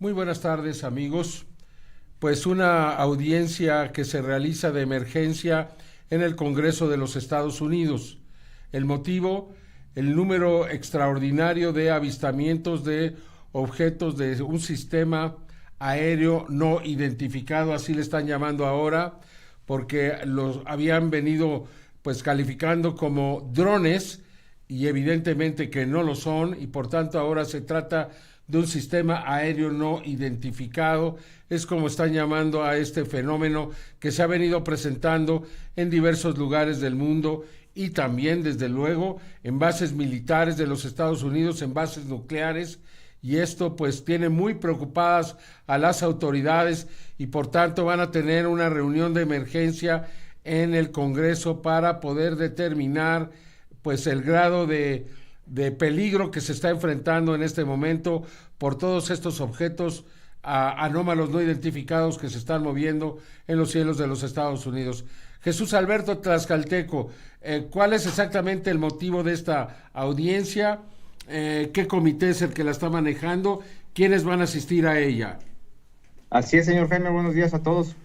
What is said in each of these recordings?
Muy buenas tardes, amigos. Pues una audiencia que se realiza de emergencia en el Congreso de los Estados Unidos. El motivo, el número extraordinario de avistamientos de objetos de un sistema aéreo no identificado, así le están llamando ahora, porque los habían venido pues calificando como drones y evidentemente que no lo son, y por tanto ahora se trata de un sistema aéreo no identificado. Es como están llamando a este fenómeno que se ha venido presentando en diversos lugares del mundo y también, desde luego, en bases militares de los Estados Unidos, en bases nucleares, y esto pues tiene muy preocupadas a las autoridades y por tanto van a tener una reunión de emergencia en el Congreso para poder determinar pues el grado de peligro que se está enfrentando en este momento por todos estos objetos anómalos no identificados que se están moviendo en los cielos de los Estados Unidos. Jesús Alberto Tlaxcalteco, ¿cuál es exactamente el motivo de esta audiencia? ¿Qué comité es el que la está manejando? ¿Quiénes van a asistir a ella? Así es, señor Jaime, buenos días a todos.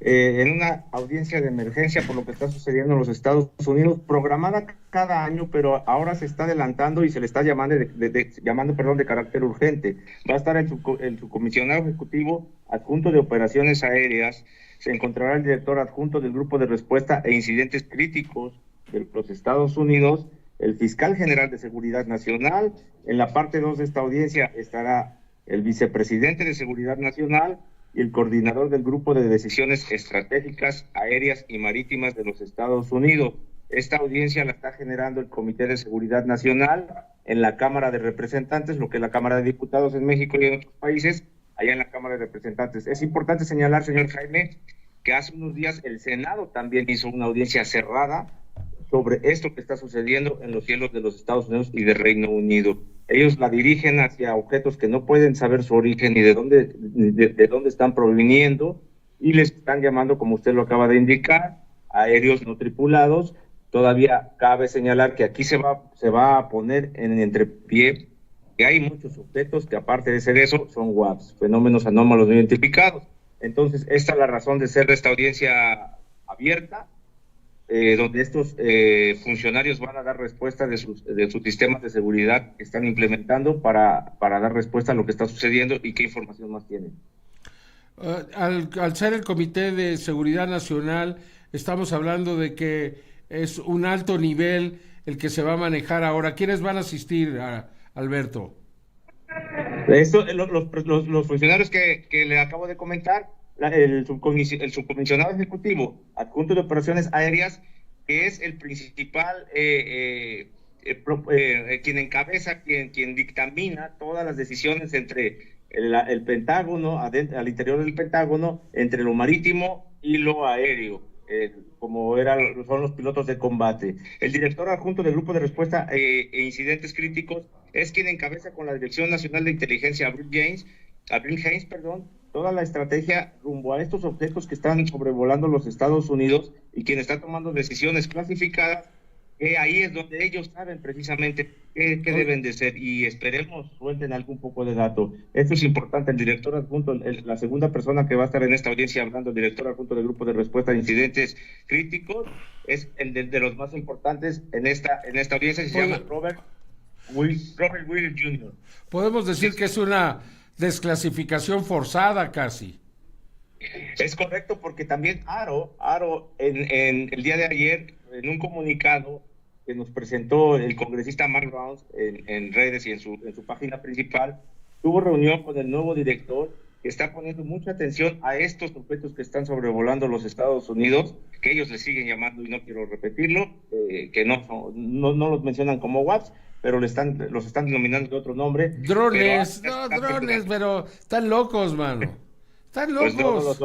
En una audiencia de emergencia por lo que está sucediendo en los Estados Unidos, programada cada año, pero ahora se está adelantando y se le está llamando de carácter urgente. Va a estar el subcomisionado ejecutivo adjunto de operaciones aéreas, se encontrará el director adjunto del grupo de respuesta e incidentes críticos de los Estados Unidos, el fiscal general de Seguridad Nacional. En la parte 2 de esta audiencia estará el vicepresidente de Seguridad Nacional y el coordinador del Grupo de Decisiones Estratégicas Aéreas y Marítimas de los Estados Unidos. Esta audiencia la está generando el Comité de Seguridad Nacional en la Cámara de Representantes, lo que es la Cámara de Diputados en México y en otros países, allá en la Cámara de Representantes. Es importante señalar, señor Jaime, que hace unos días el Senado también hizo una audiencia cerrada sobre esto que está sucediendo en los cielos de los Estados Unidos y de Reino Unido. Ellos la dirigen hacia objetos que no pueden saber su origen ni de dónde están proviniendo, y les están llamando, como usted lo acaba de indicar, aéreos no tripulados. Todavía cabe señalar que aquí se va a poner en entrepié que hay muchos objetos que, aparte de ser eso, son WAPs, fenómenos anómalos no identificados. Entonces, esta es la razón de ser de esta audiencia abierta, donde estos funcionarios van a dar respuesta de sus sistemas de seguridad que están implementando para dar respuesta a lo que está sucediendo y qué información más tienen. Al ser el Comité de Seguridad Nacional, estamos hablando de que es un alto nivel el que se va a manejar ahora. ¿Quiénes van a asistir, Alberto? Los funcionarios que le acabo de comentar, el subcomisionado ejecutivo adjunto de operaciones aéreas, que es el principal quien encabeza, quien dictamina todas las decisiones entre el Pentágono, al interior del Pentágono, entre lo marítimo y lo aéreo, como son los pilotos de combate. El director adjunto del Grupo de Respuesta e Incidentes Críticos es quien encabeza con la Dirección Nacional de Inteligencia, Abril Haynes, toda la estrategia rumbo a estos objetos que están sobrevolando los Estados Unidos y quien está tomando decisiones clasificadas, que ahí es donde ellos saben precisamente qué deben de ser, y esperemos suelten algún poco de dato. Esto es importante. El director adjunto, la segunda persona que va a estar en esta audiencia hablando, el director adjunto del Grupo de Respuesta a Incidentes Críticos, es el de los más importantes en esta audiencia. Se llama Robert Williams Jr. Podemos decir que es una desclasificación forzada casi. Es correcto, porque también Aro en el día de ayer, en un comunicado que nos presentó el congresista Mark Rounds en redes y en su página principal, tuvo reunión con el nuevo director, que está poniendo mucha atención a estos objetos que están sobrevolando los Estados Unidos, que ellos le siguen llamando, y no quiero repetirlo, que no los mencionan como WAPs, pero los están denominando de otro nombre. Drones, pero están locos, mano. Están locos.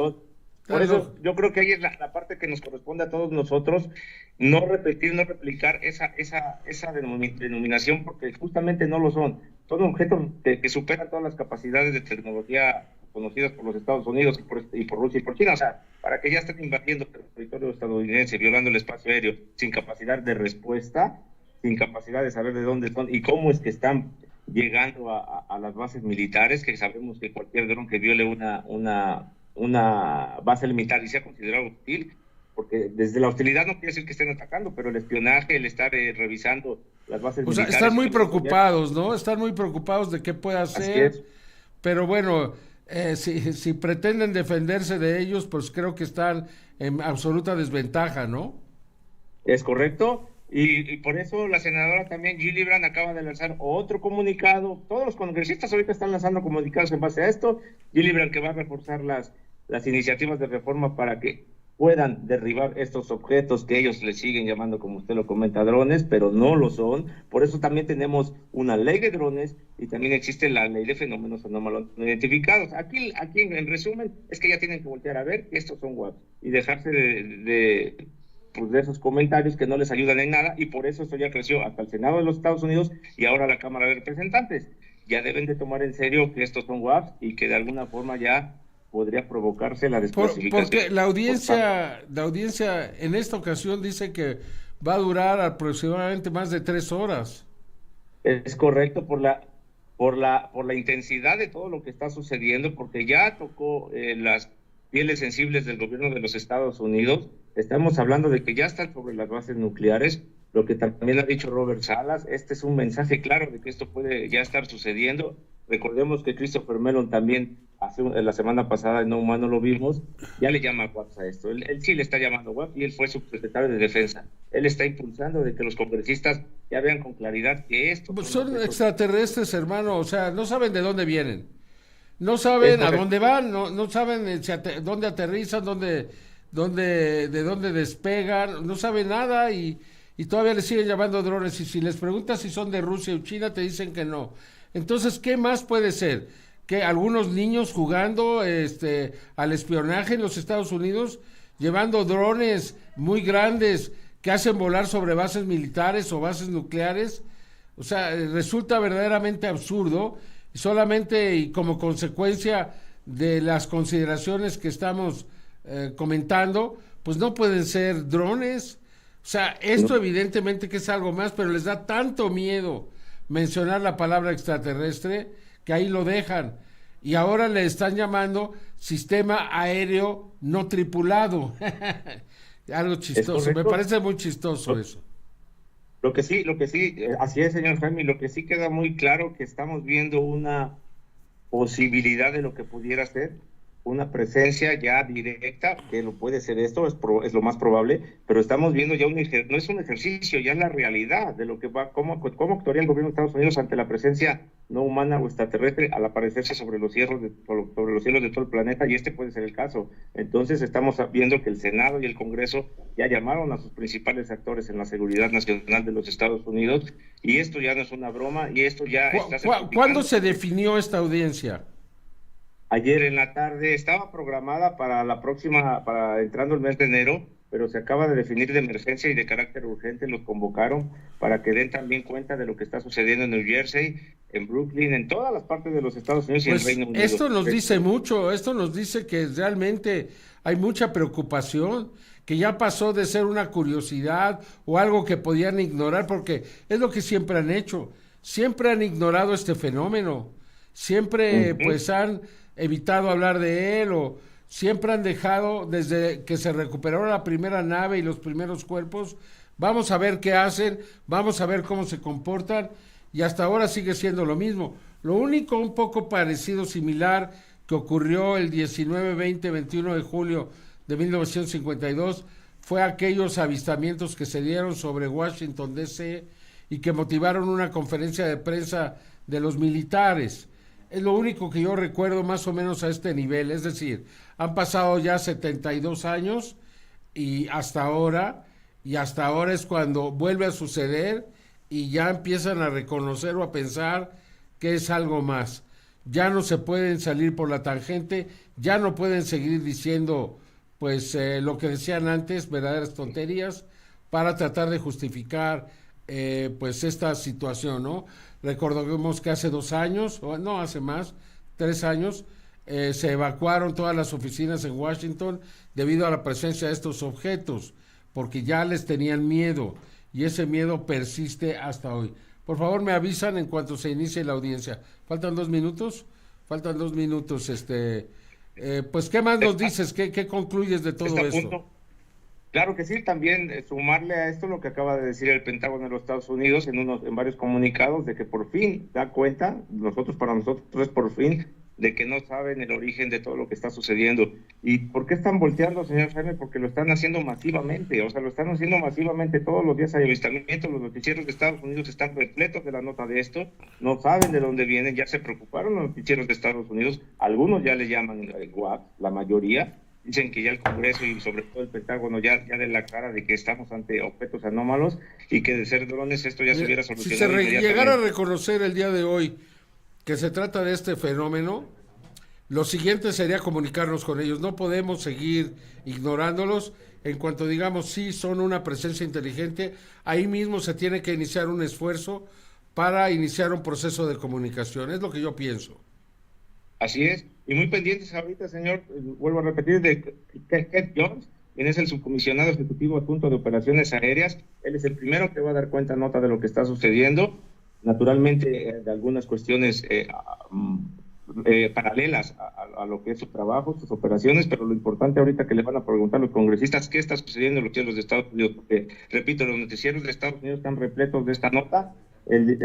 Pues por eso yo creo que ahí es la parte que nos corresponde a todos nosotros, no replicar esa denominación, porque justamente no lo son. Son objetos que superan todas las capacidades de tecnología conocidas por los Estados Unidos y por Rusia y por China. O sea, para que ya estén invadiendo el territorio estadounidense, violando el espacio aéreo, sin capacidad de respuesta, sin capacidad de saber de dónde son y cómo es que están llegando a las bases militares, que sabemos que cualquier dron que viole una base militar y sea considerado hostil, porque desde la hostilidad no quiere decir que estén atacando, pero el espionaje, el estar revisando las bases militares. Están muy preocupados, ¿no? Están muy preocupados de qué pueda hacer, pero bueno, si pretenden defenderse de ellos, pues creo que están en absoluta desventaja, ¿no? Es correcto. Y por eso la senadora también, Gillibrand, acaba de lanzar otro comunicado. Todos los congresistas ahorita están lanzando comunicados en base a esto. Gillibrand, que va a reforzar las iniciativas de reforma para que puedan derribar estos objetos que ellos le siguen llamando, como usted lo comenta, drones, pero no lo son. Por eso también tenemos una ley de drones y también existe la ley de fenómenos anómalos no identificados. Aquí en resumen, es que ya tienen que voltear a ver que estos son WAPs y dejarse de esos comentarios que no les ayudan en nada, y por eso esto ya creció hasta el Senado de los Estados Unidos y ahora la Cámara de Representantes. Ya deben de tomar en serio que estos son WAPs y que de alguna forma ya podría provocarse la desclasificación. Porque la audiencia en esta ocasión dice que va a durar aproximadamente más de 3 horas. Es correcto, por la intensidad de todo lo que está sucediendo, porque ya tocó las pieles sensibles del gobierno de los Estados Unidos. Estamos hablando de que ya están sobre las bases nucleares, lo que también ha dicho Robert Salas. Este es un mensaje claro de que esto puede ya estar sucediendo. Recordemos que Christopher Mellon también la semana pasada en No Humano lo vimos, ya le llama WAPs a esto. Él sí le está llamando WAP y él fue subsecretario de Defensa. Él está impulsando de que los congresistas ya vean con claridad que esto... Pues son extraterrestres, hermano, o sea, no saben de dónde vienen, no saben a dónde van, no saben dónde aterrizan, de dónde despegan, no saben nada y todavía les siguen llamando drones, y si les preguntas si son de Rusia o China te dicen que no. Entonces, ¿qué más puede ser? Que algunos niños jugando al espionaje en los Estados Unidos, llevando drones muy grandes que hacen volar sobre bases militares o bases nucleares. O sea, resulta verdaderamente absurdo, solamente y como consecuencia de las consideraciones que estamos comentando, pues no pueden ser drones. O sea, esto evidentemente que es algo más, pero les da tanto miedo mencionar la palabra extraterrestre que ahí lo dejan. Y ahora le están llamando sistema aéreo no tripulado. Algo chistoso, me parece muy chistoso eso. Lo que sí, así es, señor Jaime, lo que sí queda muy claro que estamos viendo una posibilidad de lo que pudiera ser una presencia ya directa, que lo puede ser esto, es lo más probable, pero estamos viendo ya no es un ejercicio, ya es la realidad de lo que va, cómo actuaría el gobierno de Estados Unidos ante la presencia no humana o extraterrestre al aparecerse sobre los cielos de todo el planeta, y este puede ser el caso. Entonces estamos viendo que el Senado y el Congreso ya llamaron a sus principales actores en la seguridad nacional de los Estados Unidos, y esto ya no es una broma, y esto ya está... ¿Cuándo se definió esta audiencia? Ayer en la tarde, estaba programada para para entrando el mes de enero, pero se acaba de definir de emergencia y de carácter urgente. Los convocaron para que den también cuenta de lo que está sucediendo en New Jersey, en Brooklyn, en todas las partes de los Estados Unidos y en el Reino Unido. Esto nos dice mucho, esto nos dice que realmente hay mucha preocupación, que ya pasó de ser una curiosidad o algo que podían ignorar, porque es lo que siempre han hecho, siempre han ignorado este fenómeno, siempre pues han evitado hablar de él, o siempre han dejado, desde que se recuperó la primera nave y los primeros cuerpos, vamos a ver qué hacen, vamos a ver cómo se comportan, y hasta ahora sigue siendo lo mismo. Lo único un poco parecido, similar, que ocurrió el 19, 20, 21 de julio de 1952, fue aquellos avistamientos que se dieron sobre Washington, D.C., y que motivaron una conferencia de prensa de los militares. Es lo único que yo recuerdo más o menos a este nivel, es decir, han pasado ya 72 años y hasta ahora es cuando vuelve a suceder y ya empiezan a reconocer o a pensar que es algo más. Ya no se pueden salir por la tangente, ya no pueden seguir diciendo pues lo que decían antes, verdaderas tonterías, para tratar de justificar pues esta situación, ¿no? Recordemos que hace 2 años, o no, hace más, 3 años, se evacuaron todas las oficinas en Washington debido a la presencia de estos objetos, porque ya les tenían miedo, y ese miedo persiste hasta hoy. Por favor, me avisan en cuanto se inicie la audiencia. ¿Faltan 2 minutos? Faltan 2 minutos. Pues, ¿qué más nos dices? ¿Qué concluyes de todo Está a esto? punto. Claro que sí, también sumarle a esto lo que acaba de decir el Pentágono de los Estados Unidos en varios comunicados, de que por fin da cuenta, para nosotros es por fin, de que no saben el origen de todo lo que está sucediendo. ¿Y por qué están volteando, señor Jaime? Porque lo están haciendo masivamente, lo están haciendo masivamente, todos los días hay avistamientos, los noticieros de Estados Unidos están repletos de la nota de esto, no saben de dónde vienen, ya se preocuparon los noticieros de Estados Unidos, algunos ya le llaman WAP, la mayoría. Dicen que ya el Congreso y sobre todo el Pentágono ya de la cara de que estamos ante objetos anómalos y que de ser drones esto ya se hubiera solucionado. Si se llegara a reconocer el día de hoy que se trata de este fenómeno, lo siguiente sería comunicarnos con ellos. No podemos seguir ignorándolos. En cuanto digamos sí son una presencia inteligente, ahí mismo se tiene que iniciar un esfuerzo para iniciar un proceso de comunicación. Es lo que yo pienso. Así es, y muy pendientes ahorita, señor, vuelvo a repetir, de Ted Jones, quien es el subcomisionado ejecutivo adjunto de operaciones aéreas. Él es el primero que va a dar nota de lo que está sucediendo, naturalmente de algunas cuestiones paralelas a lo que es su trabajo, sus operaciones, pero lo importante ahorita que le van a preguntar a los congresistas qué está sucediendo en los cielos de Estados Unidos, porque, repito, los noticieros de Estados Unidos están repletos de esta nota.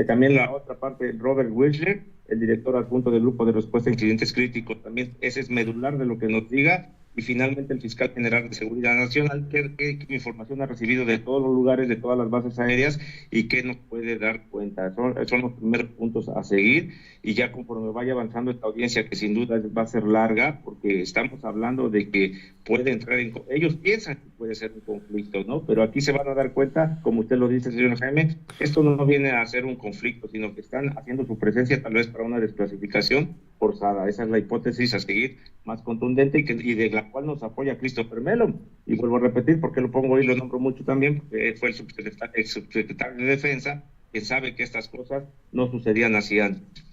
También la otra parte, Robert Wishler, el director adjunto del Grupo de Respuesta a Incidentes Críticos, también ese es medular de lo que nos diga. Y finalmente el fiscal general de Seguridad Nacional, qué información ha recibido de todos los lugares, de todas las bases aéreas y qué nos puede dar cuenta. Son los primeros puntos a seguir, y ya conforme vaya avanzando esta audiencia, que sin duda va a ser larga, porque estamos hablando de que puede entrar ellos piensan que puede ser un conflicto, ¿no? Pero aquí se van a dar cuenta, como usted lo dice, señor Jaime, esto no viene a ser un conflicto, sino que están haciendo su presencia tal vez para una desclasificación forzada. Esa es la hipótesis a seguir más contundente y de la cual nos apoya Christopher Mellon. Y vuelvo a repetir, porque lo pongo ahí, lo nombro mucho también, porque fue el subsecretario de Defensa, que sabe que estas cosas no sucedían así antes.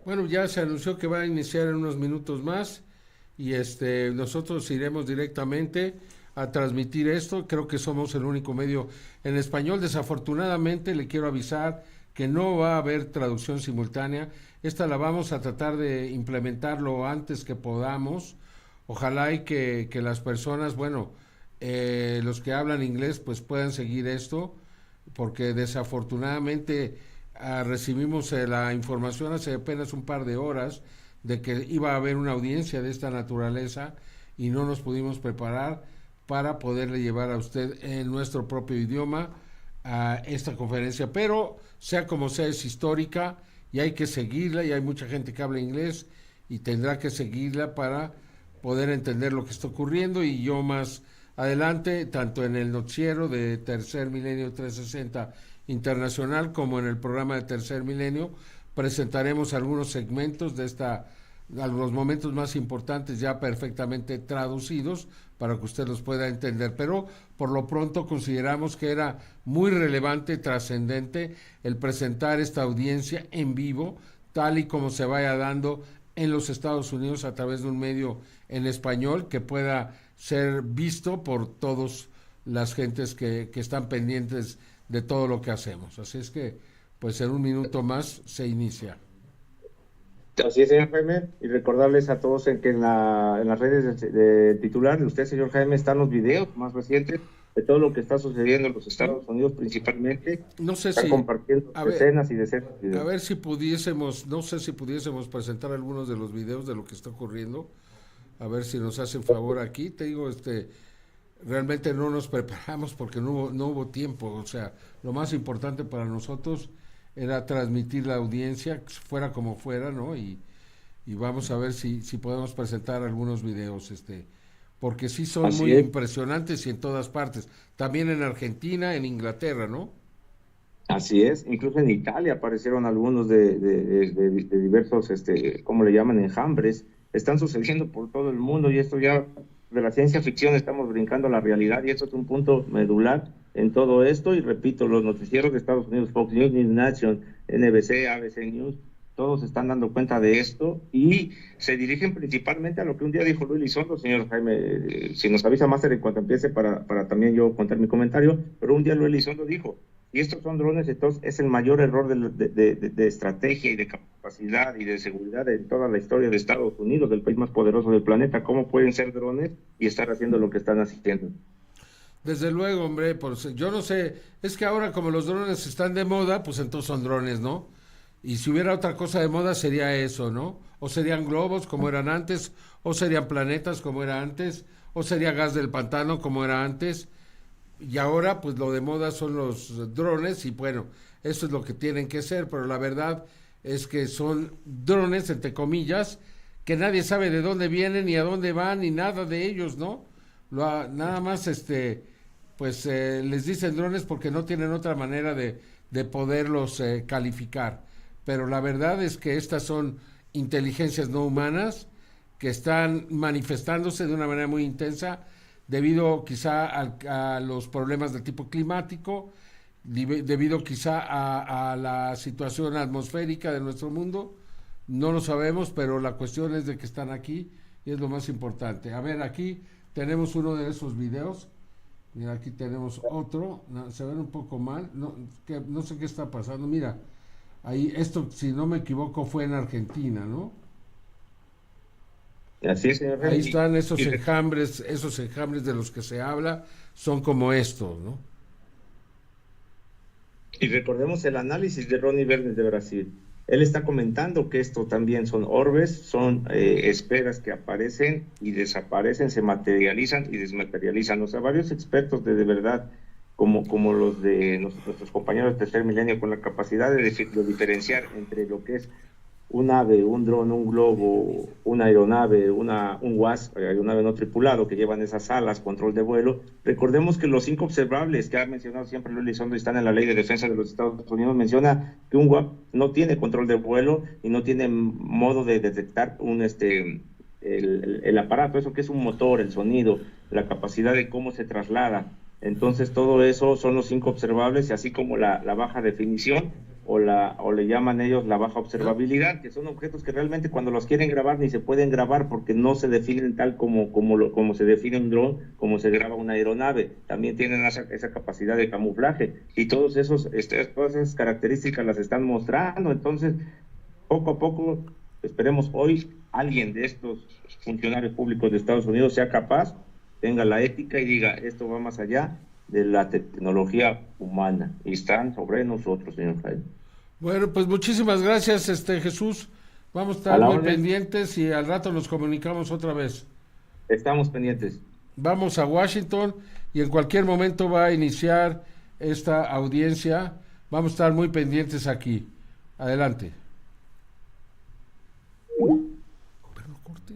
Bueno, ya se anunció que va a iniciar en unos minutos más, y nosotros iremos directamente a transmitir esto. Creo que somos el único medio en español. Desafortunadamente le quiero avisar que no va a haber traducción simultánea. Esta la vamos a tratar de implementar lo antes que podamos. Ojalá y que las personas, los que hablan inglés, pues puedan seguir esto, porque desafortunadamente recibimos la información hace apenas un par de horas de que iba a haber una audiencia de esta naturaleza y no nos pudimos preparar para poderle llevar a usted en nuestro propio idioma a esta conferencia. Pero sea como sea, es histórica y hay que seguirla, y hay mucha gente que habla inglés y tendrá que seguirla para poder entender lo que está ocurriendo. Y yo más adelante, tanto en el noticiero de Tercer Milenio 360 Internacional como en el programa de Tercer Milenio, presentaremos algunos segmentos de los momentos más importantes ya perfectamente traducidos para que usted los pueda entender. Pero por lo pronto consideramos que era muy relevante, trascendente, el presentar esta audiencia en vivo, tal y como se vaya dando en los Estados Unidos a través de un medio en español que pueda ser visto por todas las gentes que están pendientes de todo lo que hacemos. Así es que, pues en un minuto más se inicia. Así es, señor Jaime, y recordarles a todos que en las redes de titular de usted, señor Jaime, están los videos más recientes de todo lo que está sucediendo en los Estados Unidos principalmente. No sé están si compartiendo decenas y decenas de videos. A ver si pudiésemos, no sé si pudiésemos presentar algunos de los videos de lo que está ocurriendo, a ver si nos hacen favor aquí. Te digo, realmente no nos preparamos porque no hubo tiempo. O sea, lo más importante para nosotros era transmitir la audiencia, fuera como fuera, ¿no? Y vamos a ver si podemos presentar algunos videos, porque sí son muy impresionantes y en todas partes. También en Argentina, en Inglaterra, ¿no? Así es, incluso en Italia aparecieron algunos de diversos, ¿cómo le llaman? Enjambres. Están sucediendo por todo el mundo, y esto ya de la ciencia ficción estamos brincando a la realidad, y esto es un punto medular en todo esto. Y repito, los noticieros de Estados Unidos, Fox News, News Nation, NBC, ABC News, todos están dando cuenta de esto y se dirigen principalmente a lo que un día dijo Luis Elizondo, señor Jaime, si nos avisa Máster en cuanto empiece para también yo contar mi comentario, pero un día Luis Elizondo dijo, Y estos son drones, entonces es el mayor error de estrategia y de capacidad y de seguridad en toda la historia de Estados Unidos, del país más poderoso del planeta. ¿Cómo pueden ser drones y estar haciendo lo que están haciendo? Desde luego, hombre, pues yo no sé, es que ahora como los drones están de moda, pues entonces son drones, ¿no? Y si hubiera otra cosa de moda sería eso, ¿no? O serían globos como eran antes, o serían planetas como era antes, o sería gas del pantano como era antes. Y ahora pues lo de moda son los drones y bueno, eso es lo que tienen que ser, pero la verdad es que son drones, entre comillas, que nadie sabe de dónde vienen ni a dónde van ni nada de ellos, ¿no? Nada más pues les dicen drones porque no tienen otra manera de poderlos calificar. Pero la verdad es que estas son inteligencias no humanas que están manifestándose de una manera muy intensa debido quizá a los problemas del tipo climático, debido quizá a la situación atmosférica de nuestro mundo. No lo sabemos, pero la cuestión es de que están aquí y es lo más importante. A ver, aquí tenemos uno de esos videos. Mira, aquí tenemos otro. No, se ven un poco mal. No, no sé qué está pasando. Mira, ahí esto, si no me equivoco, fue en Argentina, ¿no? Así es, señor Ahí Jaime. están esos enjambres de los que se habla, son como estos, ¿no? Y recordemos el análisis de Ronnie Verdes de Brasil. Él está comentando que esto también son orbes, son esferas que aparecen y desaparecen, se materializan y desmaterializan. O sea, varios expertos de verdad, como los de nuestros compañeros de tercer milenio, con la capacidad de diferenciar entre lo que es un ave, un dron, un globo, una aeronave, un WASP, aeronave no tripulado, que llevan esas alas, control de vuelo. Recordemos que los 5 observables que ha mencionado siempre Luis Elizondo están en la Ley de Defensa de los Estados Unidos, menciona que un WASP no tiene control de vuelo y no tiene modo de detectar el aparato, eso que es un motor, el sonido, la capacidad de cómo se traslada. Entonces, todo eso son los 5 observables, y así como la baja definición, o le llaman ellos la baja observabilidad, que son objetos que realmente cuando los quieren grabar ni se pueden grabar porque no se definen tal como se define un dron, como se graba una aeronave. También tienen esa capacidad de camuflaje y todas esas características las están mostrando. Entonces, poco a poco, esperemos hoy alguien de estos funcionarios públicos de Estados Unidos sea capaz, tenga la ética y diga, esto va más allá de la tecnología humana y están sobre nosotros, señor Jaime. Bueno, pues muchísimas gracias, Jesús. Vamos a A estar la muy orden, pendientes y al rato nos comunicamos otra vez. estamos pendientes. Vamos a Washington y en cualquier momento va a iniciar esta audiencia. Vamos a estar muy pendientes aquí. Adelante. Pero no corte.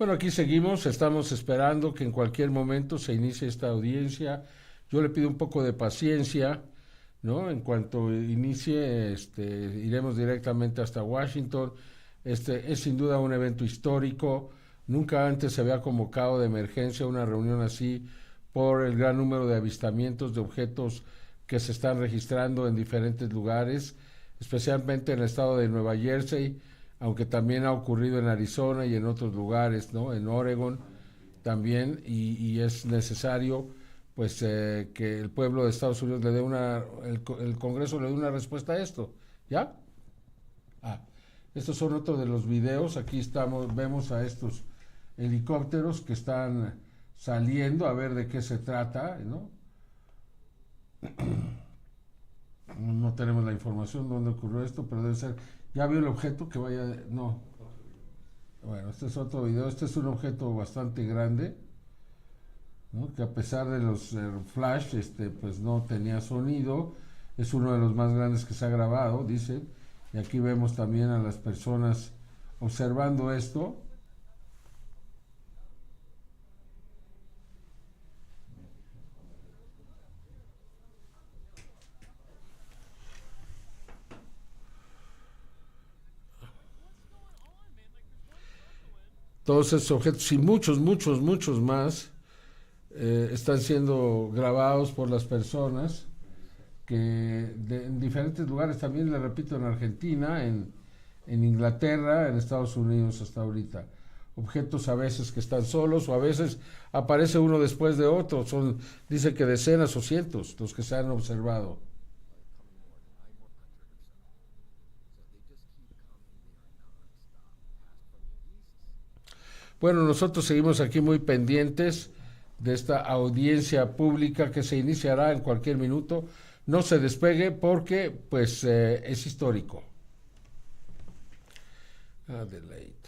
Bueno, aquí seguimos, estamos esperando que en cualquier momento se inicie esta audiencia. Yo le pido un poco de paciencia, ¿no? En cuanto inicie, iremos directamente hasta Washington. Es sin duda un evento histórico. Nunca antes se había convocado de emergencia una reunión así por el gran número de avistamientos de objetos que se están registrando en diferentes lugares, especialmente en el estado de Nueva Jersey, aunque también ha ocurrido en Arizona y en otros lugares, ¿no? En Oregon también, y es necesario pues que el pueblo de Estados Unidos le dé el Congreso le dé una respuesta a esto, ¿ya? Ah, estos son otros de los videos, aquí vemos a estos helicópteros que están saliendo, a ver de qué se trata, ¿no? No tenemos la información de dónde ocurrió esto, pero debe ser, ya vio el objeto que vaya, no, bueno, este es otro video, este es un objeto bastante grande, ¿no? Que a pesar de los flash, pues no tenía sonido, es uno de los más grandes que se ha grabado, dicen, y aquí vemos también a las personas observando esto. Todos esos objetos y muchos más están siendo grabados por las personas en diferentes lugares, también le repito, en Argentina, en Inglaterra, en Estados Unidos hasta ahorita. Objetos a veces que están solos o a veces aparece uno después de otro. Dice que decenas o cientos los que se han observado. Bueno, nosotros seguimos aquí muy pendientes de esta audiencia pública que se iniciará en cualquier minuto. No se despegue porque pues es histórico. Adelaide.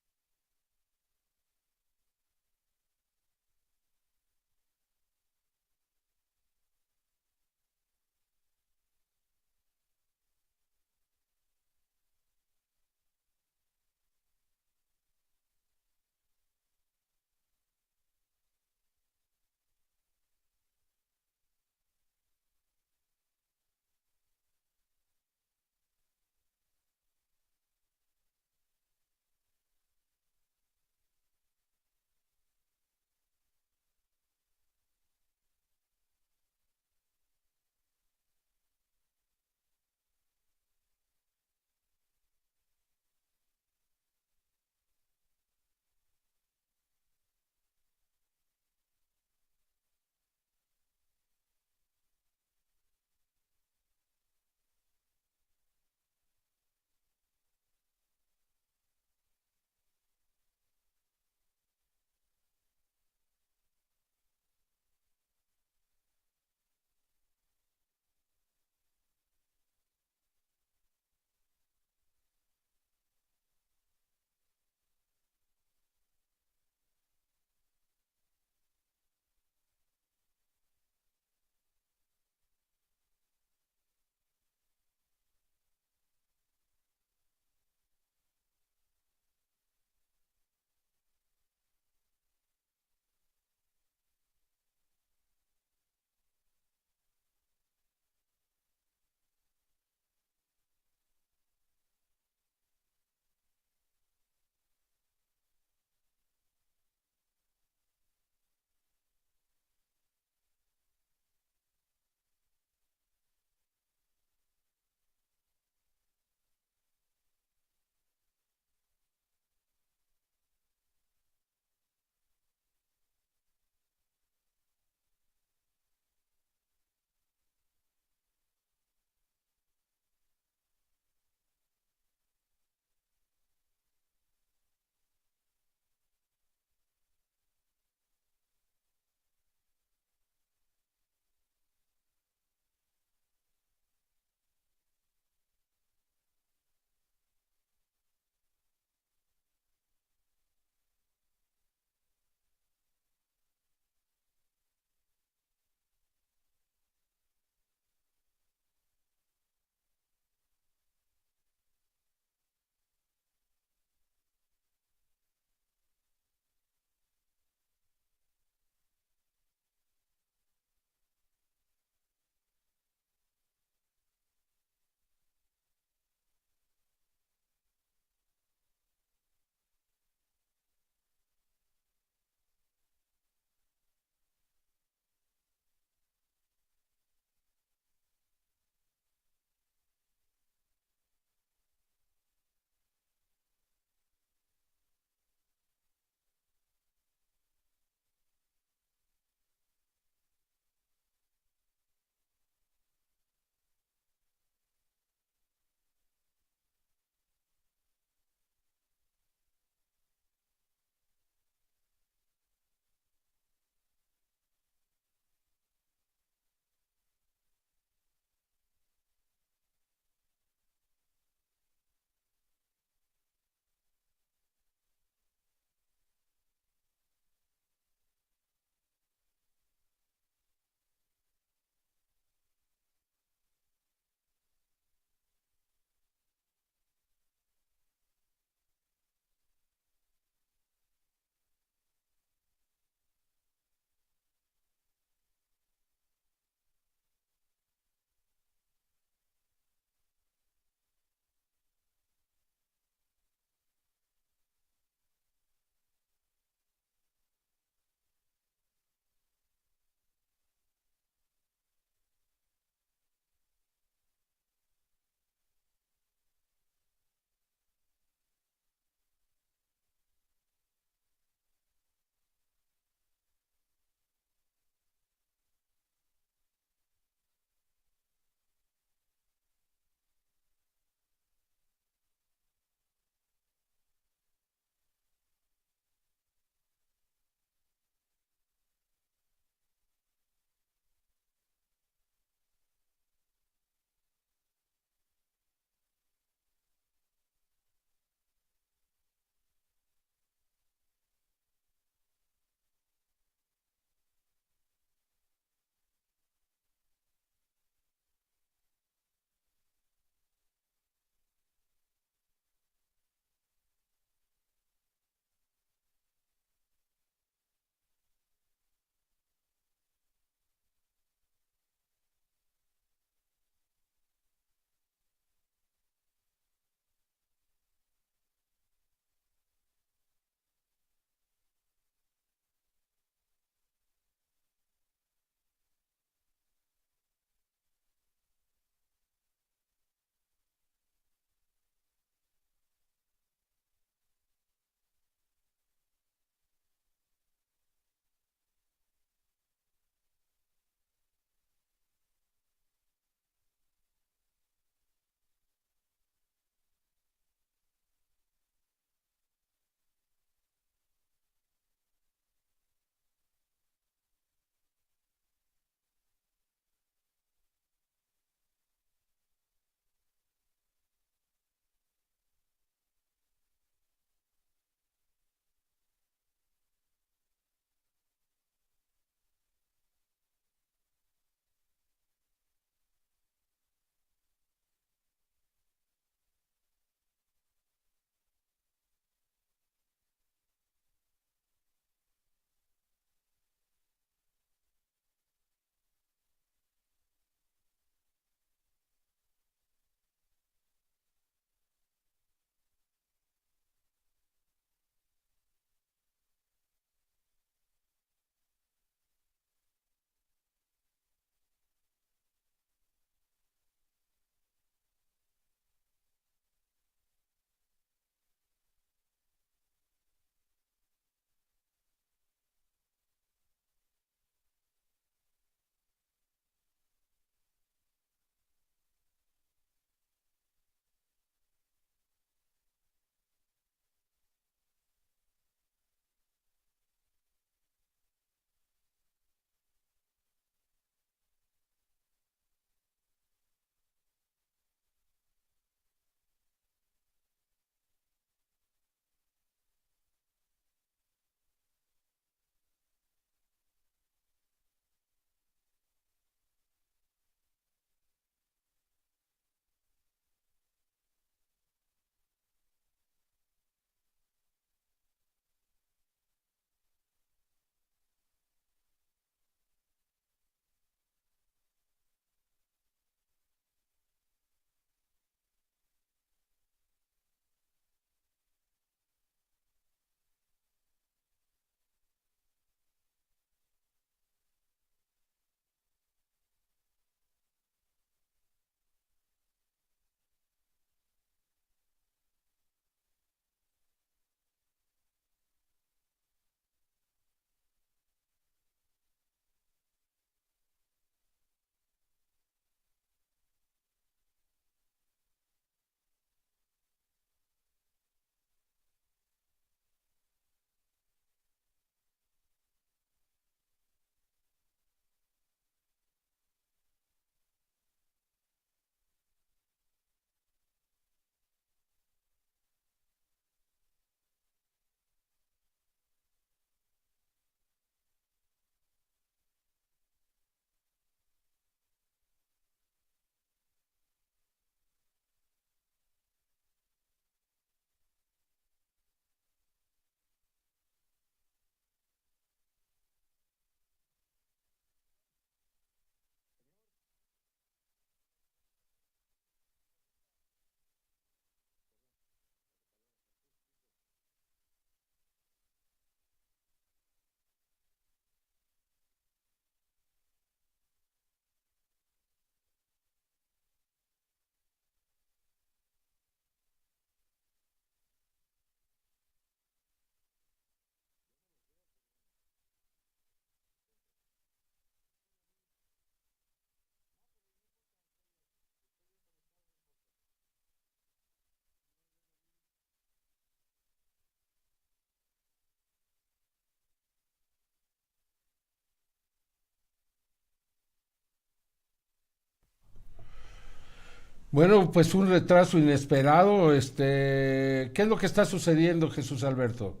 Bueno, pues un retraso inesperado. ¿Qué es lo que está sucediendo, Jesús Alberto?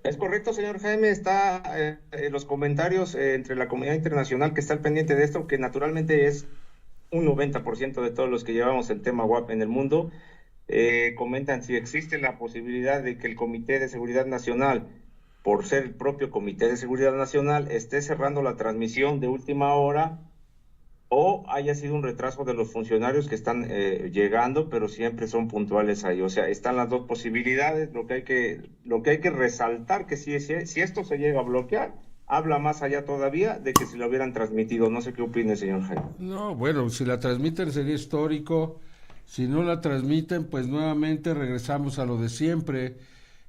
Es correcto, señor Jaime, está en los comentarios entre la comunidad internacional que está al pendiente de esto, que naturalmente es un 90% de todos los que llevamos el tema WAP en el mundo, comentan si existe la posibilidad de que el Comité de Seguridad Nacional, por ser el propio Comité de Seguridad Nacional, esté cerrando la transmisión de última hora o haya sido un retraso de los funcionarios que están llegando, pero siempre son puntuales ahí. O sea, están las dos posibilidades. Lo que hay que resaltar que si esto se llega a bloquear, habla más allá todavía de que si lo hubieran transmitido. No sé qué opine, señor Jaime. No, bueno, si la transmiten sería histórico. Si no la transmiten, pues nuevamente regresamos a lo de siempre.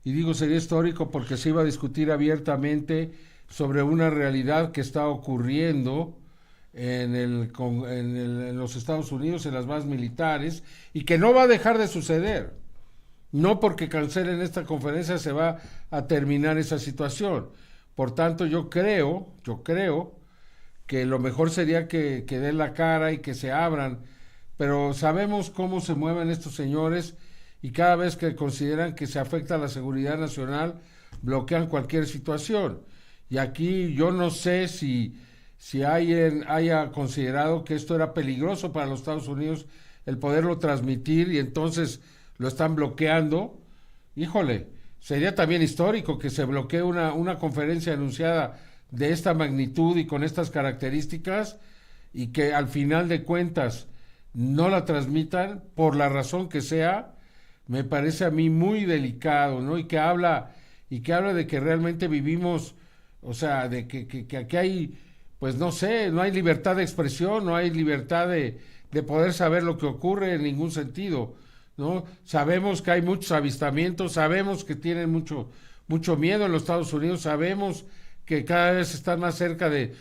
Y digo sería histórico porque se iba a discutir abiertamente sobre una realidad que está ocurriendo en los Estados Unidos, en las bases militares, y que no va a dejar de suceder. No porque cancelen esta conferencia se va a terminar esa situación. Por tanto, yo creo que lo mejor sería que den la cara y que se abran, pero sabemos cómo se mueven estos señores y cada vez que consideran que se afecta a la seguridad nacional, bloquean cualquier situación. Y aquí yo no sé si alguien haya considerado que esto era peligroso para los Estados Unidos el poderlo transmitir y entonces lo están bloqueando. Híjole, sería también histórico que se bloquee una conferencia anunciada de esta magnitud y con estas características y que al final de cuentas no la transmitan por la razón que sea, me parece a mí muy delicado, ¿no? Y que habla de que realmente vivimos, o sea, de que aquí hay, pues no sé, no hay libertad de expresión, no hay libertad de poder saber lo que ocurre en ningún sentido, ¿no? Sabemos que hay muchos avistamientos, sabemos que tienen mucho miedo en los Estados Unidos, sabemos que cada vez están más cerca de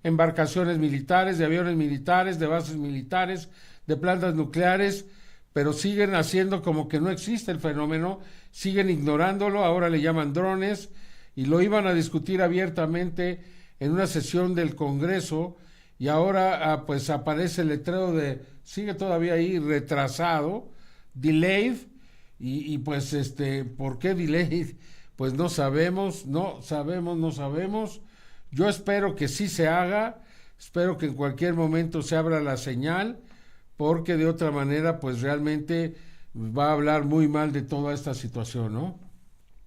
embarcaciones militares, de aviones militares, de bases militares, de plantas nucleares, pero siguen haciendo como que no existe el fenómeno, siguen ignorándolo, ahora le llaman drones, y lo iban a discutir abiertamente en una sesión del Congreso, y ahora pues aparece el letrero de, sigue todavía ahí retrasado, delayed, y pues ¿por qué delayed? Pues no sabemos. Yo espero que sí se haga, espero que en cualquier momento se abra la señal, porque de otra manera pues realmente va a hablar muy mal de toda esta situación, ¿no?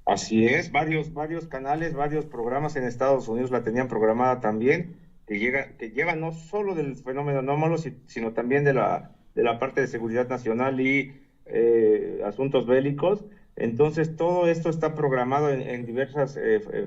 Así es, varios canales, varios programas en Estados Unidos la tenían programada también, que llevan no solo del fenómeno anómalo, sino también de la parte de seguridad nacional y asuntos bélicos. Entonces, todo esto está programado en diversas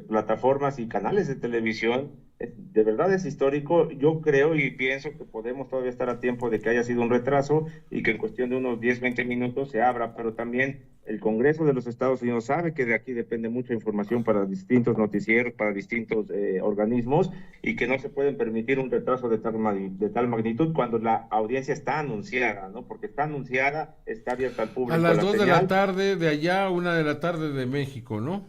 plataformas y canales de televisión. De verdad es histórico. Yo creo y pienso que podemos todavía estar a tiempo de que haya sido un retraso y que en cuestión de unos 10, 20 minutos se abra, pero también el Congreso de los Estados Unidos sabe que de aquí depende mucha información para distintos noticieros, para distintos organismos, y que no se pueden permitir un retraso de tal magnitud cuando la audiencia está anunciada, ¿no? Porque está anunciada, está abierta al público. A las 2 de la señal. tarde de allá, 1 de la tarde de México, ¿no?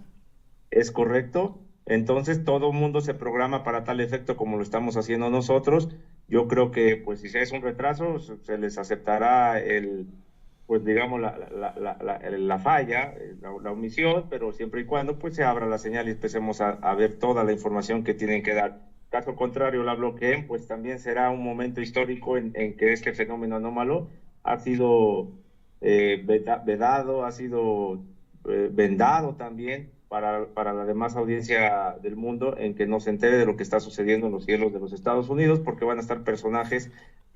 Es correcto. Entonces todo el mundo se programa para tal efecto como lo estamos haciendo nosotros. Yo creo que pues si es un retraso se les aceptará pues digamos la falla, la omisión, pero siempre y cuando pues se abra la señal y empecemos a ver toda la información que tienen que dar. Caso contrario la bloqueen, pues también será un momento histórico en que este fenómeno anómalo ha sido vedado, ha sido vendado también para la demás audiencia del mundo, en que no se entere de lo que está sucediendo en los cielos de los Estados Unidos, porque van a estar personajes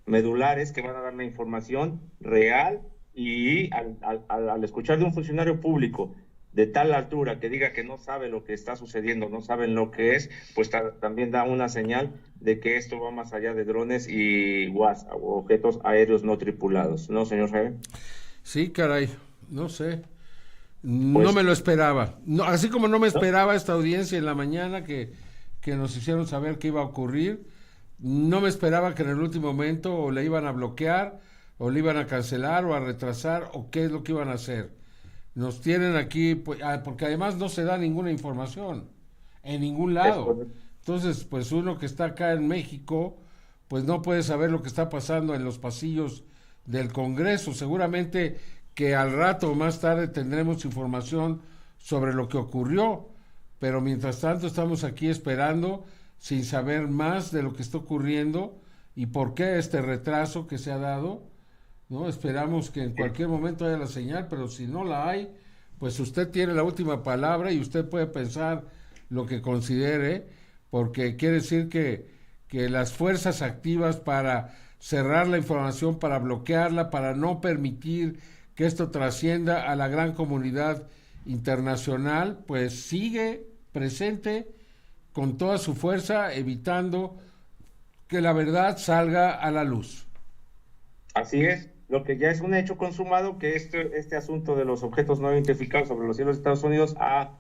medulares que van a dar la información real, y al escuchar de un funcionario público de tal altura que diga que no sabe lo que está sucediendo, no saben lo que es, pues también da una señal de que esto va más allá de drones y UAS, o objetos aéreos no tripulados, ¿no, señor Jaime? Sí, caray, no sé. No Pues, me lo esperaba. No, así como no me ¿no? esperaba esta audiencia en la mañana que nos hicieron saber qué iba a ocurrir, no me esperaba que en el último momento o le iban a bloquear, o le iban a cancelar, o a retrasar, o qué es lo que iban a hacer. Nos tienen aquí, pues, porque además no se da ninguna información en ningún Es lado. correcto. Entonces, pues uno que está acá en México, pues no puede saber lo que está pasando en los pasillos del Congreso. Seguramente que al rato o más tarde tendremos información sobre lo que ocurrió, pero mientras tanto estamos aquí esperando sin saber más de lo que está ocurriendo y por qué este retraso que se ha dado, ¿no? Esperamos que en cualquier momento haya la señal, pero si no la hay, pues usted tiene la última palabra y usted puede pensar lo que considere, porque quiere decir que las fuerzas activas para cerrar la información, para bloquearla, para no permitir que esto trascienda a la gran comunidad internacional, pues sigue presente con toda su fuerza, evitando que la verdad salga a la luz. Así es, lo que ya es un hecho consumado, que este asunto de los objetos no identificados sobre los cielos de Estados Unidos ha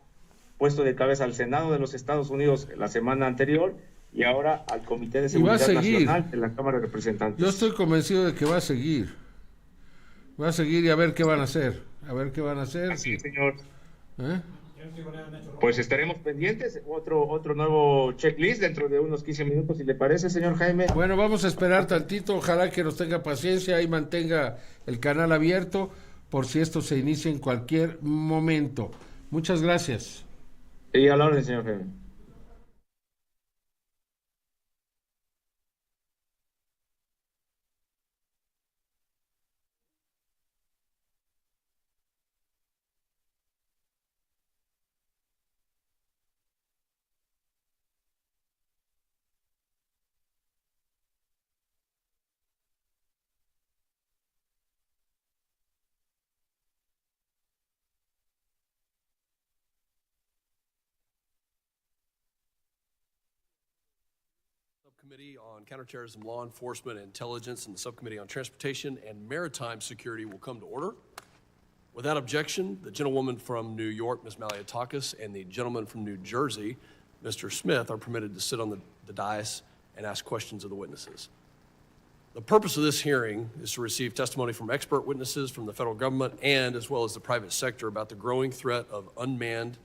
puesto de cabeza al Senado de los Estados Unidos la semana anterior y ahora al Comité de Seguridad Nacional de la Cámara de Representantes. Yo estoy convencido de que va a seguir. Va a seguir y a ver qué van a hacer. A ver qué van a hacer. Así es, señor. Pues estaremos pendientes. Otro nuevo checklist dentro de unos 15 minutos, si le parece, señor Jaime. Bueno, vamos a esperar tantito. Ojalá que nos tenga paciencia y mantenga el canal abierto por si esto se inicia en cualquier momento. Muchas gracias. Y a la orden, señor Jaime. Subcommittee on Counterterrorism Law Enforcement and Intelligence and the Subcommittee on Transportation and Maritime Security will come to order. Without objection, the gentlewoman from New York, Ms. Maliatakis, and the gentleman from New Jersey, Mr. Smith, are permitted to sit on the dais and ask questions of the witnesses. The purpose of this hearing is to receive testimony from expert witnesses from the federal government and as well as the private sector about the growing threat of unmanned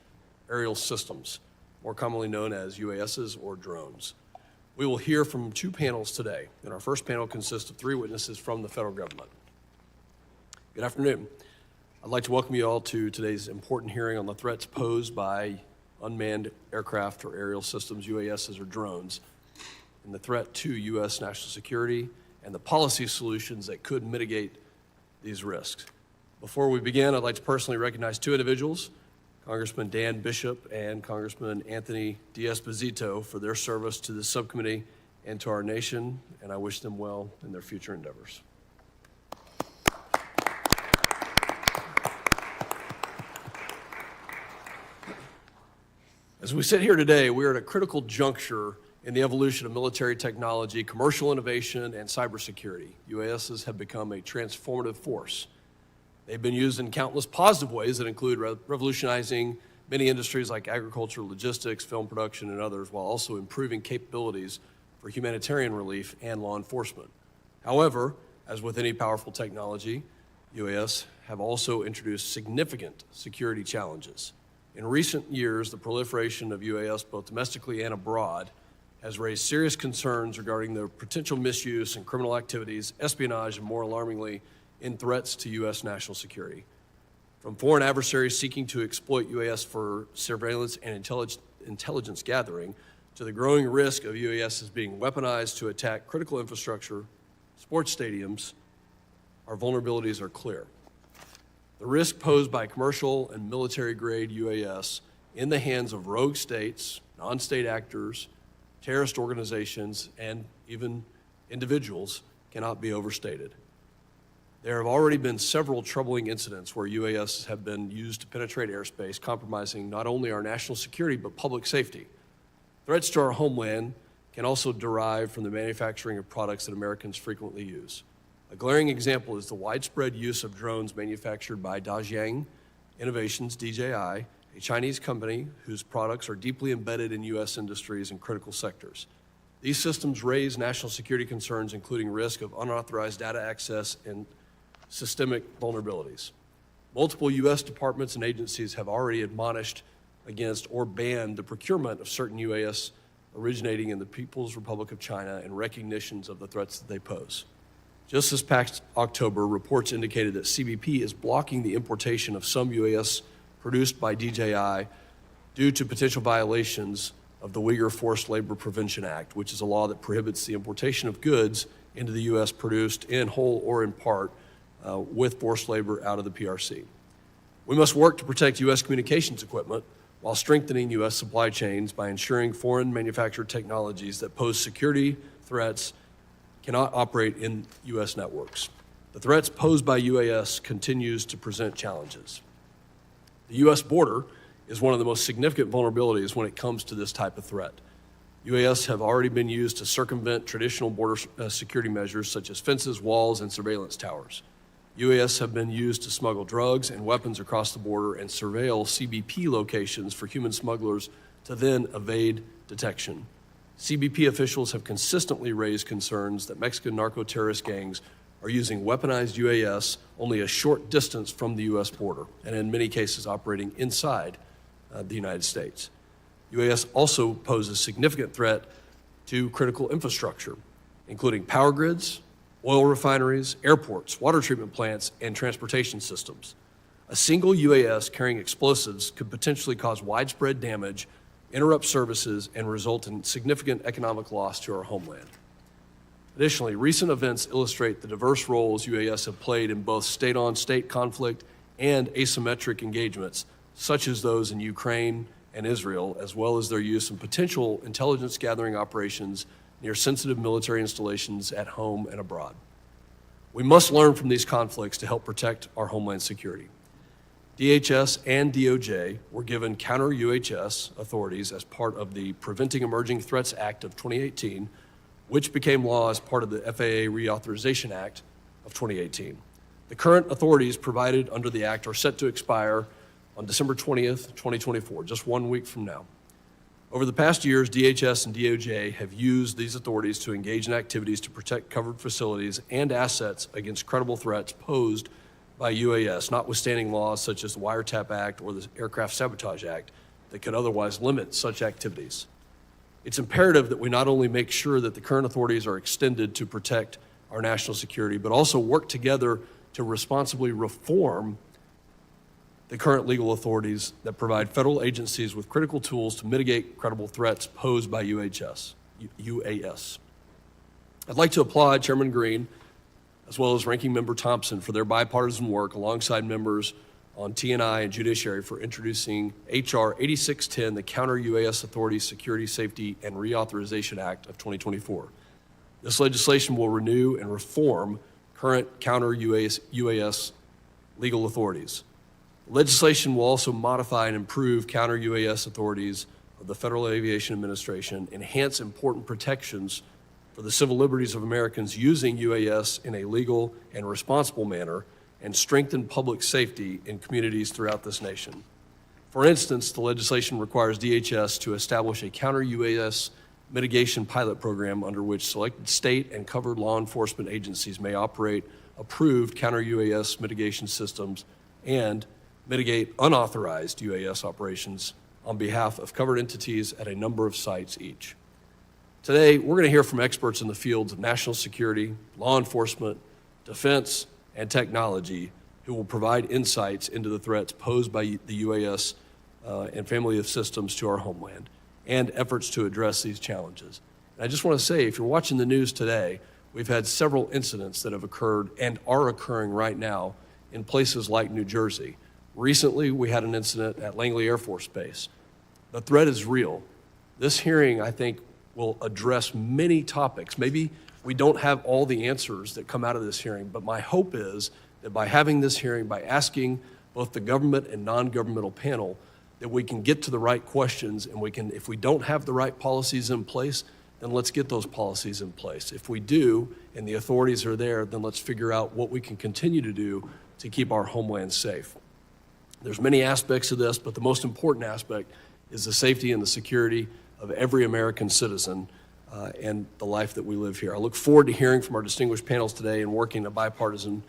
aerial systems, more commonly known as UASs or drones. We will hear from two panels today, and our first panel consists of three witnesses from the federal government. Good afternoon. I'd like to welcome you all to today's important hearing on the threats posed by unmanned aircraft or aerial systems, UASs or drones, and the threat to U.S. national security and the policy solutions that could mitigate these risks. Before we begin, I'd like to personally recognize two individuals, Congressman Dan Bishop and Congressman Anthony D'Esposito, for their service to this subcommittee and to our nation, and I wish them well in their future endeavors. As we sit here today, we are at a critical juncture in the evolution of military technology, commercial innovation, and cybersecurity. UASs have become a transformative force. They've been used in countless positive ways that include revolutionizing many industries like agriculture, logistics, film production, and others, while also improving capabilities for humanitarian relief and law enforcement. However, as with any powerful technology, UAS have also introduced significant security challenges. In recent years, the proliferation of UAS, both domestically and abroad, has raised serious concerns regarding their potential misuse in criminal activities, espionage, and more alarmingly, in threats to U.S. national security. From foreign adversaries seeking to exploit UAS for surveillance and intelligence gathering, to the growing risk of UAS as being weaponized to attack critical infrastructure, sports stadiums, our vulnerabilities are clear. The risk posed by commercial and military-grade UAS in the hands of rogue states, non-state actors, terrorist organizations, and even individuals cannot be overstated. There have already been several troubling incidents where UAS have been used to penetrate airspace, compromising not only our national security, but public safety. Threats to our homeland can also derive from the manufacturing of products that Americans frequently use. A glaring example is the widespread use of drones manufactured by Dajiang Innovations, DJI, a Chinese company whose products are deeply embedded in U.S. industries and critical sectors. These systems raise national security concerns, including risk of unauthorized data access and systemic vulnerabilities. Multiple U.S. departments and agencies have already admonished against or banned the procurement of certain UAS originating in the People's Republic of China in recognitions of the threats that they pose. Just this past October, reports indicated that CBP is blocking the importation of some UAS produced by DJI due to potential violations of the Uyghur Forced Labor Prevention Act, which is a law that prohibits the importation of goods into the U.S. produced in whole or in part with forced labor out of the PRC. We must work to protect U.S. communications equipment while strengthening U.S. supply chains by ensuring foreign manufactured technologies that pose security threats cannot operate in U.S. networks. The threats posed by UAS continues to present challenges. The U.S. border is one of the most significant vulnerabilities when it comes to this type of threat. UAS have already been used to circumvent traditional border security measures such as fences, walls, and surveillance towers. UAS have been used to smuggle drugs and weapons across the border and surveil CBP locations for human smugglers to then evade detection. CBP officials have consistently raised concerns that Mexican narco-terrorist gangs are using weaponized UAS only a short distance from the U.S. border, and in many cases operating inside the United States. UAS also pose a significant threat to critical infrastructure, including power grids, oil refineries, airports, water treatment plants, and transportation systems. A single UAS carrying explosives could potentially cause widespread damage, interrupt services, and result in significant economic loss to our homeland. Additionally, recent events illustrate the diverse roles UAS have played in both state-on-state conflict and asymmetric engagements, such as those in Ukraine and Israel, as well as their use in potential intelligence gathering operations near sensitive military installations at home and abroad. We must learn from these conflicts to help protect our homeland security. DHS and DOJ were given counter-UHS authorities as part of the Preventing Emerging Threats Act of 2018, which became law as part of the FAA Reauthorization Act of 2018. The current authorities provided under the Act are set to expire on December 20th, 2024, just 1 week from now. Over the past years, DHS and DOJ have used these authorities to engage in activities to protect covered facilities and assets against credible threats posed by UAS, notwithstanding laws such as the Wiretap Act or the Aircraft Sabotage Act that could otherwise limit such activities. It's imperative that we not only make sure that the current authorities are extended to protect our national security, but also work together to responsibly reform the current legal authorities that provide federal agencies with critical tools to mitigate credible threats posed by UAS. I'd like to applaud Chairman Green, as well as Ranking Member Thompson, for their bipartisan work alongside members on T&I and Judiciary for introducing H.R. 8610, the Counter-UAS Authority Security, Safety, and Reauthorization Act of 2024. This legislation will renew and reform current counter-UAS legal authorities. Legislation will also modify and improve counter-UAS authorities of the Federal Aviation Administration, enhance important protections for the civil liberties of Americans using UAS in a legal and responsible manner, and strengthen public safety in communities throughout this nation. For instance, the legislation requires DHS to establish a counter-UAS mitigation pilot program under which selected state and covered law enforcement agencies may operate approved counter-UAS mitigation systems and mitigate unauthorized UAS operations on behalf of covered entities at a number of sites each. Today, we're going to hear from experts in the fields of national security, law enforcement, defense, and technology who will provide insights into the threats posed by the UAS and family of systems to our homeland and efforts to address these challenges. And I just want to say, if you're watching the news today, we've had several incidents that have occurred and are occurring right now in places like New Jersey. Recently, we had an incident at Langley Air Force Base. The threat is real. This hearing, I think, will address many topics. Maybe we don't have all the answers that come out of this hearing, but my hope is that by having this hearing, by asking both the government and non-governmental panel, that we can get to the right questions, and we can, if we don't have the right policies in place, then let's get those policies in place. If we do, and the authorities are there, then let's figure out what we can continue to do to keep our homeland safe. There's many aspects of this, but the most important aspect is the safety and the security of every American citizen and the life that we live here. I look forward to hearing from our distinguished panels today and working in a bipartisan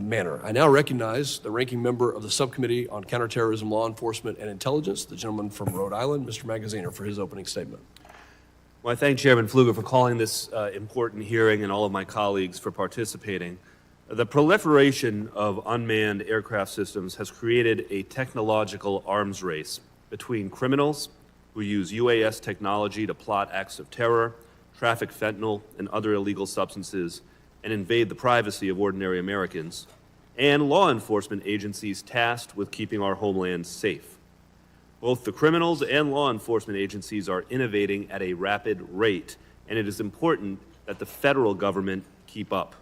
manner. I now recognize the ranking member of the Subcommittee on Counterterrorism, Law Enforcement, and Intelligence, the gentleman from Rhode Island, Mr. Magaziner, for his opening statement. Well, I thank Chairman Pfluger for calling this important hearing and all of my colleagues for participating. The proliferation of unmanned aircraft systems has created a technological arms race between criminals who use UAS technology to plot acts of terror, traffic fentanyl and other illegal substances, and invade the privacy of ordinary Americans, and law enforcement agencies tasked with keeping our homeland safe. Both the criminals and law enforcement agencies are innovating at a rapid rate, and it is important that the federal government keep up.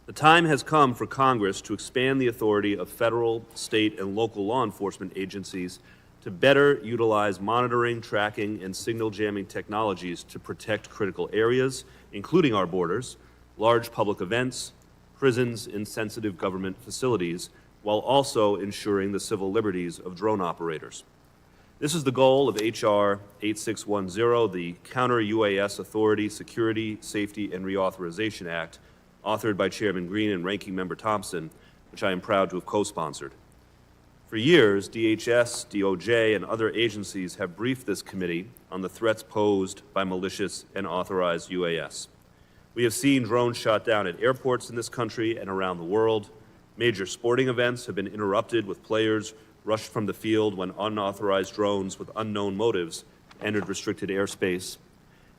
The time has come for Congress to expand the authority of federal, state, and local law enforcement agencies to better utilize monitoring, tracking, and signal jamming technologies to protect critical areas, including our borders, large public events, prisons, and sensitive government facilities, while also ensuring the civil liberties of drone operators. This is the goal of H.R. 8610, the Counter-UAS Authority, Security, Safety, and Reauthorization Act, authored by Chairman Green and Ranking Member Thompson, which I am proud to have co-sponsored. For years, DHS, DOJ, and other agencies have briefed this committee on the threats posed by malicious and authorized UAS. We have seen drones shot down at airports in this country and around the world. Major sporting events have been interrupted with players rushed from the field when unauthorized drones with unknown motives entered restricted airspace.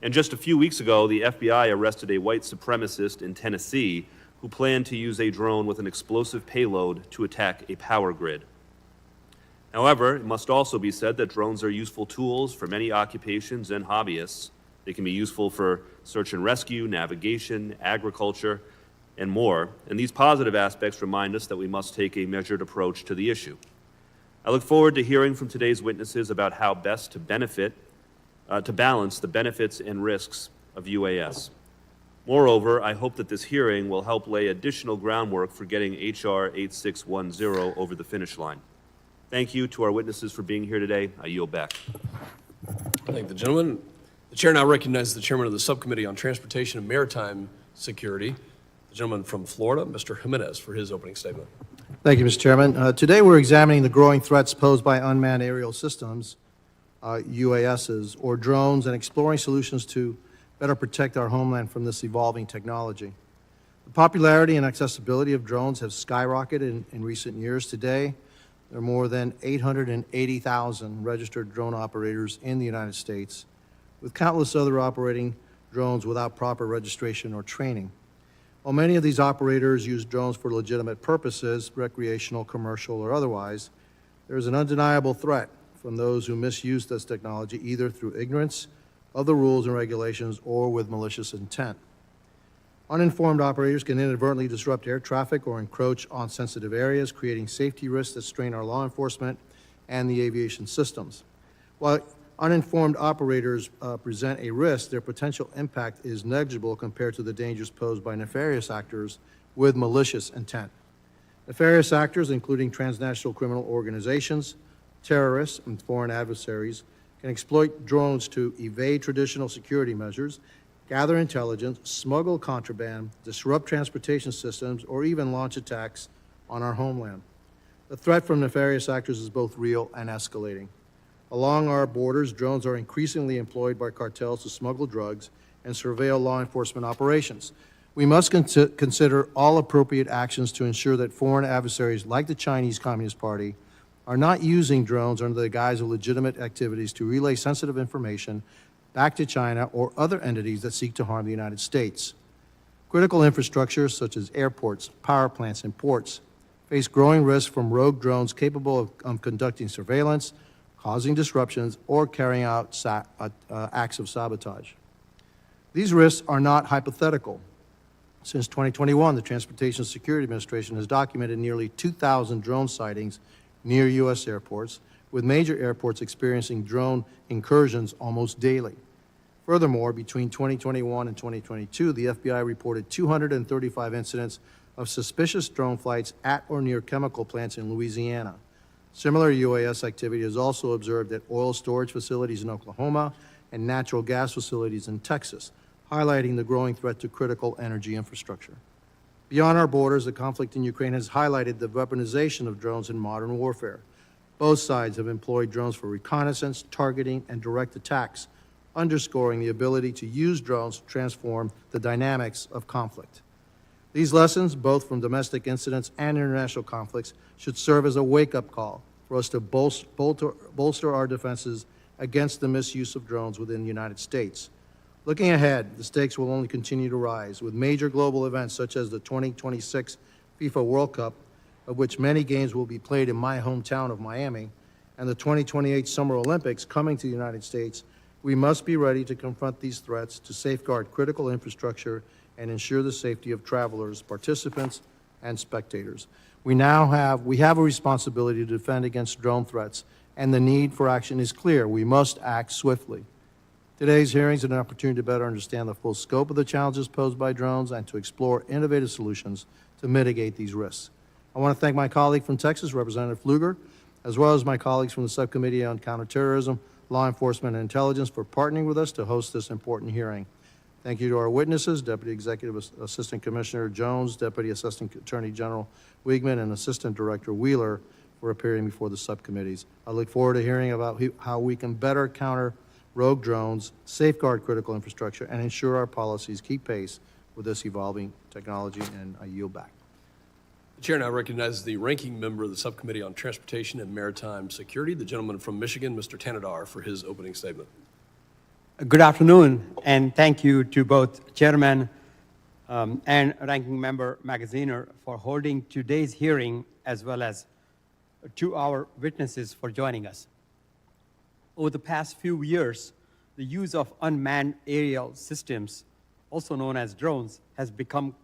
And just a few weeks ago, the FBI arrested a white supremacist in Tennessee who planned to use a drone with an explosive payload to attack a power grid. However, it must also be said that drones are useful tools for many occupations and hobbyists. They can be useful for search and rescue, navigation, agriculture, and more. And these positive aspects remind us that we must take a measured approach to the issue. I look forward to hearing from today's witnesses about how best to balance the benefits and risks of UAS. Moreover, I hope that this hearing will help lay additional groundwork for getting H.R. 8610 over the finish line. Thank you to our witnesses for being here today. I yield back. I thank the gentleman. The chair now recognizes the chairman of the Subcommittee on Transportation and Maritime Security, the gentleman from Florida, Mr. Jimenez, for his opening statement. Thank you, Mr. Chairman. Today we're examining the growing threats posed by unmanned aerial systems, UASs, or drones, and exploring solutions to better protect our homeland from this evolving technology. The popularity and accessibility of drones have skyrocketed in recent years. Today, there are more than 880,000 registered drone operators in the United States, with countless other operating drones without proper registration or training. While many of these operators use drones for legitimate purposes, recreational, commercial, or otherwise, there is an undeniable threat from those who misuse this technology either through ignorance of the rules and regulations or with malicious intent. Uninformed operators can inadvertently disrupt air traffic or encroach on sensitive areas, creating safety risks that strain our law enforcement and the aviation systems. While uninformed operators present a risk, their potential impact is negligible compared to the dangers posed by nefarious actors with malicious intent. Nefarious actors, including transnational criminal organizations, terrorists, and foreign adversaries, can exploit drones to evade traditional security measures, gather intelligence, smuggle contraband, disrupt transportation systems, or even launch attacks on our homeland. The threat from nefarious actors is both real and escalating. Along our borders, drones are increasingly employed by cartels to smuggle drugs and surveil law enforcement operations. We must consider all appropriate actions to ensure that foreign adversaries like the Chinese Communist Party are not using drones under the guise of legitimate activities to relay sensitive information back to China or other entities that seek to harm the United States. Critical infrastructure such as airports, power plants, and ports face growing risks from rogue drones capable of conducting surveillance, causing disruptions, or carrying out acts of sabotage. These risks are not hypothetical. Since 2021, the Transportation Security Administration has documented nearly 2,000 drone sightings near U.S. airports, with major airports experiencing drone incursions almost daily. Furthermore, between 2021 and 2022, the FBI reported 235 incidents of suspicious drone flights at or near chemical plants in Louisiana. Similar UAS activity is also observed at oil storage facilities in Oklahoma and natural gas facilities in Texas, highlighting the growing threat to critical energy infrastructure. Beyond our borders, the conflict in Ukraine has highlighted the weaponization of drones in modern warfare. Both sides have employed drones for reconnaissance, targeting, and direct attacks, underscoring the ability to use drones to transform the dynamics of conflict. These lessons, both from domestic incidents and international conflicts, should serve as a wake-up call for us to bolster our defenses against the misuse of drones within the United States. Looking ahead, the stakes will only continue to rise, with major global events such as the 2026 FIFA World Cup, of which many games will be played in my hometown of Miami, and the 2028 Summer Olympics coming to the United States. We must be ready to confront these threats to safeguard critical infrastructure and ensure the safety of travelers, participants, and spectators. We have a responsibility to defend against drone threats, and the need for action is clear. We must act swiftly. Today's hearing is an opportunity to better understand the full scope of the challenges posed by drones and to explore innovative solutions to mitigate these risks. I want to thank my colleague from Texas, Representative Pfluger, as well as my colleagues from the Subcommittee on Counterterrorism, Law Enforcement, and Intelligence for partnering with us to host this important hearing. Thank you to our witnesses, Deputy Executive Assistant Commissioner Jones, Deputy Assistant Attorney General Wiegman, and Assistant Director Wheeler for appearing before the subcommittees. I look forward to hearing about how we can better counter rogue drones, safeguard critical infrastructure, and ensure our policies keep pace with this evolving technology, and I yield back. The chair now recognizes the ranking member of the Subcommittee on Transportation and Maritime Security, the gentleman from Michigan, Mr. Tanadar, for his opening statement. Good afternoon, and thank you to both Chairman and Ranking Member Magaziner for holding today's hearing, as well as to our witnesses for joining us. Over the past few years, the use of unmanned aerial systems, also known as drones, has become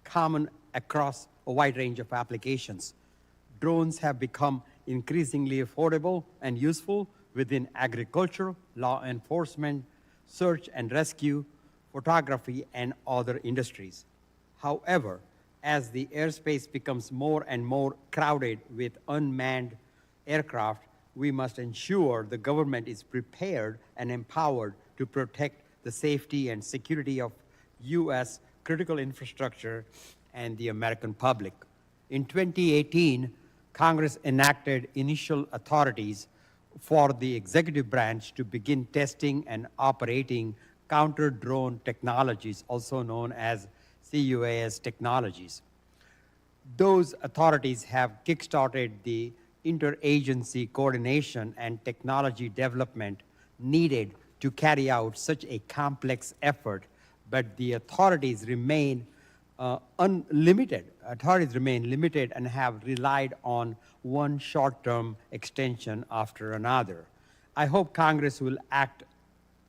common across a wide range of applications. Drones have become increasingly affordable and useful within agriculture, law enforcement, search and rescue, photography, and other industries. However, as the airspace becomes more and more crowded with unmanned aircraft, we must ensure the government is prepared and empowered to protect the safety and security of U.S. critical infrastructure and the American public. In 2018, Congress enacted initial authorities for the executive branch to begin testing and operating counter-drone technologies, also known as CUAS technologies. Those authorities have kickstarted the interagency coordination and technology development needed to carry out such a complex effort, but the authorities remain limited and have relied on one short-term extension after another. I hope Congress will act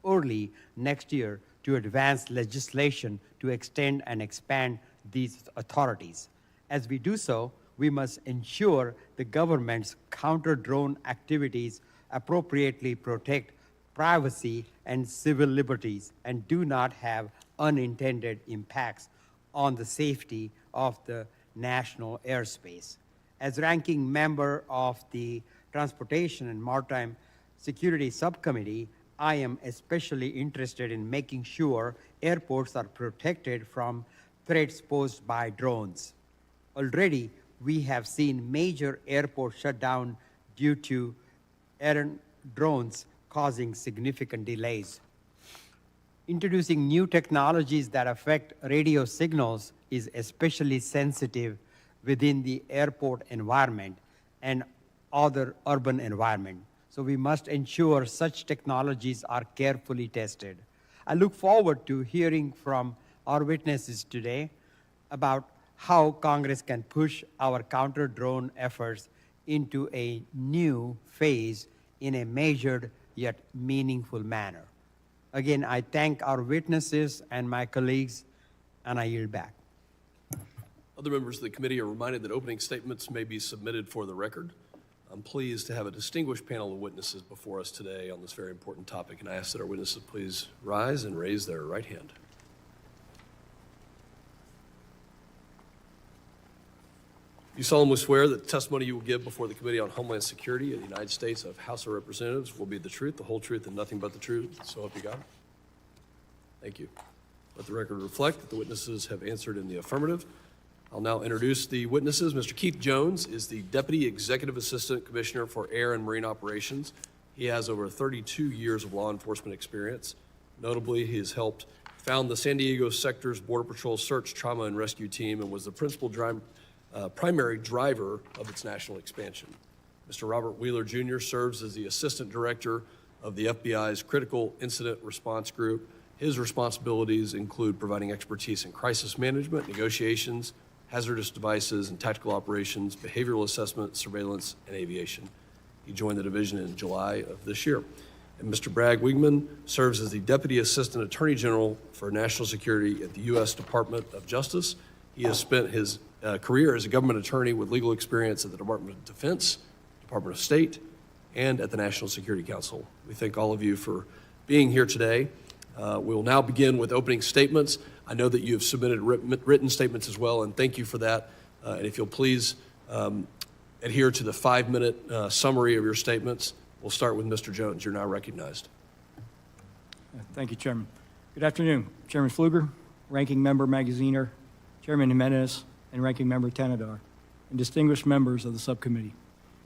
early next year to advance legislation to extend and expand these authorities. As we do so, we must ensure the government's counter-drone activities appropriately protect privacy and civil liberties and do not have unintended impacts on the safety of the national airspace. As ranking member of the Transportation and Maritime Security Subcommittee, I am especially interested in making sure airports are protected from threats posed by drones. Already, we have seen major airports shut down due to errant drones causing significant delays. Introducing new technologies that affect radio signals is especially sensitive within the airport environment and other urban environment. So we must ensure such technologies are carefully tested. I look forward to hearing from our witnesses today about how Congress can push our counter-drone efforts into a new phase in a measured yet meaningful manner. Again, I thank our witnesses and my colleagues, and I yield back. Other members of the committee are reminded that opening statements may be submitted for the record. I'm pleased to have a distinguished panel of witnesses before us today on this very important topic, and I ask that our witnesses please rise and raise their right hand. You solemnly swear that the testimony you will give before the Committee on Homeland Security of the United States House of Representatives will be the truth, the whole truth, and nothing but the truth. So help you God. Thank you. Let the record reflect that the witnesses have answered in the affirmative. I'll now introduce the witnesses. Mr. Keith Jones is the Deputy Executive Assistant Commissioner for Air and Marine Operations. He has over 32 years of law enforcement experience. Notably, he has helped found the San Diego sector's Border Patrol Search, Trauma, and Rescue Team and was the primary driver of its national expansion. Mr. Robert Wheeler Jr. serves as the Assistant Director of the FBI's Critical Incident Response Group. His responsibilities include providing expertise in crisis management, negotiations, hazardous devices and tactical operations, behavioral assessment, surveillance, and aviation. He joined the division in July of this year. And Mr. Bragg Wigman serves as the Deputy Assistant Attorney General for National Security at the U.S. Department of Justice. He has spent his career as a government attorney with legal experience at the Department of Defense, Department of State, and at the National Security Council. We thank all of you for being here today. We will now begin with opening statements. I know that you have submitted written statements as well, and thank you for that. And if you'll please adhere to the 5-minute summary of your statements. We'll start with Mr. Jones. You're now recognized. Thank you, Chairman. Good afternoon, Chairman Pfluger, Ranking Member Magaziner, Chairman Jimenez, and Ranking Member Tanadar, and distinguished members of the subcommittee.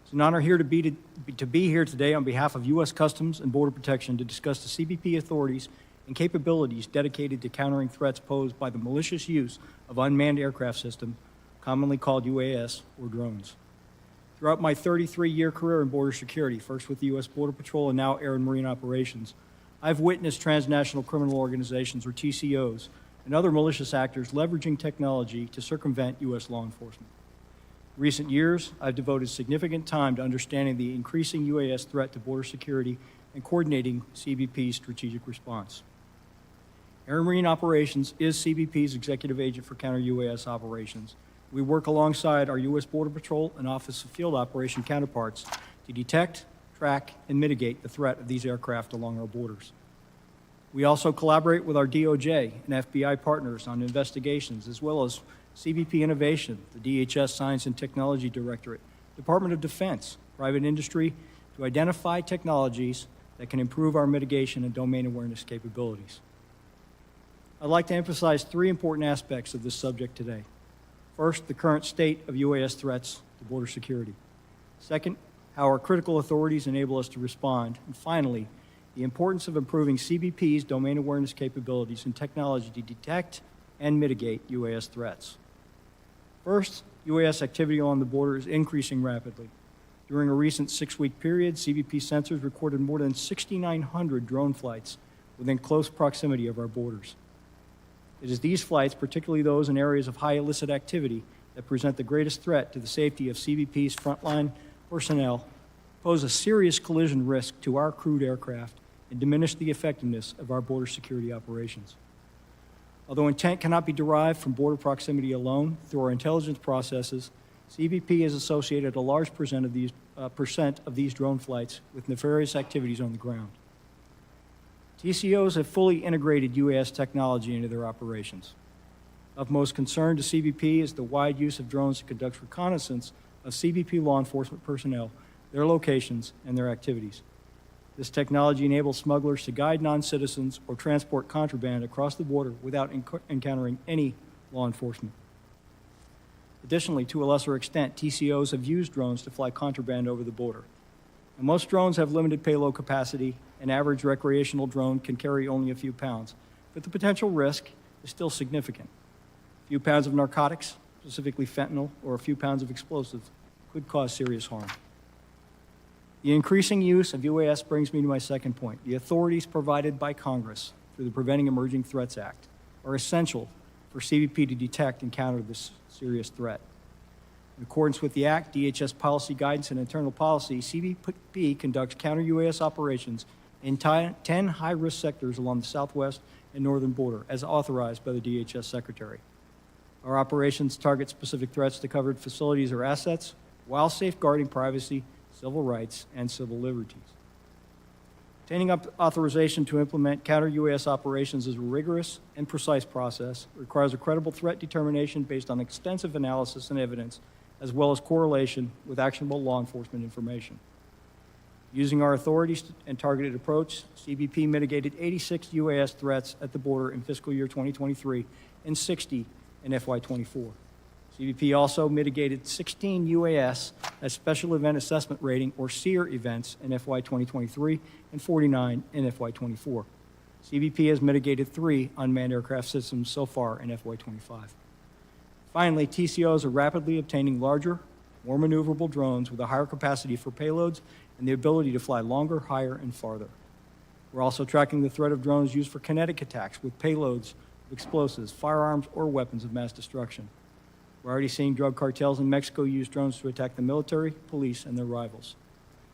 It's an honor here to be here today on behalf of U.S. Customs and Border Protection to discuss the CBP authorities and capabilities dedicated to countering threats posed by the malicious use of unmanned aircraft system, commonly called UAS or drones. Throughout my 33-year career in border security, first with the U.S. Border Patrol and now Air and Marine Operations, I've witnessed transnational criminal organizations, or TCOs, and other malicious actors leveraging technology to circumvent U.S. law enforcement. In recent years, I've devoted significant time to understanding the increasing UAS threat to border security and coordinating CBP's strategic response. Air and Marine Operations is CBP's executive agent for counter-UAS operations. We work alongside our U.S. Border Patrol and Office of Field Operation counterparts to detect, track, and mitigate the threat of these aircraft along our borders. We also collaborate with our DOJ and FBI partners on investigations, as well as CBP Innovation, the DHS Science and Technology Directorate, Department of Defense, private industry, to identify technologies that can improve our mitigation and domain awareness capabilities. I'd like to emphasize 3 important aspects of this subject today. First, the current state of UAS threats to border security. Second, how our critical authorities enable us to respond. And finally, the importance of improving CBP's domain awareness capabilities and technology to detect and mitigate UAS threats. First, UAS activity along the border is increasing rapidly. During a recent 6-week period, CBP sensors recorded more than 6,900 drone flights within close proximity of our borders. It is these flights, particularly those in areas of high illicit activity, that present the greatest threat to the safety of CBP's frontline personnel, pose a serious collision risk to our crewed aircraft, and diminish the effectiveness of our border security operations. Although intent cannot be derived from border proximity alone, through our intelligence processes, CBP has associated a large percent of these drone flights with nefarious activities on the ground. TCOs have fully integrated UAS technology into their operations. Of most concern to CBP is the wide use of drones to conduct reconnaissance of CBP law enforcement personnel, their locations, and their activities. This technology enables smugglers to guide non-citizens or transport contraband across the border without encountering any law enforcement. Additionally, to a lesser extent, TCOs have used drones to fly contraband over the border. And most drones have limited payload capacity. An average recreational drone can carry only a few pounds, but the potential risk is still significant. A few pounds of narcotics, specifically fentanyl, or a few pounds of explosives could cause serious harm. The increasing use of UAS brings me to my second point. The authorities provided by Congress through the Preventing Emerging Threats Act are essential for CBP to detect and counter this serious threat. In accordance with the Act, DHS policy guidance and internal policy, CBP conducts counter-UAS operations in 10 high-risk sectors along the southwest and northern border, as authorized by the DHS Secretary. Our operations target specific threats to covered facilities or assets while safeguarding privacy, civil rights, and civil liberties. Obtaining authorization to implement counter-UAS operations is a rigorous and precise process. It requires a credible threat determination based on extensive analysis and evidence, as well as correlation with actionable law enforcement information. Using our authorities and targeted approach, CBP mitigated 86 UAS threats at the border in fiscal year 2023 and 60 in FY24. CBP also mitigated 16 UAS as Special Event Assessment Rating, or SEER events, in FY 2023 and 49 in FY 24. CBP has mitigated 3 unmanned aircraft systems so far in FY25. Finally, TCOs are rapidly obtaining larger, more maneuverable drones with a higher capacity for payloads and the ability to fly longer, higher, and farther. We're also tracking the threat of drones used for kinetic attacks with payloads of explosives, firearms, or weapons of mass destruction. We're already seeing drug cartels in Mexico use drones to attack the military, police, and their rivals.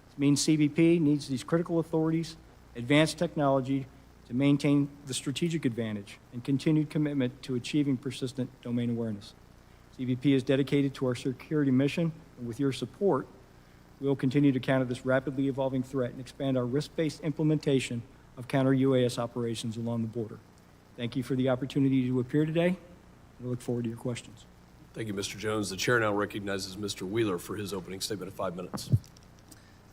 This means CBP needs these critical authorities, advanced technology to maintain the strategic advantage and continued commitment to achieving persistent domain awareness. CBP is dedicated to our security mission, and with your support, we will continue to counter this rapidly evolving threat and expand our risk-based implementation of counter-UAS operations along the border. Thank you for the opportunity to appear today. We look forward to your questions. Thank you, Mr. Jones. The chair now recognizes Mr. Wheeler for his opening statement of 5 minutes.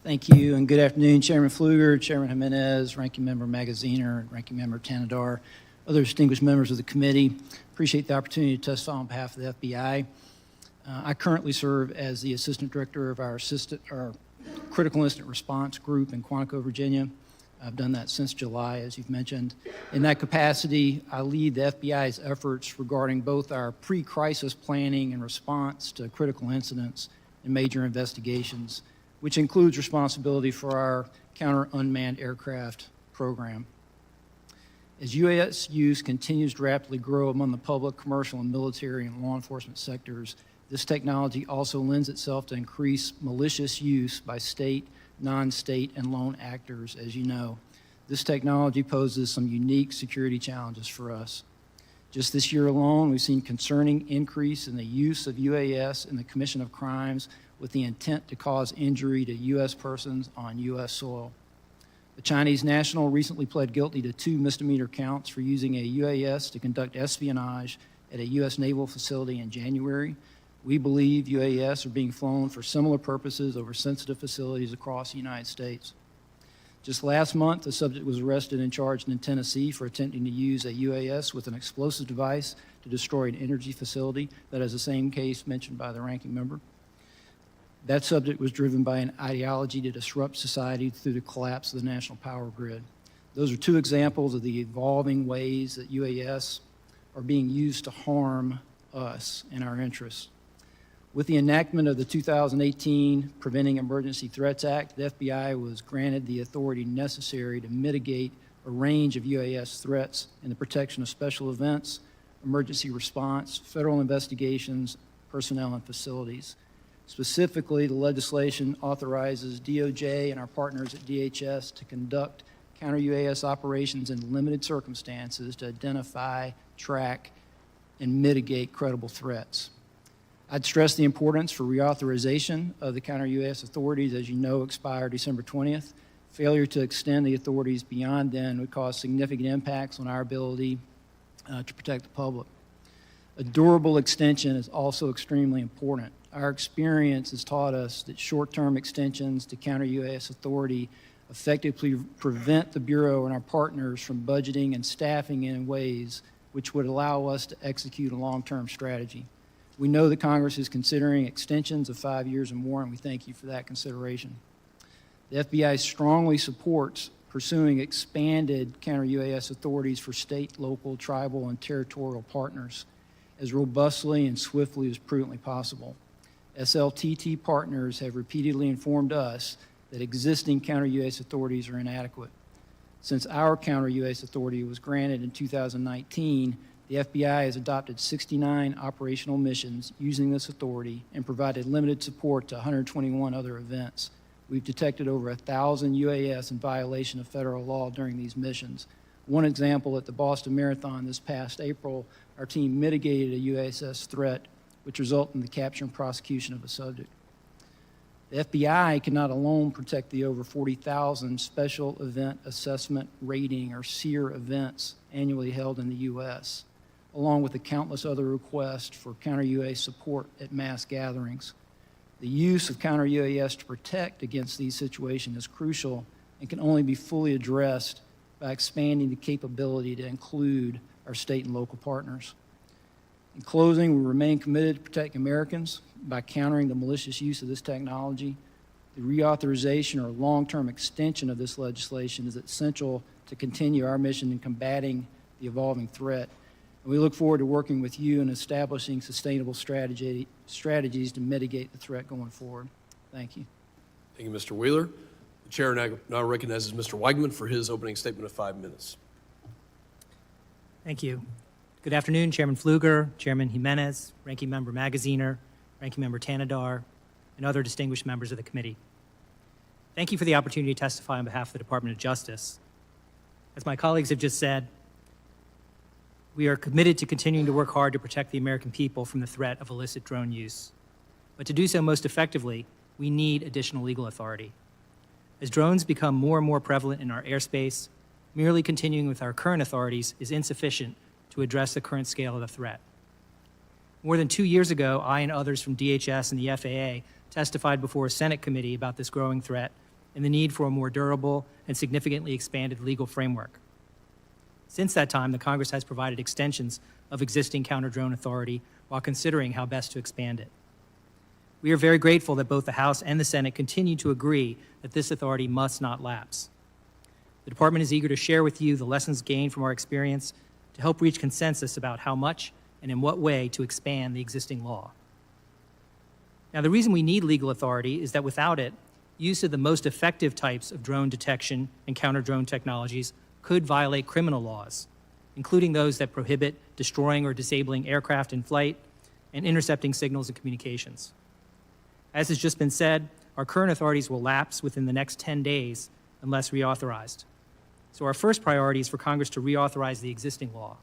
Thank you, and good afternoon, Chairman Pfluger, Chairman Jimenez, Ranking Member Magaziner, Ranking Member Tanadar, other distinguished members of the committee. Appreciate the opportunity to testify on behalf of the FBI. I currently serve as the Assistant Director of our Critical Incident Response Group in Quantico, Virginia. I've done that since July, as you've mentioned. In that capacity, I lead the FBI's efforts regarding both our pre-crisis planning and response to critical incidents and major investigations, which includes responsibility for our counter-unmanned aircraft program. As UAS use continues to rapidly grow among the public, commercial, and military and law enforcement sectors, this technology also lends itself to increased malicious use by state, non-state, and lone actors, as you know. This technology poses some unique security challenges for us. Just this year alone, we've seen concerning increase in the use of UAS in the commission of crimes with the intent to cause injury to U.S. persons on U.S. soil. The Chinese national recently pled guilty to 2 misdemeanor counts for using a UAS to conduct espionage at a U.S. naval facility in January. We believe UAS are being flown for similar purposes over sensitive facilities across the United States. Just last month, the subject was arrested and charged in Tennessee for attempting to use a UAS with an explosive device to destroy an energy facility. That is the same case mentioned by the ranking member. That subject was driven by an ideology to disrupt society through the collapse of the national power grid. Those are 2 examples of the evolving ways that UAS are being used to harm us and our interests. With the enactment of the 2018 Preventing Emergency Threats Act, the FBI was granted the authority necessary to mitigate a range of UAS threats in the protection of special events, emergency response, federal investigations, personnel, and facilities. Specifically, the legislation authorizes DOJ and our partners at DHS to conduct counter-UAS operations in limited circumstances to identify, track, and mitigate credible threats. I'd stress the importance for reauthorization of the counter-UAS authorities, as you know, expire December 20th. Failure to extend the authorities beyond then would cause significant impacts on our ability to protect the public. A durable extension is also extremely important. Our experience has taught us that short-term extensions to counter-UAS authority effectively prevent the Bureau and our partners from budgeting and staffing in ways which would allow us to execute a long-term strategy. We know that Congress is considering extensions of 5 years or more, and we thank you for that consideration. The FBI strongly supports pursuing expanded counter-UAS authorities for state, local, tribal, and territorial partners as robustly and swiftly as prudently possible. SLTT partners have repeatedly informed us that existing counter-UAS authorities are inadequate. Since our counter-UAS authority was granted in 2019, the FBI has adopted 69 operational missions using this authority and provided limited support to 121 other events. We've detected over 1,000 UAS in violation of federal law during these missions. One example, at the Boston Marathon this past April, our team mitigated a UAS threat, which resulted in the capture and prosecution of a subject. The FBI cannot alone protect the over 40,000 Special Event Assessment Rating, or SEER, events annually held in the U.S., along with the countless other requests for counter-UAS support at mass gatherings. The use of counter-UAS to protect against these situations is crucial and can only be fully addressed by expanding the capability to include our state and local partners. In closing, we remain committed to protecting Americans by countering the malicious use of this technology. The reauthorization or long-term extension of this legislation is essential to continue our mission in combating the evolving threat. And we look forward to working with you in establishing sustainable strategies to mitigate the threat going forward. Thank you. Thank you, Mr. Wheeler. The chair now recognizes Mr. Weigman for his opening statement of 5 minutes. Thank you. Good afternoon, Chairman Pfluger, Chairman Jimenez, Ranking Member Magaziner, Ranking Member Tanadar, and other distinguished members of the committee. Thank you for the opportunity to testify on behalf of the Department of Justice. As my colleagues have just said, we are committed to continuing to work hard to protect the American people from the threat of illicit drone use. But to do so most effectively, we need additional legal authority. As drones become more and more prevalent in our airspace, merely continuing with our current authorities is insufficient to address the current scale of the threat. More than 2 years ago, I and others from DHS and the FAA testified before a Senate committee about this growing threat and the need for a more durable and significantly expanded legal framework. Since that time, the Congress has provided extensions of existing counter-drone authority while considering how best to expand it. We are very grateful that both the House and the Senate continue to agree that this authority must not lapse. The Department is eager to share with you the lessons gained from our experience to help reach consensus about how much and in what way to expand the existing law. Now, the reason we need legal authority is that without it, use of the most effective types of drone detection and counter-drone technologies could violate criminal laws, including those that prohibit destroying or disabling aircraft in flight and intercepting signals and communications. As has just been said, our current authorities will lapse within the next 10 days unless reauthorized. So our first priority is for Congress to reauthorize the existing law.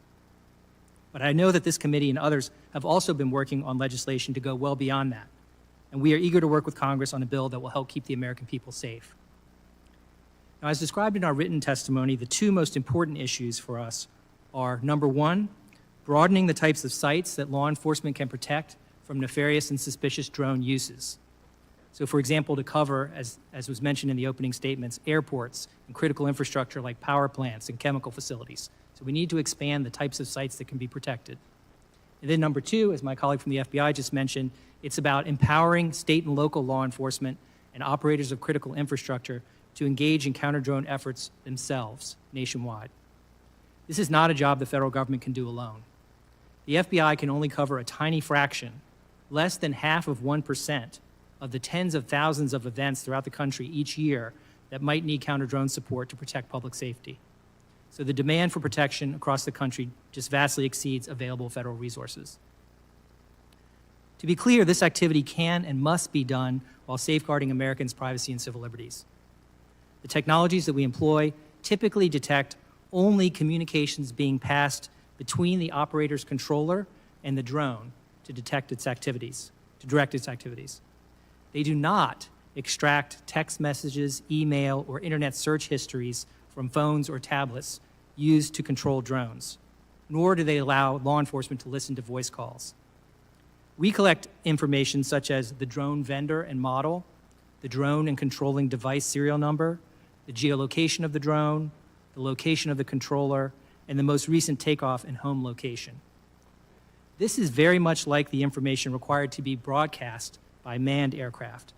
But I know that this committee and others have also been working on legislation to go well beyond that. And we are eager to work with Congress on a bill that will help keep the American people safe. Now, as described in our written testimony, the two most important issues for us are, number one, broadening the types of sites that law enforcement can protect from nefarious and suspicious drone uses. So, for example, to cover, as was mentioned in the opening statements, airports and critical infrastructure like power plants and chemical facilities. So we need to expand the types of sites that can be protected. And then number two, as my colleague from the FBI just mentioned, it's about empowering state and local law enforcement and operators of critical infrastructure to engage in counter-drone efforts themselves nationwide. This is not a job the federal government can do alone. The FBI can only cover a tiny fraction, less than half of 1%, of the tens of thousands of events throughout the country each year that might need counter-drone support to protect public safety. So the demand for protection across the country just vastly exceeds available federal resources. To be clear, this activity can and must be done while safeguarding Americans' privacy and civil liberties. The technologies that we employ typically detect only communications being passed between the operator's controller and the drone to detect its activities, to direct its activities. They do not extract text messages, email, or internet search histories from phones or tablets used to control drones, nor do they allow law enforcement to listen to voice calls. We collect information such as the drone vendor and model, the drone and controlling device serial number, the geolocation of the drone, the location of the controller, and the most recent takeoff and home location. This is very much like the information required to be broadcast by manned aircraft,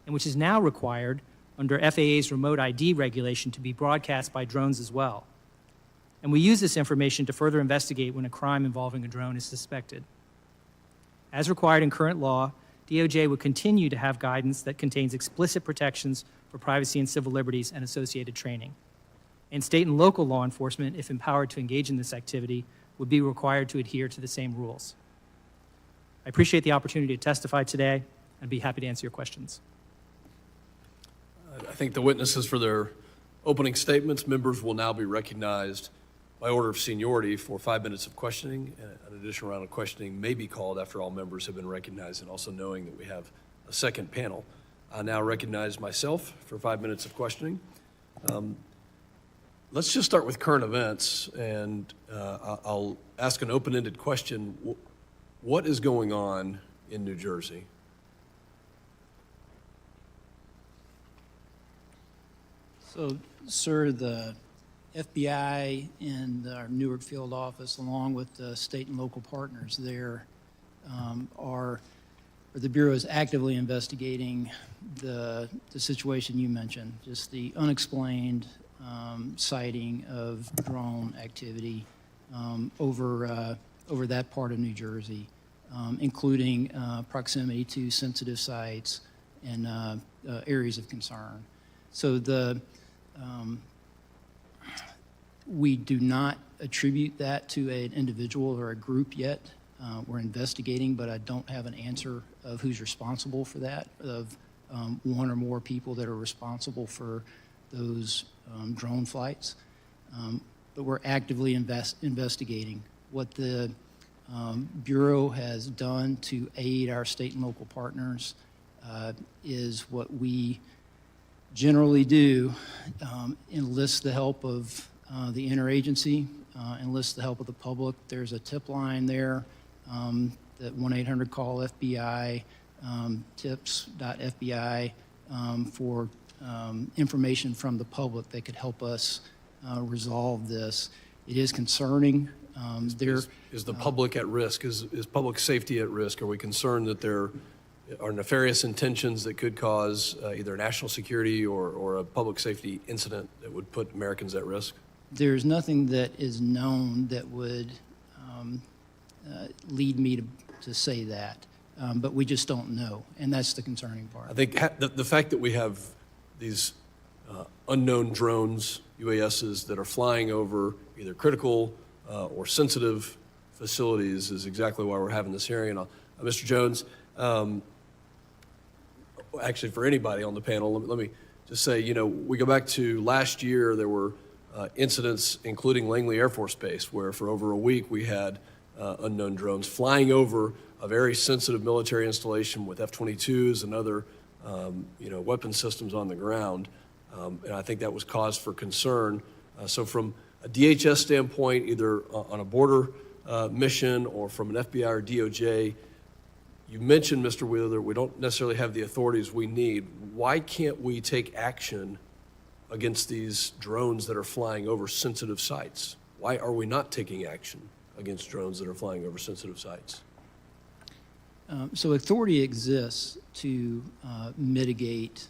and which is now required under FAA's remote ID regulation to be broadcast by drones as well. And we use this information to further investigate when a crime involving a drone is suspected. As required in current law, DOJ would continue to have guidance that contains explicit protections for privacy and civil liberties and associated training. And state and local law enforcement, if empowered to engage in this activity, would be required to adhere to the same rules. I appreciate the opportunity to testify today. I'd be happy to answer your questions. I thank the witnesses for their opening statements. Members will now be recognized by order of seniority for 5 minutes of questioning. An additional round of questioning may be called after all members have been recognized, and also knowing that we have a second panel. I now recognize myself for 5 minutes of questioning. Let's just start with current events, and I'll ask an open-ended question. What is going on in New Jersey? So, sir, the FBI and our Newark field office, along with the state and local partners there, are the Bureau is actively investigating the situation you mentioned, just the unexplained sighting of drone activity over that part of New Jersey, including proximity to sensitive sites and areas of concern. So we do not attribute that to an individual or a group yet. We're investigating, but I don't have an answer of who's responsible for that, of one or more people that are responsible for those drone flights. But we're actively investigating. What the Bureau has done to aid our state and local partners is what we generally do, enlist the help of the interagency, enlist the help of the public. There's a tip line there, that 1-800-CALL FBI, tips.fbi, for information from the public that could help us resolve this. It is concerning. Is the public at risk? Is public safety at risk? Are we concerned that there are nefarious intentions that could cause either national security or a public safety incident that would put Americans at risk? There's nothing that is known that would lead me to say that, but we just don't know, and that's the concerning part. I think the fact that we have these unknown drones, UASs, that are flying over either critical or sensitive facilities is exactly why we're having this hearing. And Mr. Jones, actually for anybody on the panel, let me just say, we go back to last year, there were incidents, including Langley Air Force Base, where for over a week we had unknown drones flying over a very sensitive military installation with F-22s and other, weapon systems on the ground. And I think that was cause for concern. So from a DHS standpoint, either on a border mission or from an FBI or DOJ, you mentioned, Mr. Wheeler, we don't necessarily have the authorities we need. Why can't we take action against these drones that are flying over sensitive sites? Why are we not taking action against drones that are flying over sensitive sites? So authority exists to mitigate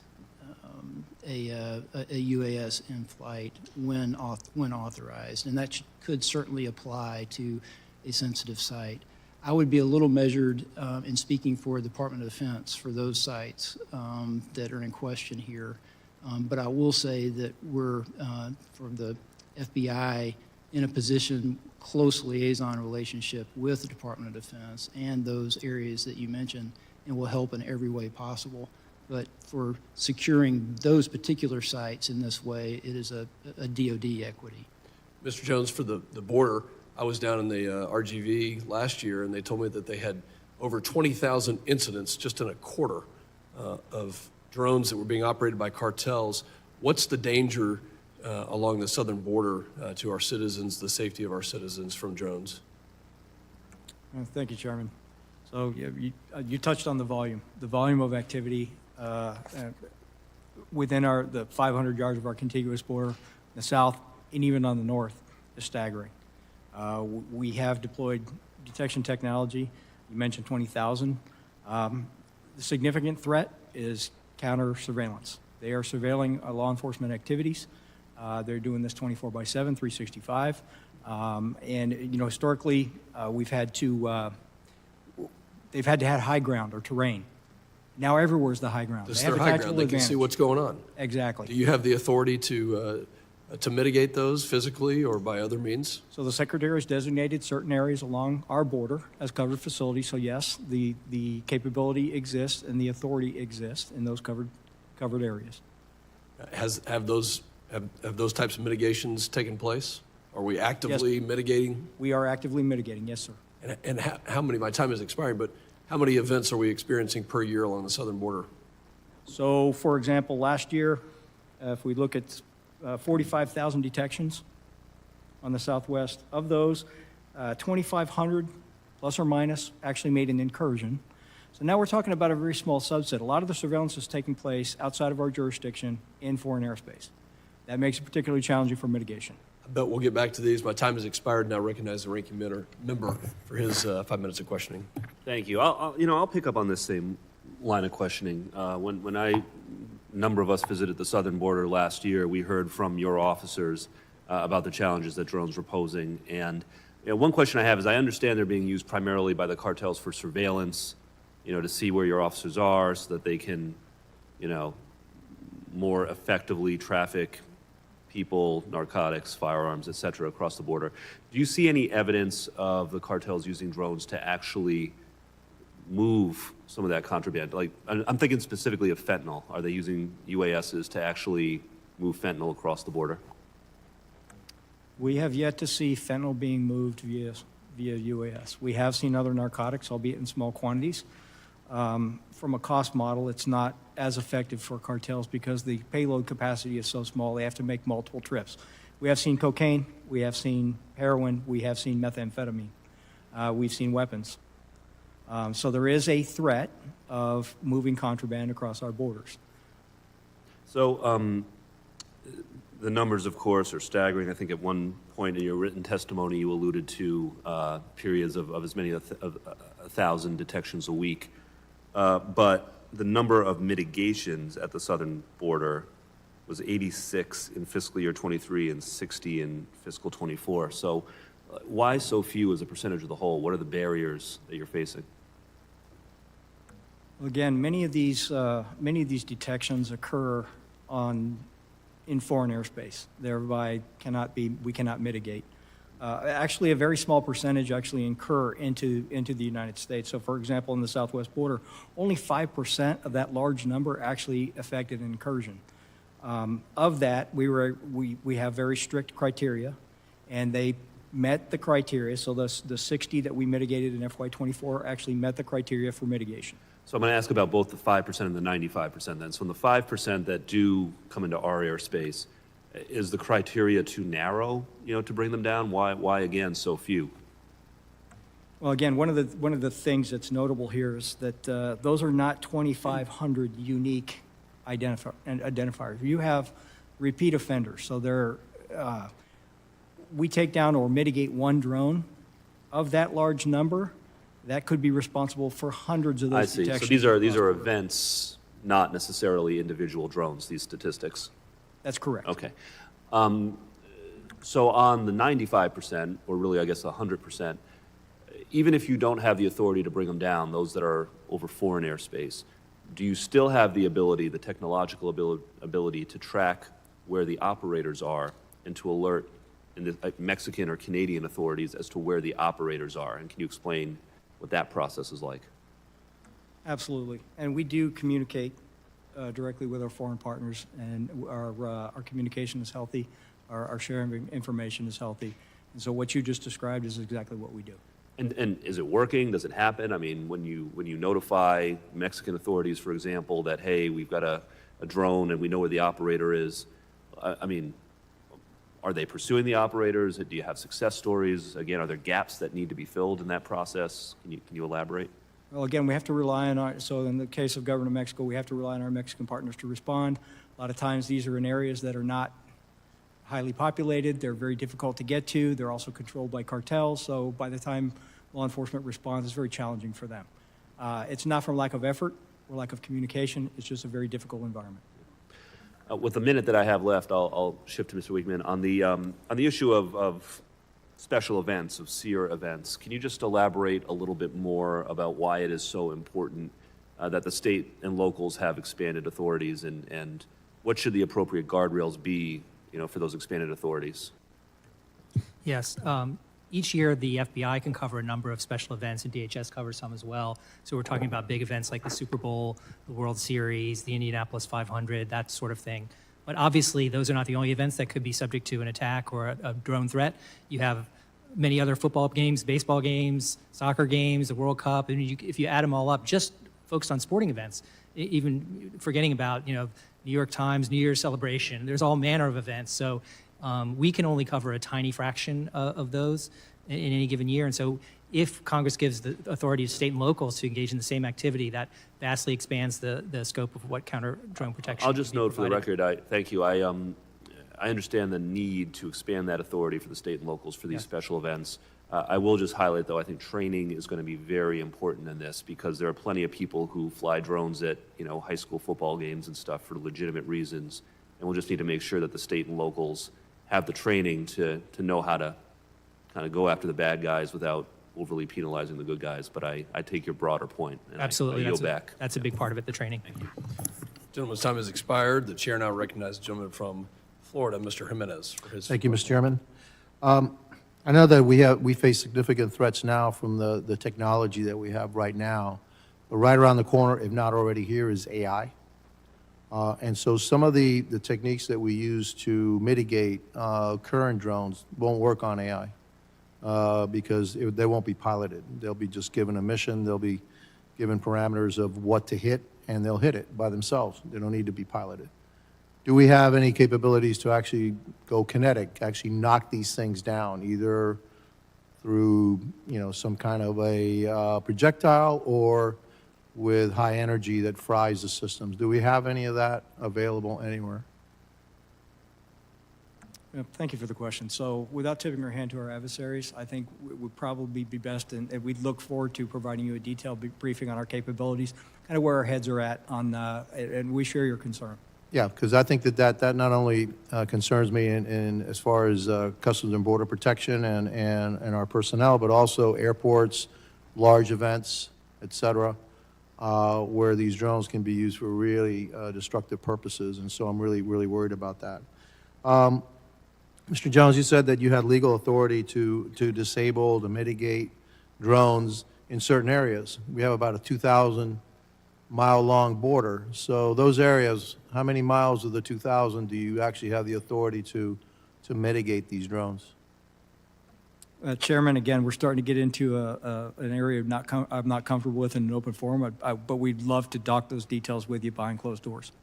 a UAS in flight when authorized, and that could certainly apply to a sensitive site. I would be a little measured in speaking for the Department of Defense for those sites that are in question here, but I will say that we're, from the FBI, in a position, close liaison relationship with the Department of Defense and those areas that you mentioned, and will help in every way possible. But for securing those particular sites in this way, it is a DoD equity. Mr. Jones, for the border, I was down in the RGV last year, and they told me that they had over 20,000 incidents just in a quarter of drones that were being operated by cartels. What's the danger along the southern border to our citizens, the safety of our citizens from drones? Thank you, Chairman. So you touched on the volume of activity within the 500 yards of our contiguous border, in the south and even on the north, is staggering. We have deployed detection technology. You mentioned 20,000. The significant threat is counter surveillance. They are surveilling law enforcement activities. They're doing this 24/7, 365. And historically, they've had to have high ground or terrain. Now everywhere's the high ground. This is their high ground. They can see what's going on. Exactly. Do you have the authority to mitigate those physically or by other means? So the Secretary has designated certain areas along our border as covered facilities. So yes, the capability exists and the authority exists in those covered areas. Have those types of mitigations taken place? Are we actively mitigating? We are actively mitigating, yes, sir. And how many, my time is expiring, but how many events are we experiencing per year along the southern border? So, for example, last year, if we look at 45,000 detections on the southwest, of those, 2,500 plus or minus actually made an incursion. So now we're talking about a very small subset. A lot of the surveillance is taking place outside of our jurisdiction in foreign airspace. That makes it particularly challenging for mitigation. I bet we'll get back to these. My time has expired, and I recognize the ranking member for his 5 minutes of questioning. Thank you. I'll pick up on this same line of questioning. When a number of us visited the southern border last year, we heard from your officers about the challenges that drones were posing. And one question I have is, I understand they're being used primarily by the cartels for surveillance, to see where your officers are so that they can, more effectively traffic people, narcotics, firearms, et cetera, across the border. Do you see any evidence of the cartels using drones to actually move some of that contraband? Like, I'm thinking specifically of fentanyl. Are they using UASs to actually move fentanyl across the border? We have yet to see fentanyl being moved via UAS. We have seen other narcotics, albeit in small quantities. From a cost model, it's not as effective for cartels because the payload capacity is so small, they have to make multiple trips. We have seen cocaine, we have seen heroin, we have seen methamphetamine, we've seen weapons. So there is a threat of moving contraband across our borders. So the numbers, of course, are staggering. I think at one point in your written testimony, you alluded to periods of as many as 1,000 detections a week. But the number of mitigations at the southern border was 86 in fiscal year 23 and 60 in fiscal 24. So why so few as a percentage of the whole? What are the barriers that you're facing? Again, many of these detections occur in foreign airspace, thereby we cannot mitigate. Actually, a very small percentage actually incur into the United States. So, for example, in the southwest border, only 5% of that large number actually affected an incursion. Of that, we have very strict criteria, and they met the criteria. So the 60 that we mitigated in FY24 actually met the criteria for mitigation. So I'm going to ask about both the 5% and the 95% then. So in the 5% that do come into our airspace, is the criteria too narrow, to bring them down? Why again, so few? Well, again, one of the things that's notable here is that those are not 2,500 unique identifiers. You have repeat offenders. So we take down or mitigate one drone. Of that large number, that could be responsible for hundreds of those detections. I see. So these are events, not necessarily individual drones, these statistics. That's correct. Okay. So on the 95%, or really I guess 100%, even if you don't have the authority to bring them down, those that are over foreign airspace, do you still have the ability, the technological ability to track where the operators are and to alert Mexican or Canadian authorities as to where the operators are? And can you explain what that process is like? Absolutely. And we do communicate directly with our foreign partners, and our communication is healthy, our sharing of information is healthy. And so what you just described is exactly what we do. And is it working? Does it happen? I mean, when you notify Mexican authorities, for example, that, hey, we've got a drone and we know where the operator is, I mean, are they pursuing the operators? Do you have success stories? Again, are there gaps that need to be filled in that process? Can you elaborate? Well, again, we have to rely on so in the case of Government of Mexico, we have to rely on our Mexican partners to respond. A lot of times these are in areas that are not highly populated. They're very difficult to get to. They're also controlled by cartels. So by the time law enforcement responds, it's very challenging for them. It's not from lack of effort or lack of communication. It's just a very difficult environment. With the minute that I have left, I'll shift to Mr. Weekman. On the issue of special events, of SEER events, can you just elaborate a little bit more about why it is so important that the state and locals have expanded authorities, and what should the appropriate guardrails be, for those expanded authorities? Yes. Each year, the FBI can cover a number of special events, and DHS covers some as well. So we're talking about big events like the Super Bowl, the World Series, the Indianapolis 500, that sort of thing. But obviously, those are not the only events that could be subject to an attack or a drone threat. You have many other football games, baseball games, soccer games, the World Cup. And if you add them all up, just focused on sporting events, even forgetting about, New York Times, New Year's celebration, there's all manner of events. So we can only cover a tiny fraction of those in any given year. And so if Congress gives the authority to state and locals to engage in the same activity, that vastly expands the scope of what counter-drone protection. I'll just note for the record, thank you. I understand the need to expand that authority for the state and locals for these special events. I will just highlight, though, I think training is going to be very important in this because there are plenty of people who fly drones at, high school football games and stuff for legitimate reasons. And we'll just need to make sure that the state and locals have the training to know how to kind of go after the bad guys without overly penalizing the good guys. But I take your broader point. And Absolutely. I yield back. That's a big part of it, the training. Thank you. Gentleman's time has expired. The chair now recognizes the gentleman from Florida, Mr. Jimenez, for his. Thank you, Mr. Chairman. I know that we face significant threats now from the technology that we have right now, but right around the corner, if not already here, is AI. And so some of the techniques that we use to mitigate current drones won't work on AI because they won't be piloted. They'll be just given a mission, they'll be given parameters of what to hit, and they'll hit it by themselves. They don't need to be piloted. Do we have any capabilities to actually go kinetic, actually knock these things down, either through, some kind of a projectile or with high energy that fries the systems? Do we have any of that available anywhere? Thank you for the question. So without tipping our hand to our adversaries, I think it would probably be best, and we'd look forward to providing you a detailed briefing on our capabilities, kind of where our heads are at on, and we share your concern. Yeah, because I think that not only concerns me in as far as Customs and Border Protection and our personnel, but also airports, large events, et cetera, where these drones can be used for really destructive purposes. And so I'm really, really worried about that. Mr. Jones, you said that you had legal authority to disable, to mitigate drones in certain areas. We have about a 2,000-mile-long border. So those areas, how many miles of the 2,000 do you actually have the authority to mitigate these drones? Chairman, again, we're starting to get into an area I'm not comfortable with in an open forum, but we'd love to dock those details with you behind closed doors.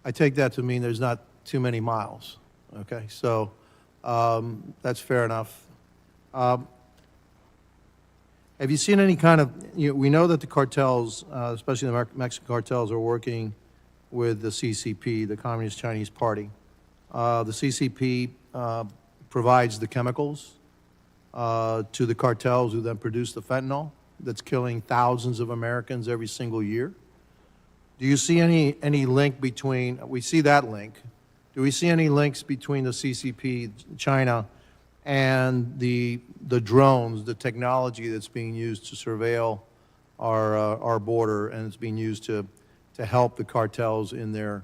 I take that to mean there's not too many miles, okay? So that's fair enough. Have you seen any kind of, we know that the cartels, especially the Mexican cartels, are working with the CCP, the Communist Chinese Party. The CCP provides the chemicals to the cartels who then produce the fentanyl that's killing thousands of Americans every single year. Do you see any link between, we see that link, do we see any links between the CCP, China, and the drones, the technology that's being used to surveil our border, and it's being used to help the cartels in their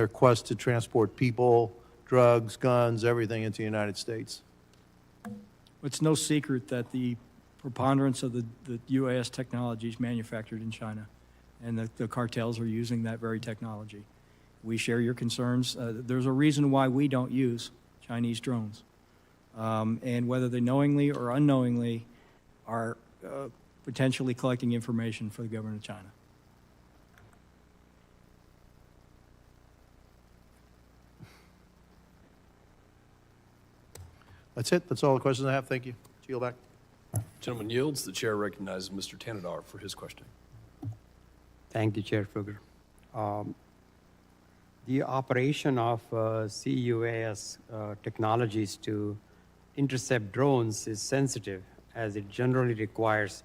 quest to transport people, drugs, guns, everything into the United States? It's no secret that the preponderance of the UAS technology is manufactured in China, and the cartels are using that very technology. We share your concerns. There's a reason why we don't use Chinese drones. And whether they knowingly or unknowingly are potentially collecting information for the government of China. That's it. That's all the questions I have. Thank you. Yield back. Gentleman yields. The chair recognizes Mr. Tanadar for his question. Thank you, Chair Fluger. The operation of CUAS technologies to intercept drones is sensitive, as it generally requires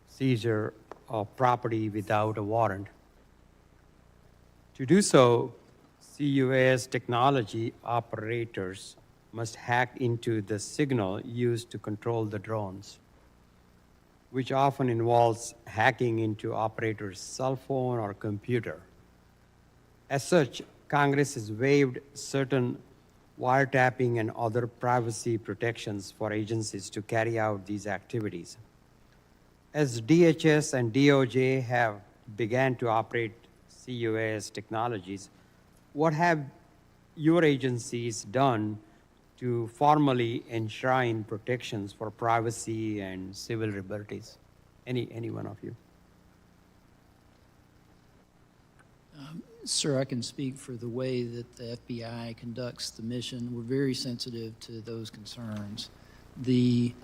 seizure of property without a warrant. To do so, CUAS technology operators must hack into the signal used to control the drones, which often involves hacking into operators' cell phone or computer. As such, Congress has waived certain wiretapping and other privacy protections for agencies to carry out these activities. As DHS and DOJ have began to operate CUAS technologies, what have your agencies done to formally enshrine protections for privacy and civil liberties? Any one of you? Sir, I can speak for the way that the FBI conducts the mission. We're very sensitive to those concerns. The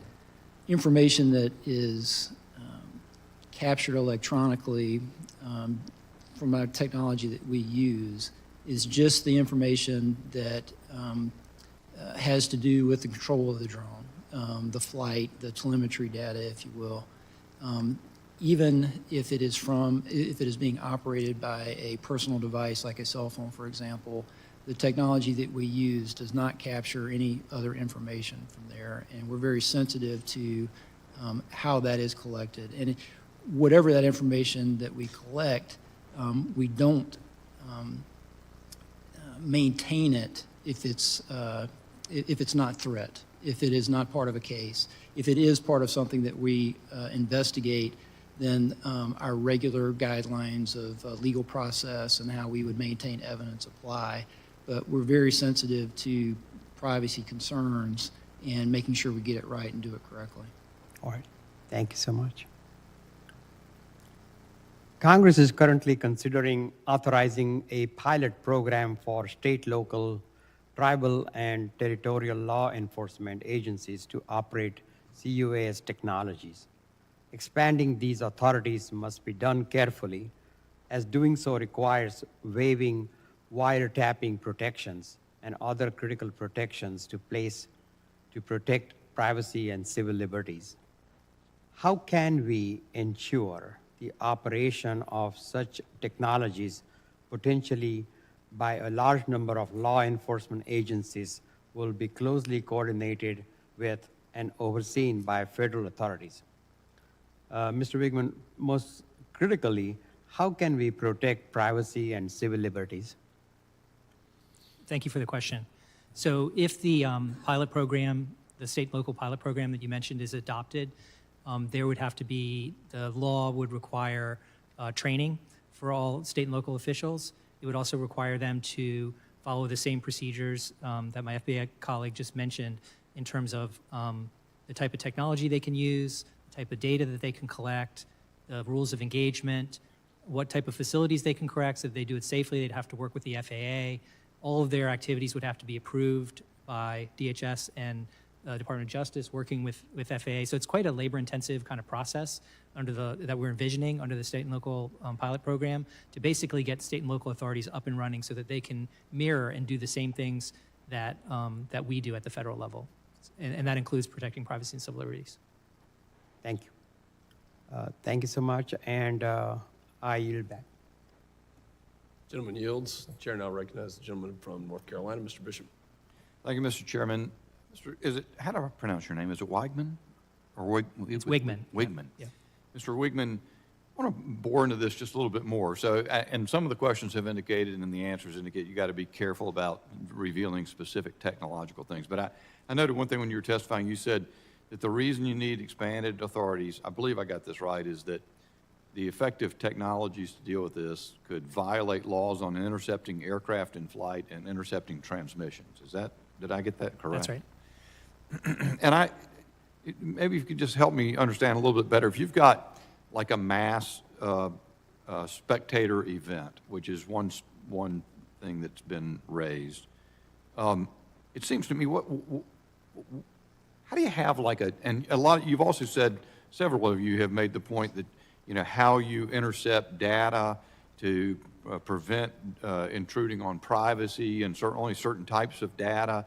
information that is captured electronically from our technology that we use is just the information that has to do with the control of the drone, the flight, the telemetry data, if you will. Even if it is being operated by a personal device like a cell phone, for example, the technology that we use does not capture any other information from there, and we're very sensitive to how that is collected. And whatever that information that we collect, we don't maintain it if it's not threat, if it is not part of a case. If it is part of something that we investigate, then our regular guidelines of legal process and how we would maintain evidence apply. But we're very sensitive to privacy concerns and making sure we get it right and do it correctly. All right. Thank you so much. Congress is currently considering authorizing a pilot program for state, local, tribal, and territorial law enforcement agencies to operate CUAS technologies. Expanding these authorities must be done carefully, as doing so requires waiving wiretapping protections and other critical protections to protect privacy and civil liberties. How can we ensure the operation of such technologies, potentially by a large number of law enforcement agencies, will be closely coordinated with and overseen by federal authorities? Mr. Wigman, most critically, how can we protect privacy and civil liberties? Thank you for the question. So if the pilot program, the state and local pilot program that you mentioned is adopted, there would have to be, the law would require training for all state and local officials. It would also require them to follow the same procedures that my FBI colleague just mentioned in terms of the type of technology they can use, the type of data that they can collect, the rules of engagement, what type of facilities they can correct. So if they do it safely, they'd have to work with the FAA. All of their activities would have to be approved by DHS and Department of Justice working with FAA. So it's quite a labor-intensive kind of process that we're envisioning under the state and local pilot program to basically get state and local authorities up and running so that they can mirror and do the same things that we do at the federal level. And that includes protecting privacy and civil liberties. Thank you. Thank you so much, and I yield back. Gentleman yields. The chair now recognizes the gentleman from North Carolina, Mr. Bishop. Thank you, Mr. Chairman. How do I pronounce your name? Is it Weigman? Or It's Wigman. Wigman. Yeah. Mr. Wigman, I want to bore into this just a little bit more. So, and some of the questions have indicated and the answers indicate you got to be careful about revealing specific technological things. But I noted one thing when you were testifying, you said that the reason you need expanded authorities, I believe I got this right, is that the effective technologies to deal with this could violate laws on intercepting aircraft in flight and intercepting transmissions. Did I get that correct? That's right. And maybe you could just help me understand a little bit better. If you've got like a mass spectator event, which is one thing that's been raised, it seems to me, how do you have like you've also said, several of you have made the point that, how you intercept data to prevent intruding on privacy and only certain types of data.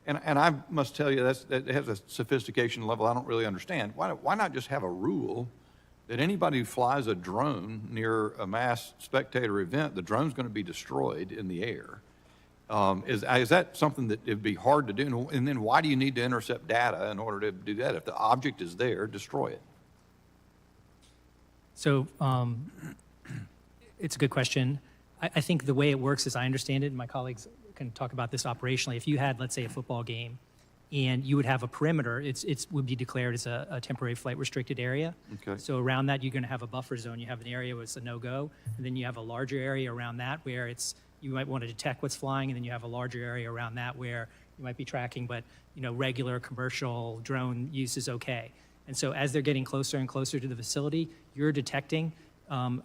And I must tell you, that has a sophistication level I don't really understand. Why not just have a rule that anybody who flies a drone near a mass spectator event, the drone's going to be destroyed in the air? Is that something that it'd be hard to do? And then why do you need to intercept data in order to do that? If the object is there, destroy it. So it's a good question. I think the way it works, as I understand it, and my colleagues can talk about this operationally, if you had, let's say, a football game, and you would have a perimeter, it would be declared as a temporary flight restricted area. Okay. So around that, you're going to have a buffer zone. You have an area where it's a no-go, and then you have a larger area around that where you might want to detect what's flying, and then you have a larger area around that where you might be tracking, but regular commercial drone use is okay. And so as they're getting closer and closer to the facility, you're detecting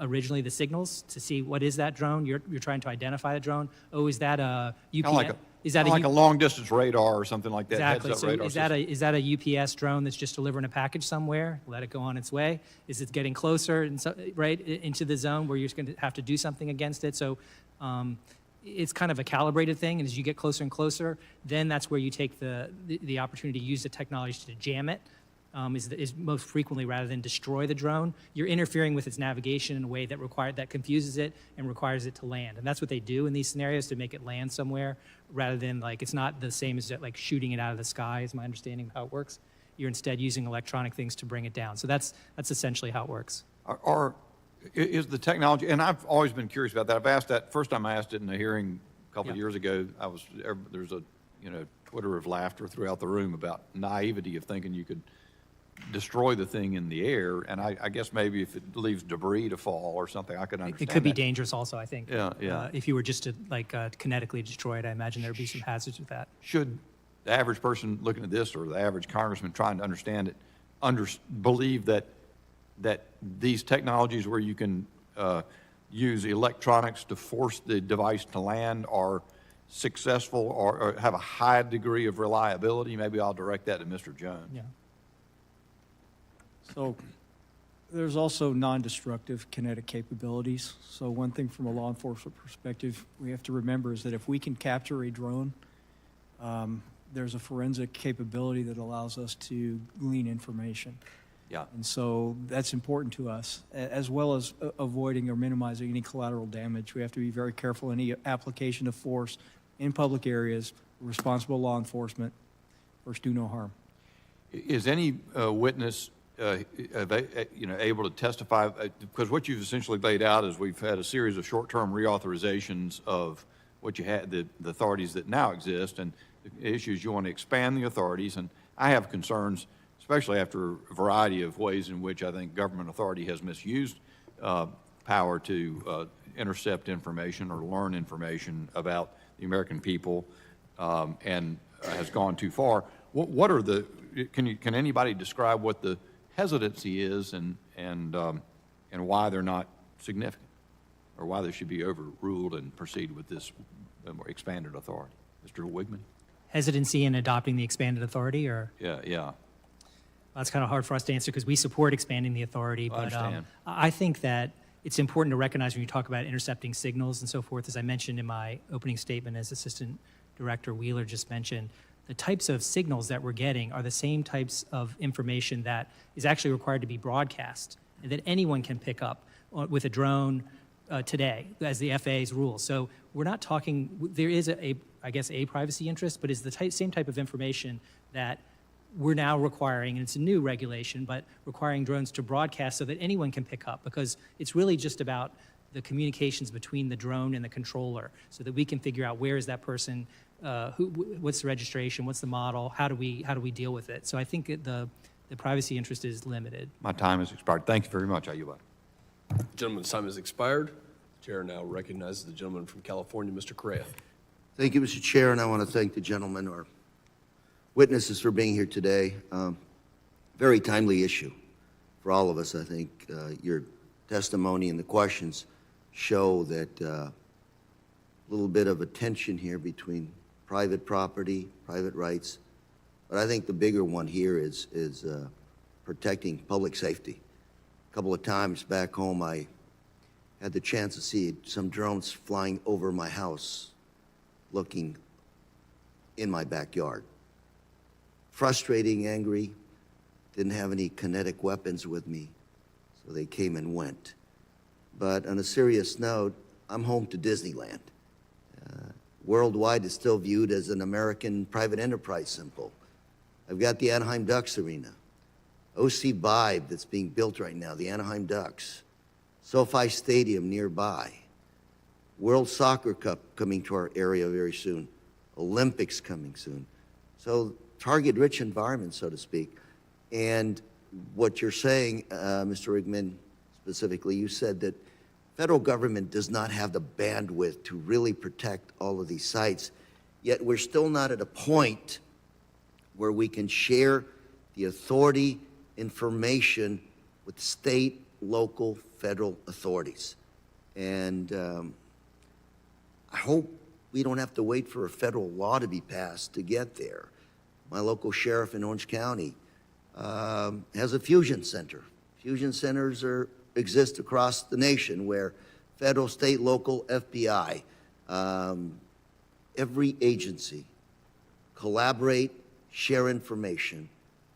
originally the signals to see what is that drone. You're trying to identify the drone. Oh, is that a UPS? Like a long distance radar or something like that. Exactly. Heads-up So radar is that a UPS drone that's just delivering a package somewhere? Let it go on its way. Is it getting closer and right into the zone where you're going to have to do something against it? So it's kind of a calibrated thing, and as you get closer and closer, then that's where you take the opportunity to use the technology to jam it, is most frequently rather than destroy the drone. You're interfering with its navigation in a way that confuses it and requires it to land. And that's what they do in these scenarios to make it land somewhere, rather than like, it's not the same as like shooting it out of the sky, is my understanding of how it works. You're instead using electronic things to bring it down. So that's essentially how it works. Is the technology, and I've always been curious about that. I've asked that, first time I asked it in a hearing a couple of years ago, there's a, Twitter of laughter throughout the room about naivety of thinking you could destroy the thing in the air. And I guess maybe if it leaves debris to fall or something, I could understand It could be that. dangerous also, I think. Yeah. If you were just to like kinetically destroy it, I imagine there'd be some hazards with that. Should the average person looking at this, or the average congressman trying to understand it, believe that these technologies where you can use electronics to force the device to land are successful or have a high degree of reliability? Maybe I'll direct that to Mr. Jones. Yeah. So there's also non-destructive kinetic capabilities. So one thing from a law enforcement perspective we have to remember is that if we can capture a drone, there's a forensic capability that allows us to glean information. Yeah. And so that's important to us, as well as avoiding or minimizing any collateral damage. We have to be very careful in any application of force in public areas, responsible law enforcement, first do no harm. Is any witness able to testify? Because what you've essentially laid out is we've had a series of short-term reauthorizations of what you had, the authorities that now exist, and the issues you want to expand the authorities. And I have concerns, especially after a variety of ways in which I think government authority has misused power to intercept information or learn information about the American people and has gone too far. What are the, can anybody describe what the hesitancy is and why they're not significant, or why they should be overruled and proceed with this more expanded authority? Mr. Wigman? Hesitancy in adopting the expanded authority, or? Yeah. Well, that's kind of hard for us to answer because we support expanding the authority. I understand. I think that it's important to recognize when you talk about intercepting signals and so forth, as I mentioned in my opening statement, as Assistant Director Wheeler just mentioned, the types of signals that we're getting are the same types of information that is actually required to be broadcast and that anyone can pick up with a drone today, as the FAA's rules. So we're not talking, there is I guess a privacy interest, but it's the same type of information that we're now requiring, and it's a new regulation, but requiring drones to broadcast so that anyone can pick up, because it's really just about the communications between the drone and the controller, so that we can figure out where is that person, what's the registration, what's the model, how do we deal with it. So I think the privacy interest is limited. My time has expired. Thank you very much. I yield back. The gentleman's time has expired. The chair now recognizes the gentleman from California, Mr. Correa. Thank you, Mr. Chair, and I want to thank the gentleman, our witnesses, for being here today. Very timely issue for all of us. I think your testimony and the questions show that a little bit of a tension here between private property, private rights, but I think the bigger one here is protecting public safety. A couple of times back home, I had the chance to see some drones flying over my house, looking in my backyard. Frustrating, angry, didn't have any kinetic weapons with me, so they came and went. But on a serious note, I'm home to Disneyland. Worldwide, it's still viewed as an American private enterprise symbol. I've got the Anaheim Ducks Arena, OC Vibe that's being built right now, the Anaheim Ducks, SoFi Stadium nearby, World Soccer Cup coming to our area very soon, Olympics coming soon. So target-rich environment, so to speak. And what you're saying, Mr. Rigman, specifically, you said that federal government does not have the bandwidth to really protect all of these sites, yet we're still not at a point where we can share the authority information with state, local, federal authorities. And I hope we don't have to wait for a federal law to be passed to get there. My local sheriff in Orange County has a fusion center. Fusion centers exist across the nation where federal, state, local, FBI every agency collaborate, share information,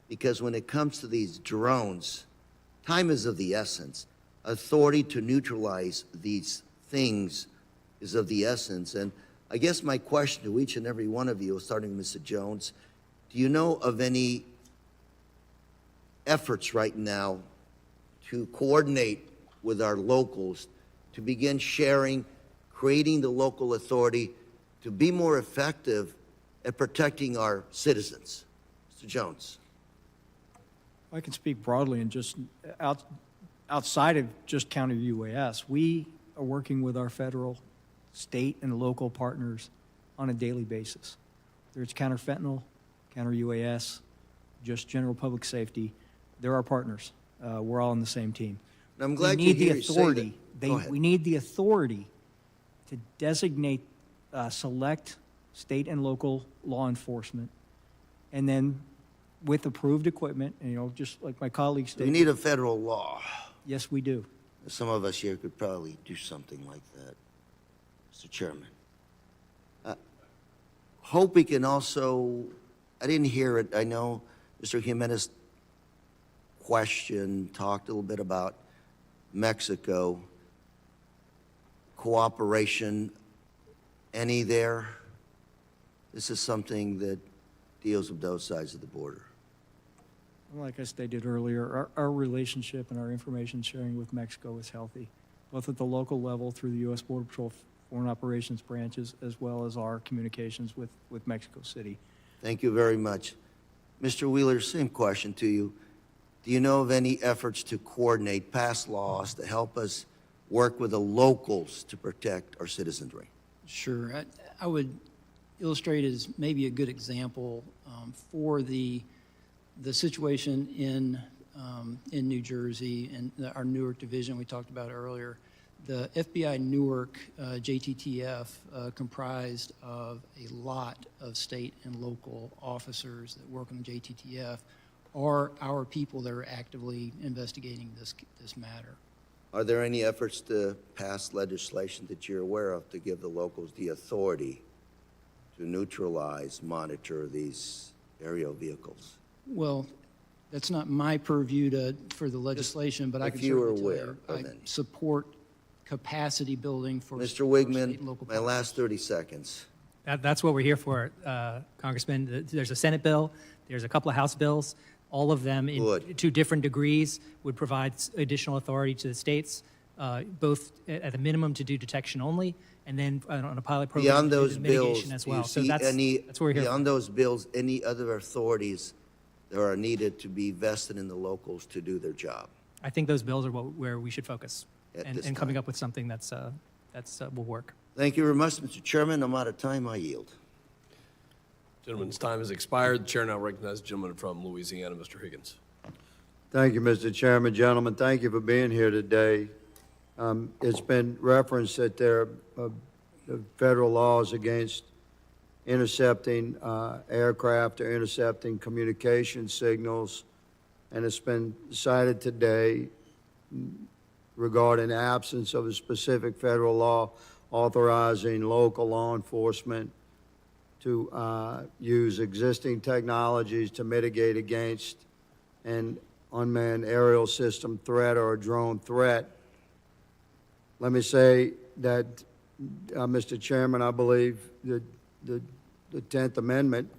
because when it comes to these drones, time is of the essence. Authority to neutralize these things is of the essence. And I guess my question to each and every one of you, starting with Mr. Jones, do you know of any efforts right now to coordinate with our locals to begin sharing, creating the local authority to be more effective at protecting our citizens? Mr. Jones. I can speak broadly and just outside of just counter UAS. We are working with our federal, state, and local partners on a daily basis. Whether it's counter fentanyl, counter UAS, just general public safety, they're our partners. We're all on the same team. And I'm glad we to need hear the you say authority. that. Go ahead. We need the authority to designate select state and local law enforcement, and then with approved equipment, and, you know, just like my colleagues We stated. need a federal law. Yes, we do. Some of us here could probably do something like that, Mr. Chairman. Hope we can also, I didn't hear it, I know Mr. Jimenez talked a little bit about Mexico. Cooperation, any there? This is something that deals with both sides of the border. Like I stated earlier, our relationship and our information sharing with Mexico is healthy, both at the local level through the U.S. Border Patrol Foreign Operations branches, as well as our communications with Mexico City. Thank you very much. Mr. Wheeler, same question to you. Do you know of any efforts to coordinate past laws to help us work with the locals to protect our citizenry? Sure. I would illustrate as maybe a good example for the situation in New Jersey and our Newark division we talked about earlier. The FBI Newark JTTF comprised of a lot of state and local officers that work on the JTTF are our people that are actively investigating this matter. Are there any efforts to pass legislation that you're aware of to give the locals the authority to neutralize, monitor these aerial vehicles? Well, that's not my purview for the legislation, but I can certainly tell you, I support capacity building for Mr. state and Wigman, local my last 30 seconds. That's what we're here for, Congressman. There's a Senate bill, there's a couple of House bills. All of them, to different degrees, would provide additional authority to the states, both at the minimum to do detection only, and then on a pilot program Beyond to do those the bills, mitigation as well. do So you see that's what we're here for. beyond those bills, any other authorities that are needed to be vested in the locals to do their job? I think those bills are where we should focus, At and this coming time. up with something that's will work. Thank you very much, Mr. Chairman. I'm out of time. I yield. Gentleman's time has expired. The chair now recognizes the gentleman from Louisiana, Mr. Higgins. Thank you, Mr. Chairman. Gentlemen, thank you for being here today. It's been referenced that there are federal laws against intercepting aircraft or intercepting communication signals, and it's been cited today regarding the absence of a specific federal law authorizing local law enforcement to use existing technologies to mitigate against an unmanned aerial system threat or a drone threat. Let me say that, Mr. Chairman, I believe that the 10th Amendment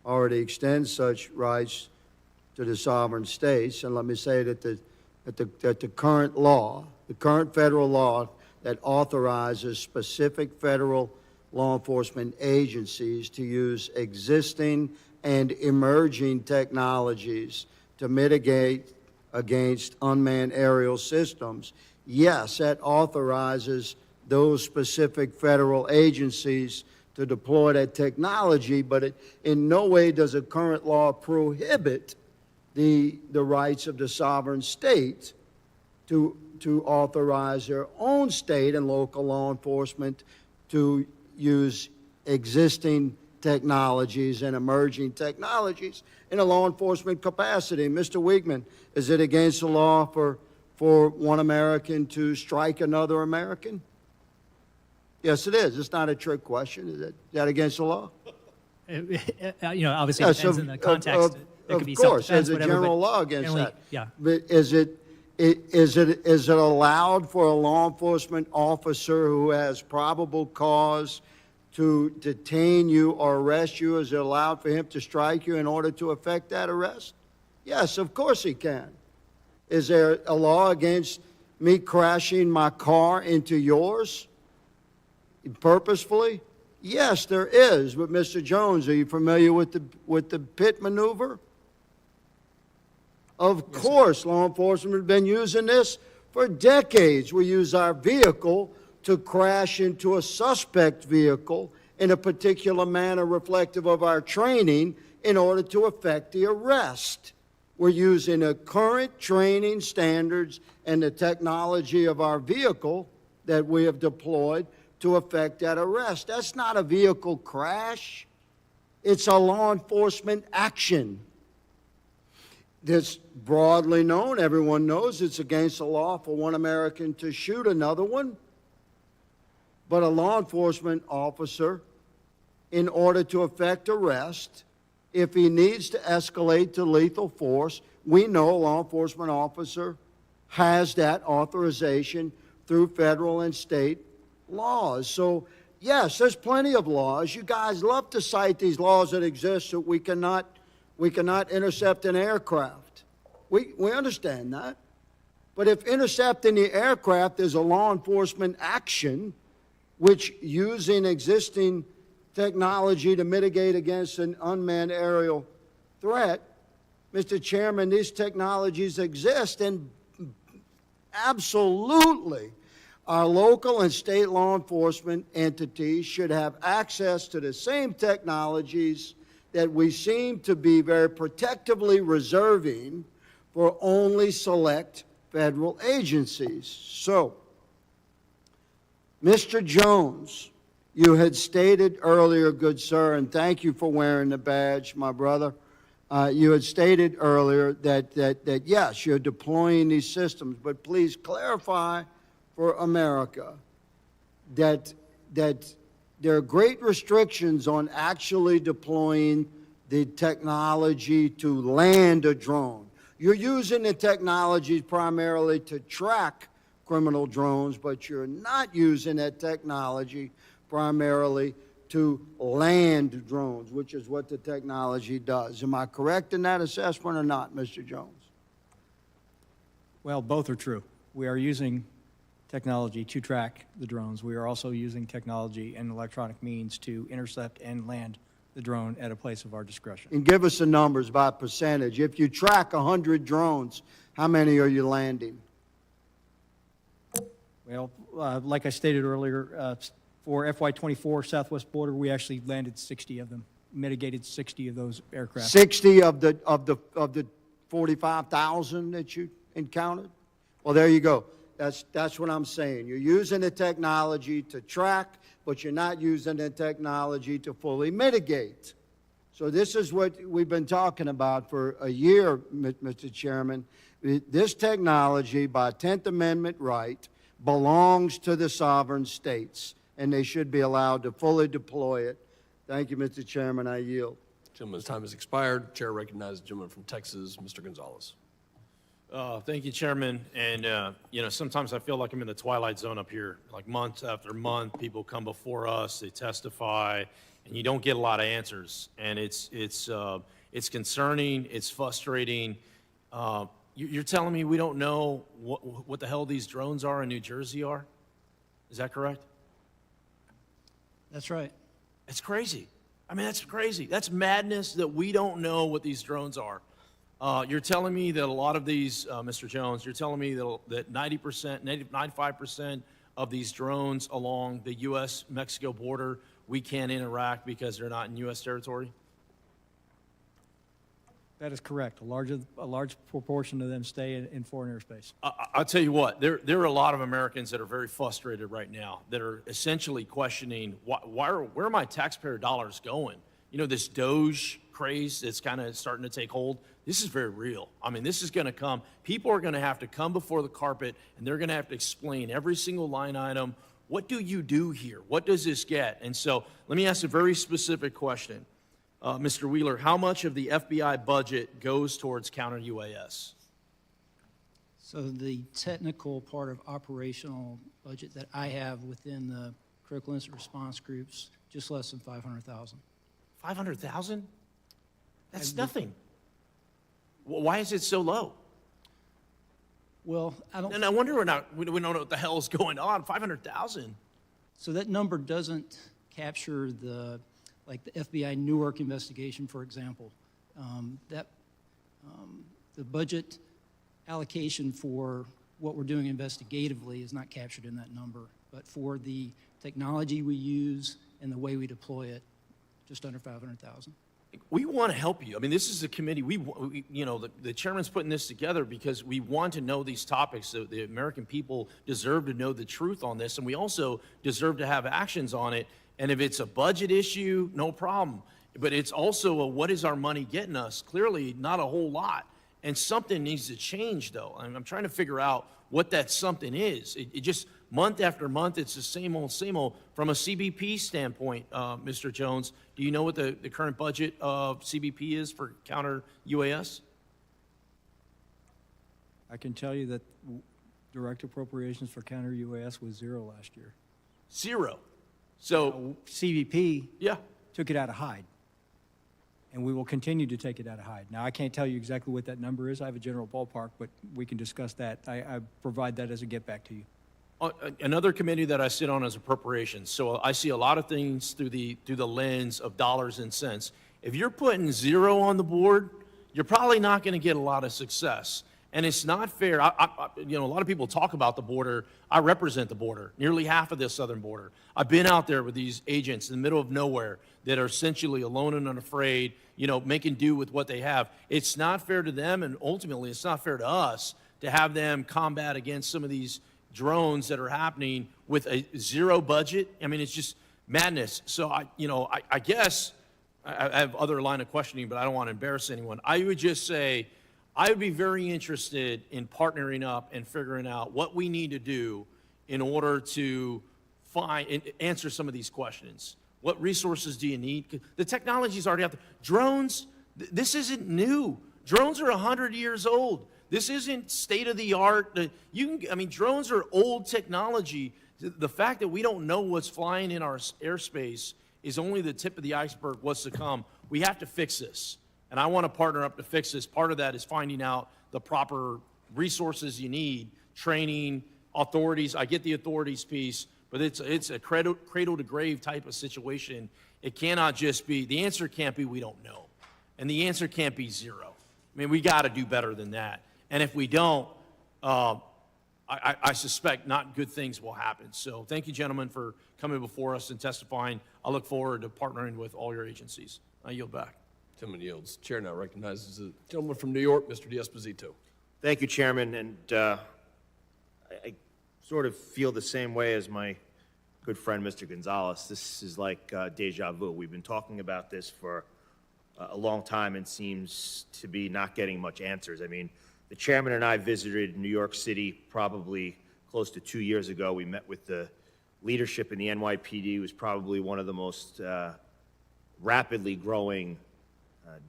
already extends such rights to the sovereign states. And let me say that the current law, the current federal law that authorizes specific federal law enforcement agencies to use existing and emerging technologies to mitigate against unmanned aerial systems. Yes, that authorizes those specific federal agencies to deploy that technology, but it in no way does the current law prohibit the rights of the sovereign state to authorize their own state and local law enforcement to use existing technologies and emerging technologies in a law enforcement capacity. Mr. Wigman, is it against the law for one American to strike another American? Yes, it is. It's not a trick question. Is that against the law? Obviously it Yes, depends on the context. It could be Of course, self-defense, there's a whatever, general but law against generally, that. yeah. But is it allowed for a law enforcement officer who has probable cause to detain you or arrest you? Is it allowed for him to strike you in order to effect that arrest? Yes, of course he can. Is there a law against me crashing my car into yours purposefully? Yes, there is. But Mr. Jones, are you familiar with the pit maneuver? Of course, law enforcement has been using this for decades. We use our vehicle to crash into a suspect vehicle in a particular manner reflective of our training in order to effect the arrest. We're using the current training standards and the technology of our vehicle that we have deployed to effect that arrest. That's not a vehicle crash. It's a law enforcement action. That's broadly known. Everyone knows it's against the law for one American to shoot another one. But a law enforcement officer, in order to effect arrest, if he needs to escalate to lethal force, we know a law enforcement officer has that authorization through federal and state laws. So, yes, there's plenty of laws. You guys love to cite these laws that exist so we cannot intercept an aircraft. We understand that. But if intercepting the aircraft is a law enforcement action, which using existing technology to mitigate against an unmanned aerial threat, Mr. Chairman, these technologies exist, and absolutely our local and state law enforcement entities should have access to the same technologies that we seem to be very protectively reserving for only select federal agencies. So, Mr. Jones, you had stated earlier, good sir, and thank you for wearing the badge, my brother. You had stated earlier that yes, you're deploying these systems, but please clarify for America that there are great restrictions on actually deploying the technology to land a drone. You're using the technology primarily to track criminal drones, but you're not using that technology primarily to land drones, which is what the technology does. Am I correct in that assessment or not, Mr. Jones? Well, both are true. We are using technology to track the drones. We are also using technology and electronic means to intercept and land the drone at a place of our discretion. And give us the numbers by percentage. If you track 100 drones, how many are you landing? Well, like I stated earlier, for FY24 Southwest border, we actually landed 60 of them, mitigated 60 of those aircraft. 60 of the 45,000 that you encountered? Well, there you go. That's what I'm saying. You're using the technology to track, but you're not using the technology to fully mitigate. So this is what we've been talking about for a year, Mr. Chairman. This technology, by 10th Amendment right, belongs to the sovereign states, and they should be allowed to fully deploy it. Thank you, Mr. Chairman. I yield. Gentleman's time has expired. Chair recognizes the gentleman from Texas, Mr. Gonzalez. Thank you, Chairman. And, sometimes I feel like I'm in the twilight zone up here. Like month after month, people come before us, they testify, and you don't get a lot of answers. And it's concerning, it's frustrating. You're telling me we don't know what the hell these drones are in New Jersey are? Is that correct? That's right. It's crazy. I mean, that's crazy. That's madness that we don't know what these drones are. You're telling me that a lot of these, Mr. Jones, you're telling me that 95% of these drones along the U.S.-Mexico border, we can't interact because they're not in U.S. territory? That is correct. A large proportion of them stay in foreign airspace. I'll tell you what, there are a lot of Americans that are very frustrated right now that are essentially questioning, where are my taxpayer dollars going? You know, this Doge craze that's kind of starting to take hold, this is very real. I mean, this is going to come. People are going to have to come before the carpet, and they're going to have to explain every single line item, what do you do here? What does this get? And so let me ask a very specific question. Mr. Wheeler, how much of the FBI budget goes towards counter-UAS? So the technical part of operational budget that I have within the critical incident response groups, just less than 500,000. 500,000? That's nothing. Why is it so low? Well, I don't. And I wonder we don't know what the hell is going on. 500,000. So that number doesn't capture the FBI Newark investigation, for example. The budget allocation for what we're doing investigatively is not captured in that number, but for the technology we use and the way we deploy it, just under 500,000. We want to help you. I mean, this is a committee. The chairman's putting this together because we want to know these topics. So the American people deserve to know the truth on this, and we also deserve to have actions on it. And if it's a budget issue, no problem. But it's also what is our money getting us? Clearly, not a whole lot. And something needs to change, though. I'm trying to figure out what that something is. It just, month after month, it's the same old, same old. From a CBP standpoint, Mr. Jones, do you know what the current budget of CBP is for counter-UAS? I can tell you that direct appropriations for counter-UAS was zero last year. Zero. So, CBP yeah. took it out of Hyde, and we will continue to take it out of Hyde. Now, I can't tell you exactly what that number is. I have a general ballpark, but we can discuss that. I provide that as a get back to you. Another committee that I sit on is appropriations. So I see a lot of things through the lens of dollars and cents. If you're putting zero on the board, you're probably not going to get a lot of success. And it's not fair. A lot of people talk about the border. I represent the border, nearly half of the southern border. I've been out there with these agents in the middle of nowhere that are essentially alone and unafraid, making do with what they have. It's not fair to them, and ultimately it's not fair to us to have them combat against some of these drones that are happening with a zero budget. I mean, it's just madness. So I guess I have other line of questioning, but I don't want to embarrass anyone. I would just say, I would be very interested in partnering up and figuring out what we need to do in order to find and answer some of these questions. What resources do you need? The technology's already out there. Drones, this isn't new. Drones are 100 years old. This isn't state-of-the-art. Drones are old technology. The fact that we don't know what's flying in our airspace is only the tip of the iceberg, what's to come. We have to fix this. And I want to partner up to fix this. Part of that is finding out the proper resources you need, training, authorities. I get the authorities piece, but it's a cradle to grave type of situation. It cannot just be, the answer can't be we don't know. And the answer can't be zero. I mean, we got to do better than that. And if we don't, I suspect not good things will happen. So thank you, gentlemen, for coming before us and testifying. I look forward to partnering with all your agencies. I yield back. Gentleman yields. Chair now recognizes the gentleman from New York, Mr. D'Esposito. Thank you, Chairman. And I sort of feel the same way as my good friend, Mr. Gonzalez. This is like deja vu. We've been talking about this for a long time and seems to be not getting much answers. I mean, the chairman and I visited New York City probably close to 2 years ago. We met with the leadership in the NYPD. It was probably one of the most rapidly growing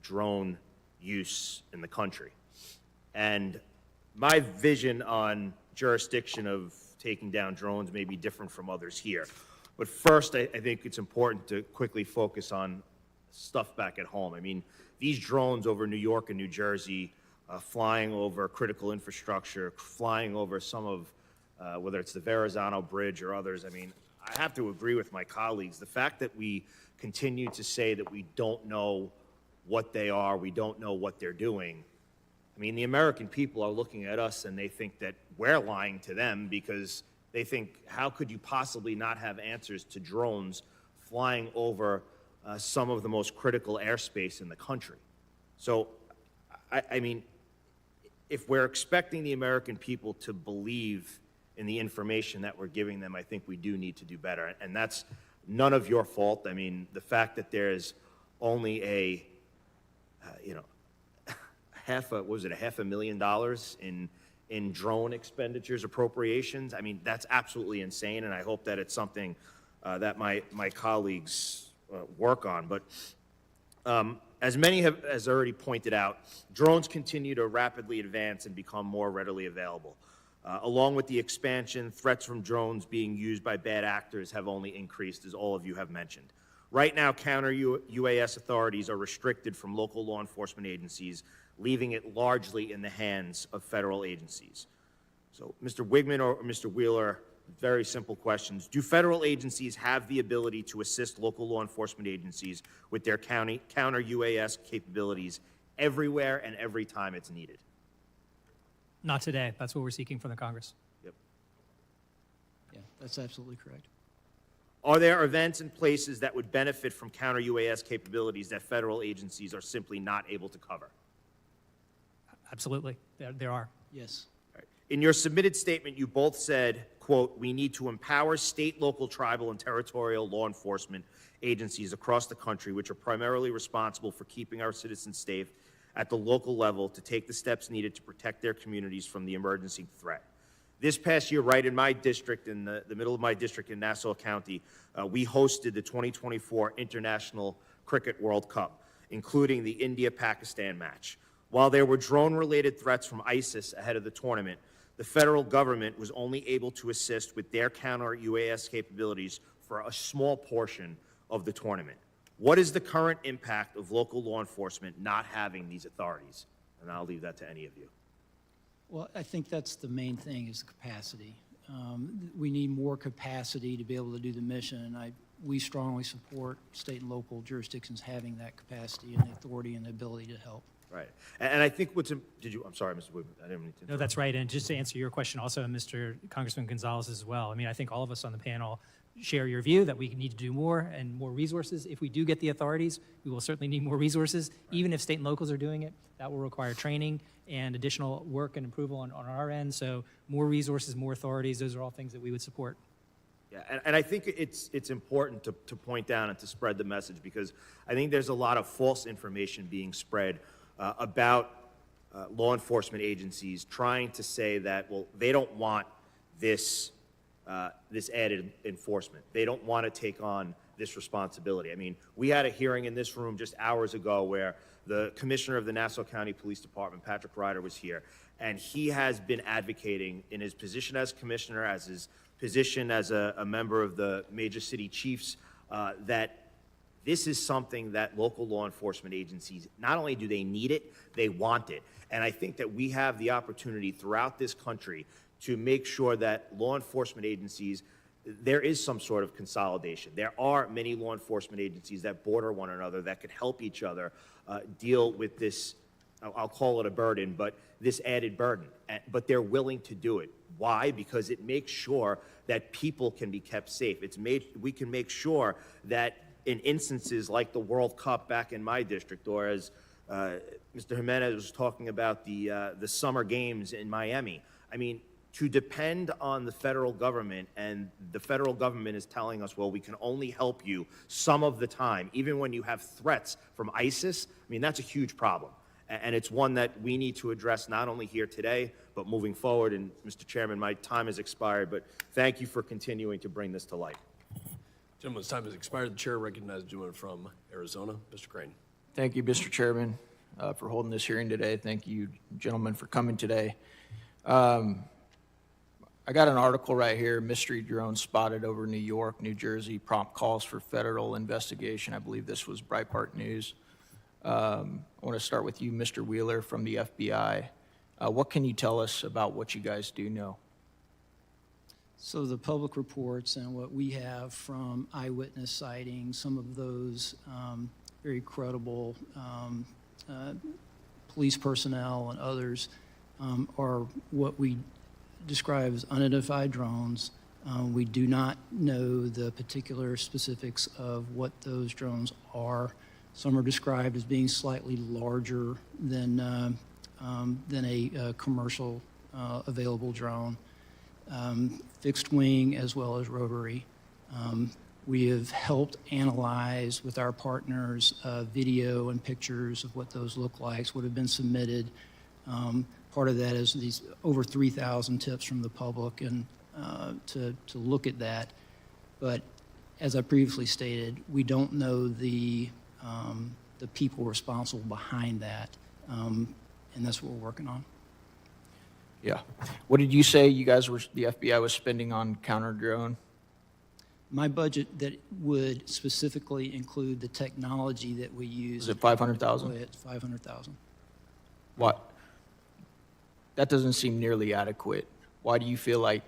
drone use in the country. And my vision on jurisdiction of taking down drones may be different from others here. But first, I think it's important to quickly focus on stuff back at home. I mean, these drones over New York and New Jersey, flying over critical infrastructure, flying over some of, whether it's the Verrazano Bridge or others, I mean, I have to agree with my colleagues. The fact that we continue to say that we don't know what they are, we don't know what they're doing. I mean, the American people are looking at us and they think that we're lying to them because they think, how could you possibly not have answers to drones flying over some of the most critical airspace in the country? So, I mean, if we're expecting the American people to believe in the information that we're giving them, I think we do need to do better. And that's none of your fault. I mean, the fact that there's only a $500,000 in in drone expenditures appropriations. I mean, that's absolutely insane, and I hope that it's something that my colleagues work on. But as many have as already pointed out, drones continue to rapidly advance and become more readily available. Along with the expansion, threats from drones being used by bad actors have only increased, as all of you have mentioned. Right now, counter-UAS authorities are restricted from local law enforcement agencies, leaving it largely in the hands of federal agencies. So, Mr. Wigman or Mr. Wheeler, very simple questions. Do federal agencies have the ability to assist local law enforcement agencies with their counter-UAS capabilities everywhere and every time it's needed? Not today. That's what we're seeking from the Congress. Yep. Yeah, that's absolutely correct. Are there events and places that would benefit from counter-UAS capabilities that federal agencies are simply not able to cover? Absolutely. There are. Yes. Right. In your submitted statement, you both said, quote, "We need to empower state, local, tribal, and territorial law enforcement agencies across the country, which are primarily responsible for keeping our citizens safe at the local level, to take the steps needed to protect their communities from the emergency threat." This past year, right in my district, in the middle of my district in Nassau County, we hosted the 2024 International Cricket World Cup, including the India-Pakistan match. While there were drone-related threats from ISIS ahead of the tournament, the federal government was only able to assist with their counter-UAS capabilities for a small portion of the tournament. What is the current impact of local law enforcement not having these authorities? And I'll leave that to any of you. Well, I think that's the main thing, is the capacity. We need more capacity to be able to do the mission. We strongly support state and local jurisdictions having that capacity and the authority and the ability to help. Right. And I think I'm sorry, Mr. Woodman, I didn't mean to. No, that's right. And just to answer your question also, and Mr. Congressman Gonzalez as well, I mean, I think all of us on the panel share your view that we need to do more and more resources. If we do get the authorities, we will certainly need more resources. Right. Even if state and locals are doing it, that will require training and additional work and approval on our end. So more resources, more authorities, those are all things that we would support. Yeah, and I think it's important to point down and to spread the message, because I think there's a lot of false information being spread about law enforcement agencies trying to say that, well, they don't want this added enforcement. They don't want to take on this responsibility. I mean, we had a hearing in this room just hours ago where the commissioner of the Nassau County Police Department, Patrick Ryder, was here, and he has been advocating in his position as commissioner, as his position as a member of the Major City Chiefs, that this is something that local law enforcement agencies, not only do they need it, they want it. And I think that we have the opportunity throughout this country to make sure that law enforcement agencies, there is some sort of consolidation. There are many law enforcement agencies that border one another that could help each other deal with this, I'll call it a burden, but this added burden. But they're willing to do it. Why? Because it makes sure that people can be kept safe. We can make sure that in instances like the World Cup back in my district, or as Mr. Jimenez was talking about the summer games in Miami, I mean, to depend on the federal government, and the federal government is telling us, well, we can only help you some of the time, even when you have threats from ISIS, I mean, that's a huge problem. And it's one that we need to address not only here today, but moving forward. And Mr. Chairman, my time has expired, but thank you for continuing to bring this to light. Gentleman's time has expired. The chair recognizes the gentleman from Arizona, Mr. Crane. Thank you, Mr. Chairman, for holding this hearing today. Thank you, gentlemen, for coming today. I got an article right here, mystery drone spotted over New York, New Jersey, prompt calls for federal investigation. I believe this was Breitbart News. I want to start with you, Mr. Wheeler from the FBI. What can you tell us about what you guys do know? So the public reports and what we have from eyewitness sightings, some of those very credible police personnel and others are what we describe as unidentified drones. We do not know the particular specifics of what those drones are. Some are described as being slightly larger than a commercial available drone, fixed wing as well as rotary. We have helped analyze with our partners video and pictures of what those look like, what have been submitted. part of that is these over 3,000 tips from the public, and to look at that. But as I previously stated, we don't know the people responsible behind that, and that's what we're working on. Yeah. What did you say the FBI was spending on counter-drone? My budget that would specifically include the technology that we use. Is it 500,000? It's 500,000. What? That doesn't seem nearly adequate. Why do you feel like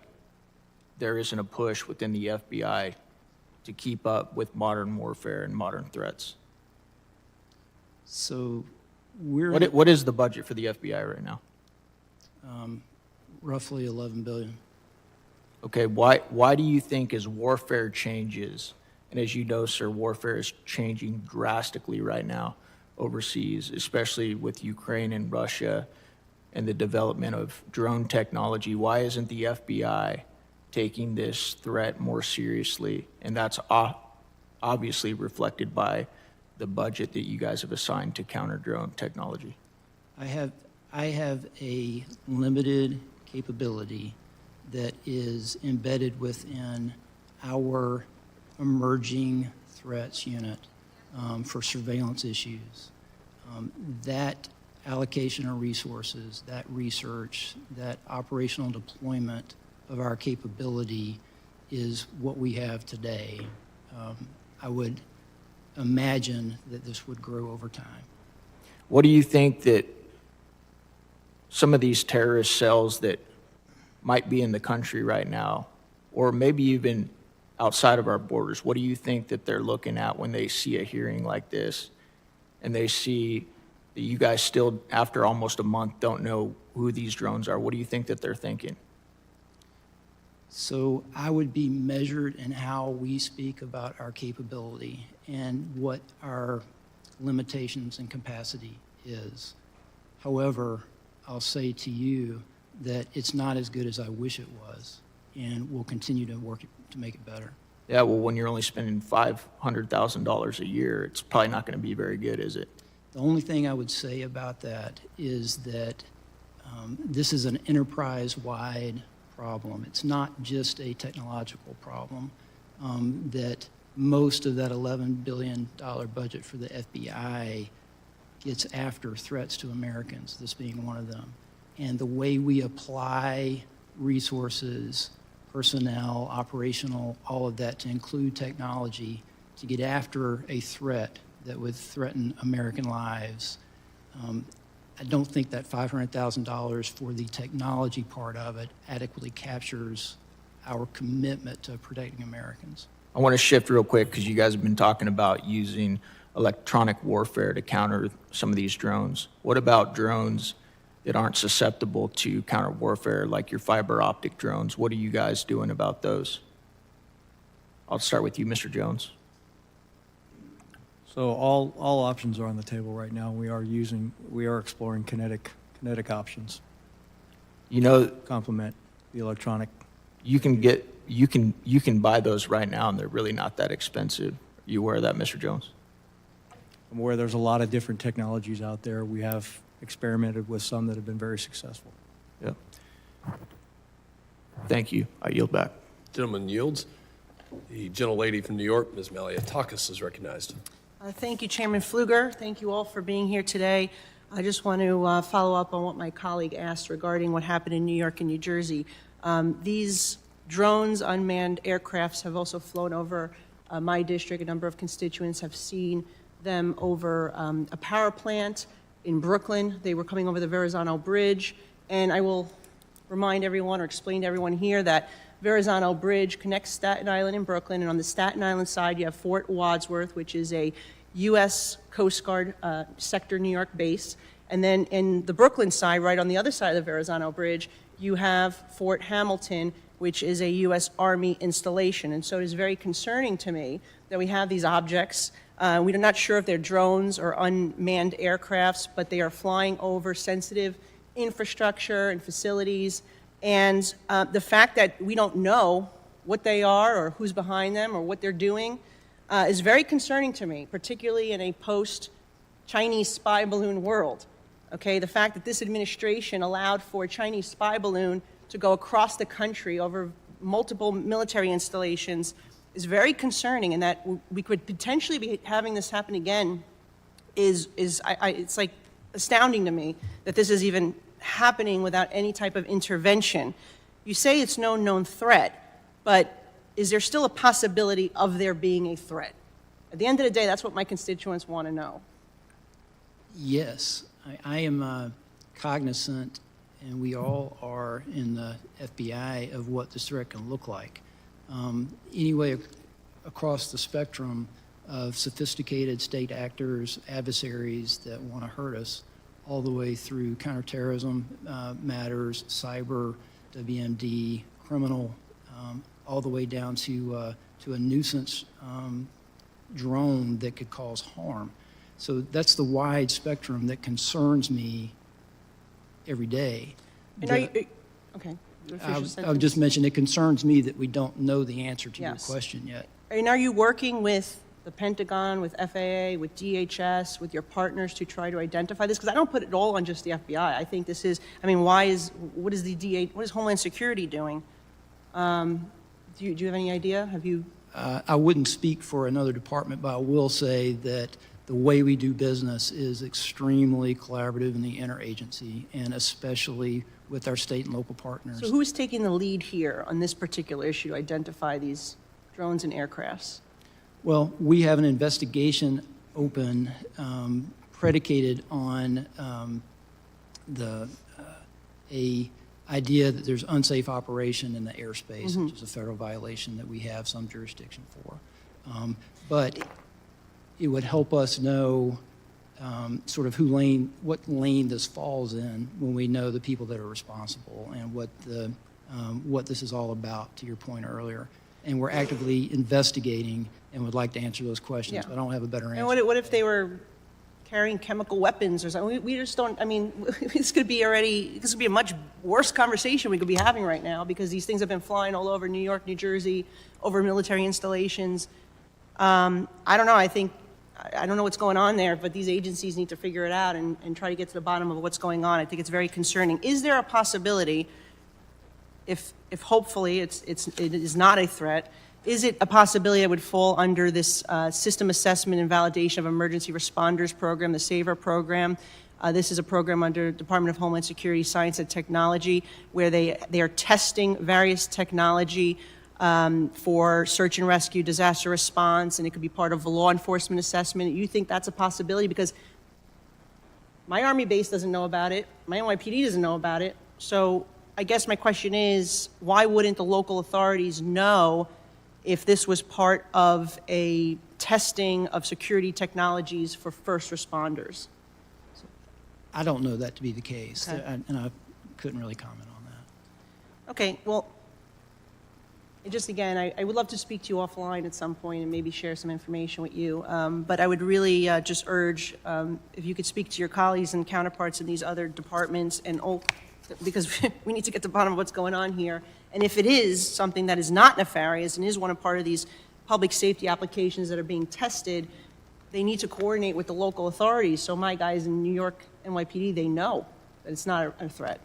there isn't a push within the FBI to keep up with modern warfare and modern threats? So we're What is the budget for the FBI right now? roughly 11 billion. Okay, why do you think as warfare changes, and as you know, sir, warfare is changing drastically right now overseas, especially with Ukraine and Russia and the development of drone technology, why isn't the FBI taking this threat more seriously? And that's obviously reflected by the budget that you guys have assigned to counter-drone technology. I have a limited capability that is embedded within our emerging threats unit for surveillance issues. That allocation of resources, that research, that operational deployment of our capability is what we have today. I would imagine that this would grow over time. What do you think that some of these terrorist cells that might be in the country right now, or maybe even outside of our borders, what do you think that they're looking at when they see a hearing like this and they see that you guys still, after almost a month, don't know who these drones are? What do you think that they're thinking? So I would be measured in how we speak about our capability and what our limitations and capacity is. However, I'll say to you that it's not as good as I wish it was, and we'll continue to work to make it better. Yeah, well, when you're only spending $500,000 a year, it's probably not going to be very good, is it? The only thing I would say about that is that this is an enterprise-wide problem. It's not just a technological problem. That most of that $11 billion budget for the FBI gets after threats to Americans, this being one of them. And the way we apply resources, personnel, operational, all of that to include technology to get after a threat that would threaten American lives, I don't think that $500,000 for the technology part of it adequately captures our commitment to protecting Americans. I want to shift real quick because you guys have been talking about using electronic warfare to counter some of these drones. What about drones that aren't susceptible to counter warfare, like your fiber optic drones? What are you guys doing about those? I'll start with you, Mr. Jones. So all options are on the table right now. We are exploring kinetic options. You know, Complement the electronic. you can buy those right now, and they're really not that expensive. Are you aware of that, Mr. Jones? I'm aware there's a lot of different technologies out there. We have experimented with some that have been very successful. Yeah. Thank you. I yield back. Gentleman yields. The gentlelady from New York, Ms. Maliotakis, is recognized. Thank you, Chairman Pfluger. Thank you all for being here today. I just want to follow up on what my colleague asked regarding what happened in New York and New Jersey. These drones, unmanned aircrafts, have also flown over my district. A number of constituents have seen them over a power plant in Brooklyn. They were coming over the Verrazano Bridge. And I will remind everyone or explain to everyone here that Verrazano Bridge connects Staten Island and Brooklyn, and on the Staten Island side, you have Fort Wadsworth, which is a U.S. Coast Guard sector New York base. And then in the Brooklyn side, right on the other side of the Verrazano Bridge, you have Fort Hamilton, which is a U.S. Army installation. And so it is very concerning to me that we have these objects. We're not sure if they're drones or unmanned aircrafts, but they are flying over sensitive infrastructure and facilities. And the fact that we don't know what they are or who's behind them or what they're doing is very concerning to me, particularly in a post-Chinese spy balloon world. Okay, the fact that this administration allowed for a Chinese spy balloon to go across the country over multiple military installations is very concerning, and that we could potentially be having this happen again it's like astounding to me that this is even happening without any type of intervention. You say it's no known threat, but is there still a possibility of there being a threat? At the end of the day, that's what my constituents want to know. Yes, I am cognizant, and we all are in the FBI, of what this threat can look like. Anyway, across the spectrum of sophisticated state actors, adversaries that want to hurt us, all the way through counterterrorism matters, cyber, WMD, criminal, all the way down to a nuisance drone that could cause harm. So that's the wide spectrum that concerns me every day. And are you, okay. I'll just mention, it concerns me that we don't know the answer to Yes. your question yet. And are you working with the Pentagon, with FAA, with DHS, with your partners to try to identify this? Because I don't put it all on just the FBI. I think this is, I mean, what is Homeland Security doing? Do you have any idea? Have you? I wouldn't speak for another department, but I will say that the way we do business is extremely collaborative in the interagency, and especially with our state and local partners. So who is taking the lead here on this particular issue to identify these drones and aircrafts? Well, we have an investigation open predicated on a idea that there's unsafe operation in the airspace, which is a federal violation that we have some jurisdiction for. But it would help us know sort of what lane this falls in when we know the people that are responsible and what this is all about, to your point earlier. And we're actively investigating and would like to answer those questions, Yeah. but I don't have a better answer. And what if they were carrying chemical weapons or something? We just don't, I mean, this could be a much worse conversation we could be having right now, because these things have been flying all over New York, New Jersey, over military installations. I don't know, I don't know what's going on there, but these agencies need to figure it out and try to get to the bottom of what's going on. I think it's very concerning. Is there a possibility, if hopefully it is not a threat, is it a possibility that would fall under this System Assessment and Validation of Emergency Responders program, the SAVER program? This is a program under Department of Homeland Security, Science and Technology, where they are testing various technology for search and rescue, disaster response, and it could be part of a law enforcement assessment. You think that's a possibility? Because my Army base doesn't know about it, my NYPD doesn't know about it, so I guess my question is, why wouldn't the local authorities know if this was part of a testing of security technologies for first responders? I don't know that to be the case, Okay. and I couldn't really comment on that. Okay, well, just again, I would love to speak to you offline at some point and maybe share some information with you, but I would really just urge if you could speak to your colleagues and counterparts in these other departments, and because we need to get to the bottom of what's going on here. And if it is something that is not nefarious and is one of part of these public safety applications that are being tested, they need to coordinate with the local authorities. So my guys in New York NYPD, they know that it's not a threat.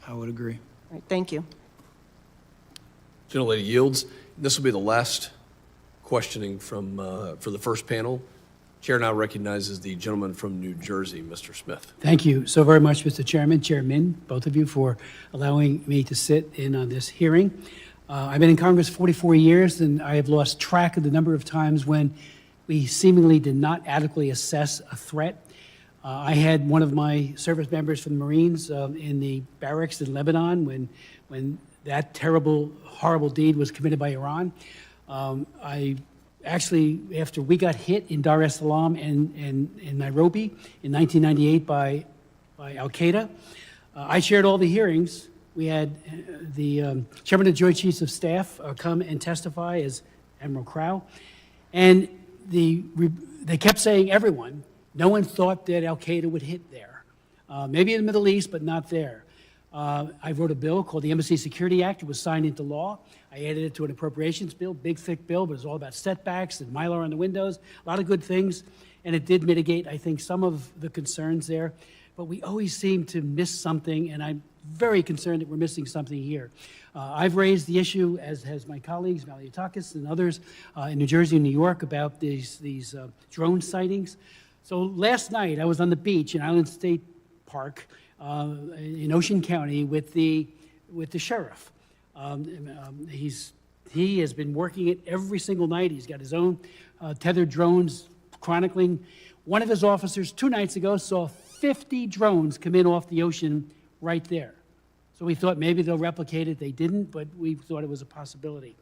I would agree. All right, thank you. Gentlelady yields. This will be the last questioning from for the first panel. Chair now recognizes the gentleman from New Jersey, Mr. Smith. Thank you so very much, Mr. Chairman, Chairman, both of you, for allowing me to sit in on this hearing. I've been in Congress 44 years, and I have lost track of the number of times when we seemingly did not adequately assess a threat. I had one of my service members from the Marines in the barracks in Lebanon when that terrible, horrible deed was committed by Iran. Actually, after we got hit in Dar es Salaam and in Nairobi in 1998 by Al-Qaeda, I chaired all the hearings. We had the Chairman of the Joint Chiefs of Staff come and testify as Admiral Crow. And they kept saying, everyone, no one thought that Al-Qaeda would hit there. Maybe in the Middle East, but not there. I wrote a bill called the Embassy Security Act. It was signed into law. I added it to an appropriations bill, big, thick bill, but it was all about setbacks and Mylar on the windows, a lot of good things. And it did mitigate, I think, some of the concerns there. but we always seem to miss something, and I'm very concerned that we're missing something here. I've raised the issue, as has my colleagues, Maliotakis and others, in New Jersey and New York about these drone sightings. So last night, I was on the beach in Island State Park in Ocean County with the sheriff. He has been working it every single night. He's got his own tethered drones chronicling. One of his officers 2 nights ago saw 50 drones come in off the ocean right there. So we thought maybe they'll replicate it. They didn't, but we thought it was a possibility.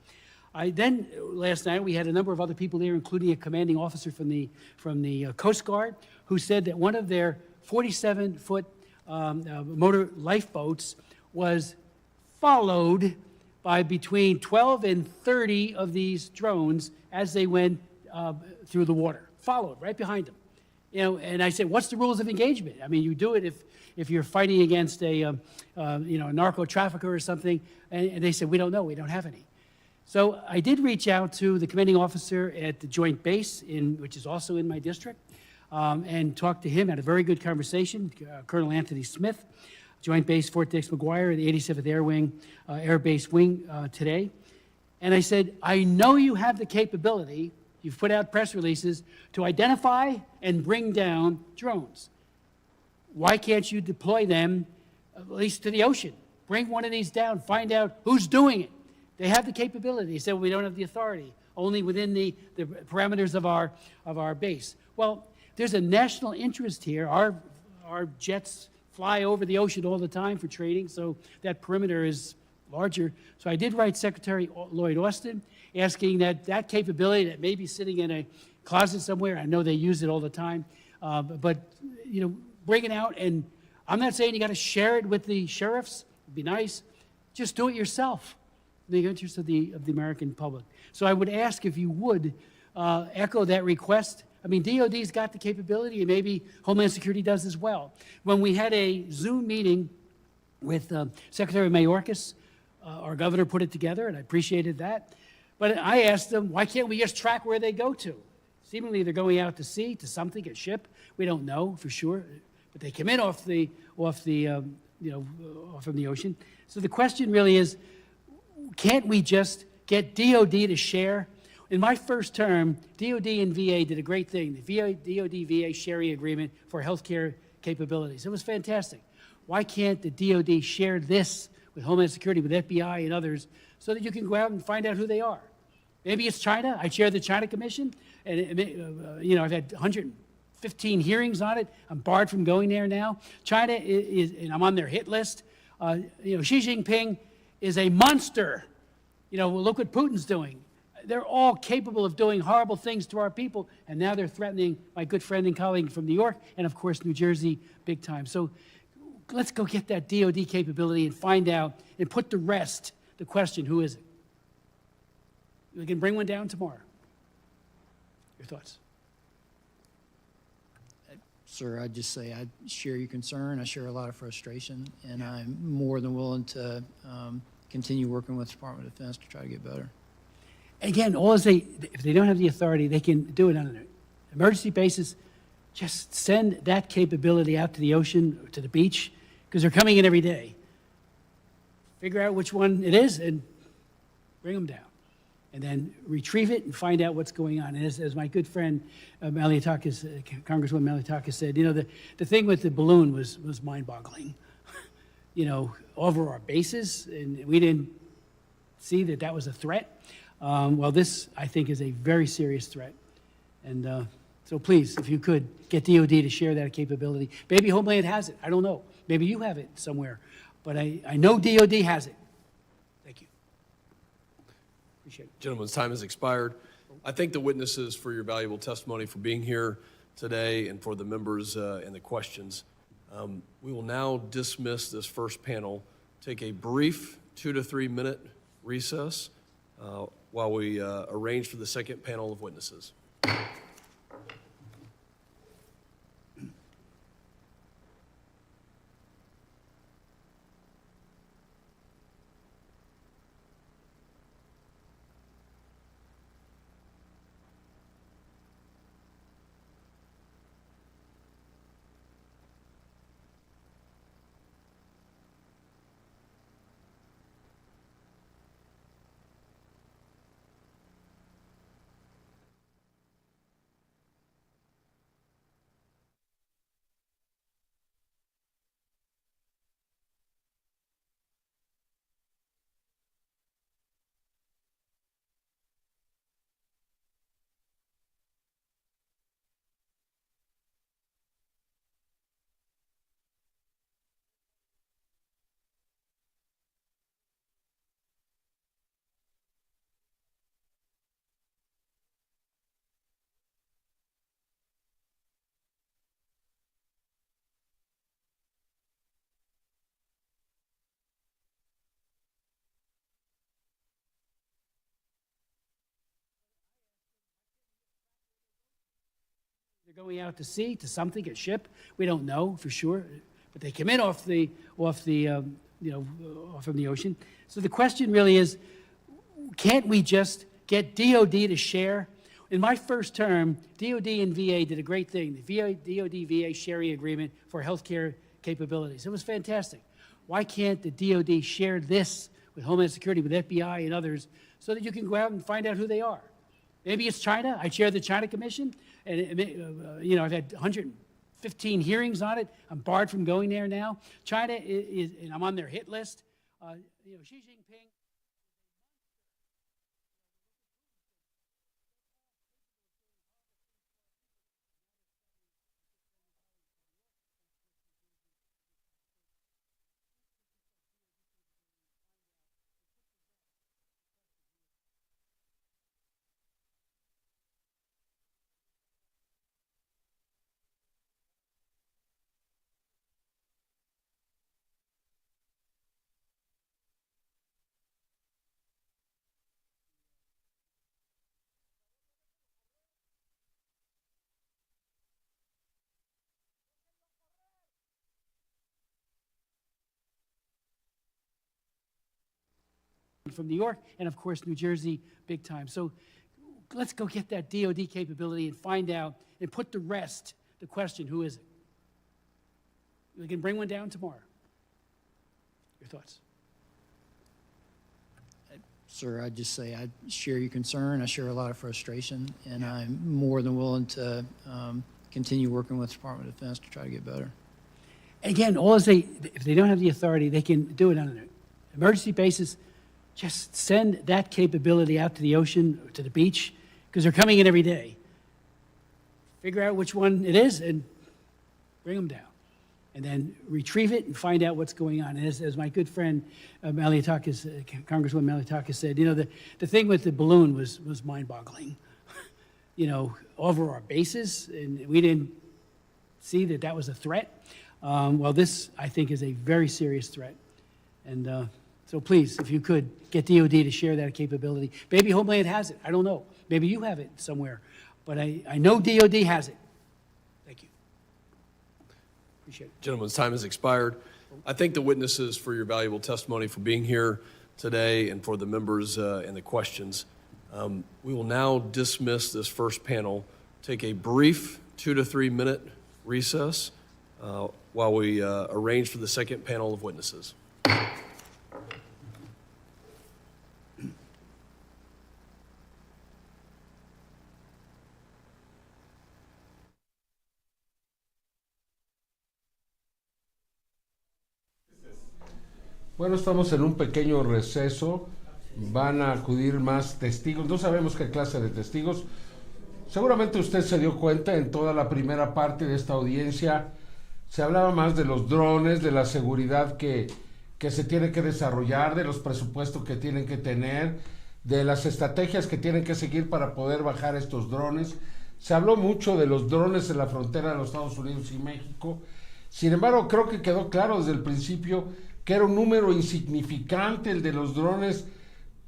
Then last night we had a number of other people there, including a commanding officer from the Coast Guard, who said that one of their 47-foot motor lifeboats was followed by between 12 and 30 of these drones as they went through the water, followed right behind them. And I said, what's the rules of engagement? I mean, you do it if you're fighting against a narco trafficker or something. And they said, we don't know, we don't have any. So I did reach out to the commanding officer at the Joint Base, which is also in my district, and talked to him, had a very good conversation, Colonel Anthony Smith, Joint Base Fort Dix McGuire, the 87th Air Wing, Air Base Wing today. And I said, I know you have the capability, you've put out press releases, to identify and bring down drones. Why can't you deploy them, at least to the ocean? Bring one of these down, find out who's doing it. They have the capability. He said, well, we don't have the authority, only within the parameters of our base. Well, there's a national interest here. Our jets fly over the ocean all the time for training, so that perimeter is larger. So I did write Secretary Lloyd Austin asking that capability that may be sitting in a closet somewhere, I know they use it all the time, but bring it out. And I'm not saying you got to share it with the sheriffs. It'd be nice. Just do it yourself in the interest of the American public. So I would ask if you would echo that request. I mean, DOD's got the capability, and maybe Homeland Security does as well. When we had a Zoom meeting with Secretary Mayorkas, our governor put it together, and I appreciated that. But I asked them, why can't we just track where they go to? Seemingly they're going out to sea, to something, a ship. We don't know for sure, but they come in off from the ocean. So the question really is, can't we just get DOD to share? In my first term, DOD and VA did a great thing, the DOD-VA sharing agreement for healthcare capabilities. It was fantastic. Why can't the DOD share this with Homeland Security, with FBI and others, so that you can go out and find out who they are? Maybe it's China. I chair the China Commission, and I've had 115 hearings on it. I'm barred from going there now. China is, and I'm on their hit list. Xi Jinping is a monster. Look what Putin's doing. They're all capable of doing horrible things to our people, and now they're threatening my good friend and colleague from New York, and of course New Jersey, big time. So let's go get that DOD capability and find out and put to rest the question, who is it? We can bring one down tomorrow. Your thoughts? Sir, I'd just say I share your concern. I share a lot of frustration, and I'm more than willing to continue working with the Department of Defense to try to get better. Again, if they don't have the authority, they can do it on an emergency basis. Just send that capability out to the ocean, to the beach, because they're coming in every day. Figure out which one it is and bring them down. And then retrieve it and find out what's going on. And as my good friend Maliotakis, Congresswoman Maliotakis said, the thing with the balloon was mind-boggling. Over our bases, and we didn't see that was a threat. Well, this, I think, is a very serious threat. And so please, if you could, get DOD to share that capability. Maybe Homeland has it. I don't know. Maybe you have it somewhere. But I know DOD has it. Thank you. Appreciate it. Gentlemen's time has expired. I thank the witnesses for your valuable testimony, for being here today, and for the members and the questions. We will now dismiss this first panel, take a brief 2 to 3 minute recess while we arrange for the second panel of witnesses. They're going out to sea, to something, a ship. We don't know for sure, but they come in off the from the ocean. So the question really is, can't we just get DOD to share? In my first term, DOD and VA did a great thing, the DOD-VA sharing agreement for healthcare capabilities. It was fantastic. Why can't the DOD share this with Homeland Security, with FBI and others, so that you can go out and find out who they are? Maybe it's China. I chair the China Commission, and I've had 115 hearings on it. I'm barred from going there now. China is, and I'm on their hit list. Xi Jinping. From New York, and of course New Jersey, big time. So let's go get that DOD capability and find out and put to rest the question, who is it? We can bring one down tomorrow. Your thoughts? Sir, I'd just say I share your concern. I share a lot of frustration, and I'm more than willing to continue working with the Department of Defense to try to get better. Again, if they don't have the authority, they can do it on an emergency basis. Just send that capability out to the ocean, to the beach, because they're coming in every day. Figure out which one it is and bring them down. And then retrieve it and find out what's going on. And as my good friend Malliotakis, Congresswoman Malliotakis said, the thing with the balloon was mind-boggling. Over our bases, and we didn't see that was a threat. Well, this, I think, is a very serious threat. And so please, if you could, get DOD to share that capability. Maybe Homeland has it. I don't know. Maybe you have it somewhere. But I know DOD has it. Thank you. Appreciate it. Gentlemen's time has expired. I thank the witnesses for your valuable testimony, for being here today, and for the members and the questions. We will now dismiss this first panel, take a brief 2 to 3 minute recess while we arrange for the second panel of witnesses. Bueno, estamos en un pequeño receso. Van a acudir más testigos. No sabemos qué clase de testigos. Seguramente usted se dio cuenta en toda la primera parte de esta audiencia. Se hablaba más de los drones, de la seguridad que se tiene que desarrollar, de los presupuestos que tienen que tener, de las estrategias que tienen que seguir para poder bajar estos drones. Se habló mucho de los drones en la frontera de los Estados Unidos y México. Sin embargo, creo que quedó claro desde el principio que era un número insignificante el de los drones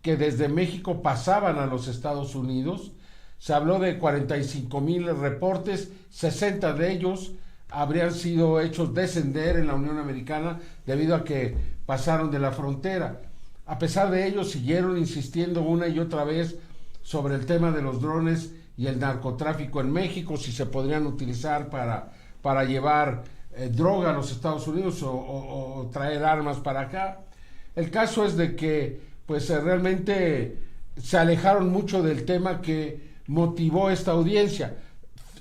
que desde México pasaban a los Estados Unidos. Se habló de 45,000 reportes, 60 de ellos habrían sido hechos descender en la Unión Americana debido a que pasaron de la frontera. A pesar de ello, siguieron insistiendo una y otra vez sobre el tema de los drones y el narcotráfico en México, si se podrían utilizar para llevar droga a los Estados Unidos o traer armas para acá. El caso es de que pues realmente se alejaron mucho del tema que motivó esta audiencia.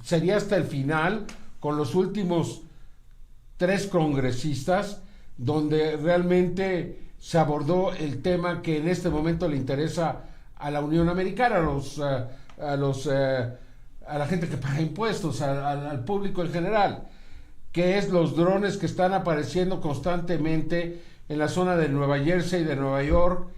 Sería hasta el final, con los últimos 3 congresistas, donde realmente se abordó el tema que en este momento le interesa a la Unión Americana, a la gente que paga impuestos, al público en general, que es los drones que están apareciendo constantemente en la zona de Nueva Jersey y de Nueva York,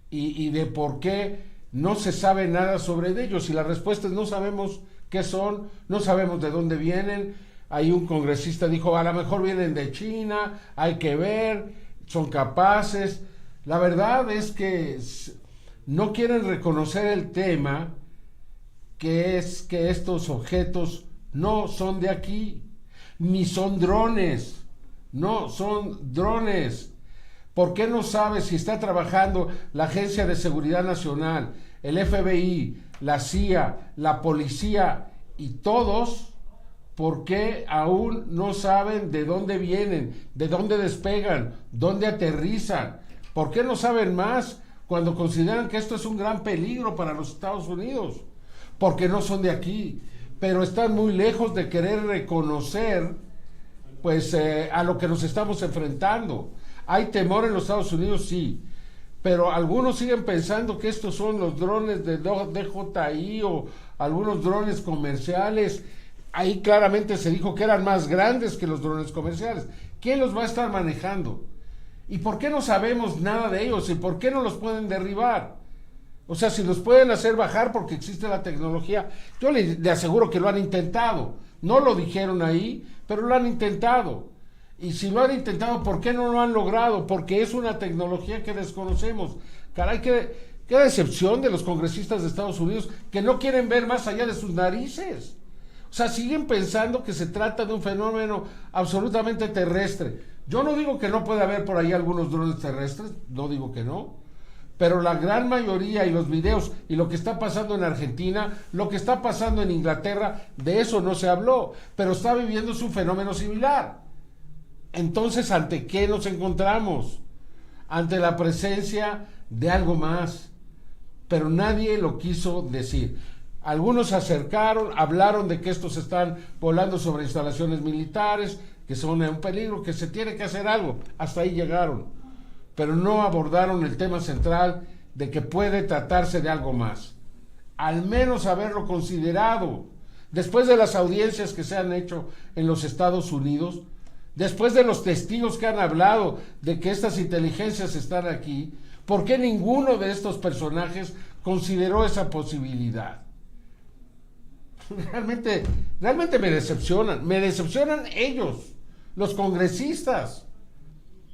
y de por qué no se sabe nada sobre ellos. Y la respuesta es: no sabemos qué son, no sabemos de dónde vienen. Ahí un congresista dijo: a lo mejor vienen de China, hay que ver, son capaces. La verdad es que no quieren reconocer el tema, que es que estos objetos no son de aquí, ni son drones, no son drones. ¿Por qué no sabe si está trabajando la Agencia de Seguridad Nacional, el FBI, la CIA, la policía y todos? ¿Por qué aún no saben de dónde vienen, de dónde despegan, dónde aterrizan? ¿Por qué no saben más cuando consideran que esto es un gran peligro para los Estados Unidos? Porque no son de aquí, pero están muy lejos de querer reconocer pues a lo que nos estamos enfrentando. ¿Hay temor en los Estados Unidos? Sí, pero algunos siguen pensando que estos son los drones de DJI o algunos drones comerciales. Ahí claramente se dijo que eran más grandes que los drones comerciales. ¿Quién los va a estar manejando? ¿Y por qué no sabemos nada de ellos? ¿Y por qué no los pueden derribar? O sea, si los pueden hacer bajar porque existe la tecnología, yo le aseguro que lo han intentado. No lo dijeron ahí, pero lo han intentado. Y si lo han intentado, ¿por qué no lo han logrado? Porque es una tecnología que desconocemos. Caray, qué decepción de los congresistas de Estados Unidos que no quieren ver más allá de sus narices. O sea, siguen pensando que se trata de un fenómeno absolutamente terrestre. Yo no digo que no pueda haber por ahí algunos drones terrestres, no digo que no, pero la gran mayoría y los videos y lo que está pasando en Argentina, lo que está pasando en Inglaterra, de eso no se habló, pero está viviéndose un fenómeno similar. Entonces, ¿ante qué nos encontramos? Ante la presencia de algo más, pero nadie lo quiso decir. Algunos se acercaron, hablaron de que estos están volando sobre instalaciones militares, que son un peligro, que se tiene que hacer algo. Hasta ahí llegaron, pero no abordaron el tema central de que puede tratarse de algo más. Al menos haberlo considerado. Después de las audiencias que se han hecho en los Estados Unidos, después de los testigos que han hablado de que estas inteligencias están aquí, ¿por qué ninguno de estos personajes consideró esa posibilidad? Realmente me decepcionan ellos, los congresistas.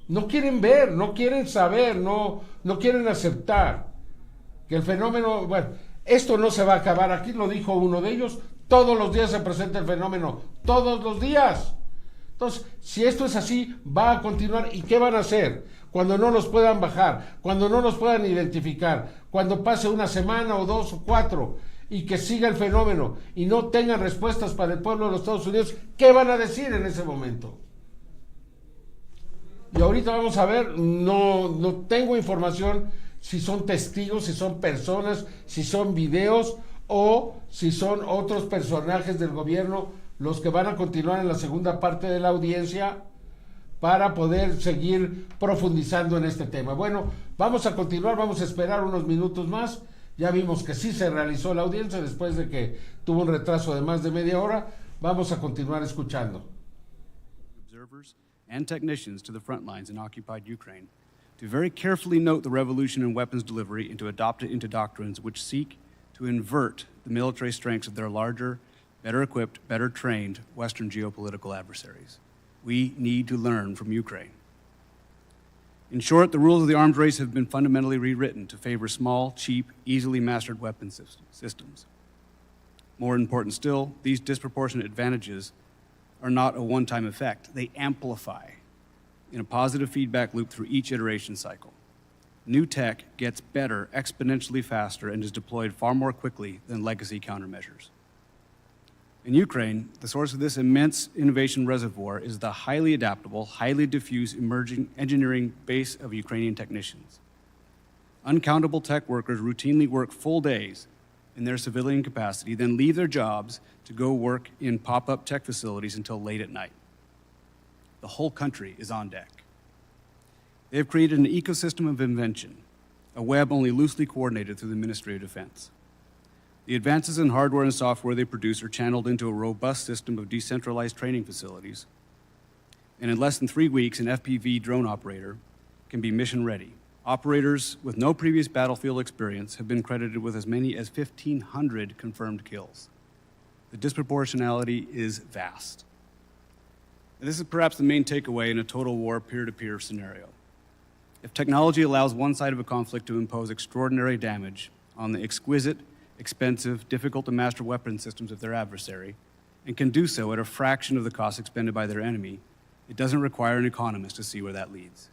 No quieren ver, no quieren saber, no quieren aceptar que el fenómeno, bueno, esto no se va a acabar. Aquí lo dijo uno de ellos, todos los días se presenta el fenómeno, todos los días. Entonces, si esto es así, va a continuar. ¿Y qué van a hacer cuando no los puedan bajar, cuando no los puedan identificar, cuando pase una semana o 2 o 4 y que siga el fenómeno y no tengan respuestas para el pueblo de los Estados Unidos? ¿Qué van a decir en ese momento? Y ahorita vamos a ver, no tengo información si son testigos, si son personas, si son videos o si son otros personajes del gobierno los que van a continuar en la segunda parte de la audiencia para poder seguir profundizando en este tema. Bueno, vamos a continuar, vamos a esperar unos minutos más. Ya vimos que sí se realizó la audiencia después de que tuvo un retraso de más de media hora. Vamos a continuar escuchando. Observers and technicians to the front lines in occupied Ukraine to very carefully note the revolution in weapons delivery and to adopt it into doctrines which seek to invert the military strengths of their larger, better equipped, better trained Western geopolitical adversaries. We need to learn from Ukraine. In short, the rules of the arms race have been fundamentally rewritten to favor small, cheap, easily mastered weapon systems. More important still, these disproportionate advantages are not a one-time effect. They amplify in a positive feedback loop through each iteration cycle. New tech gets better exponentially faster and is deployed far more quickly than legacy countermeasures. In Ukraine, the source of this immense innovation reservoir is the highly adaptable, highly diffuse emerging engineering base of Ukrainian technicians. Uncountable tech workers routinely work full days in their civilian capacity, then leave their jobs to go work in pop-up tech facilities until late at night. The whole country is on deck. They have created an ecosystem of invention, a web only loosely coordinated through the Ministry of Defense. The advances in hardware and software they produce are channeled into a robust system of decentralized training facilities. And in less than 3 weeks, an FPV drone operator can be mission ready. Operators with no previous battlefield experience have been credited with as many as 1,500 confirmed kills. The disproportionality is vast. And this is perhaps the main takeaway in a total war peer-to-peer scenario. If technology allows one side of a conflict to impose extraordinary damage on the exquisite, expensive, difficult-to-master weapon systems of their adversary, and can do so at a fraction of the cost expended by their enemy, it doesn't require an economist to see where that leads.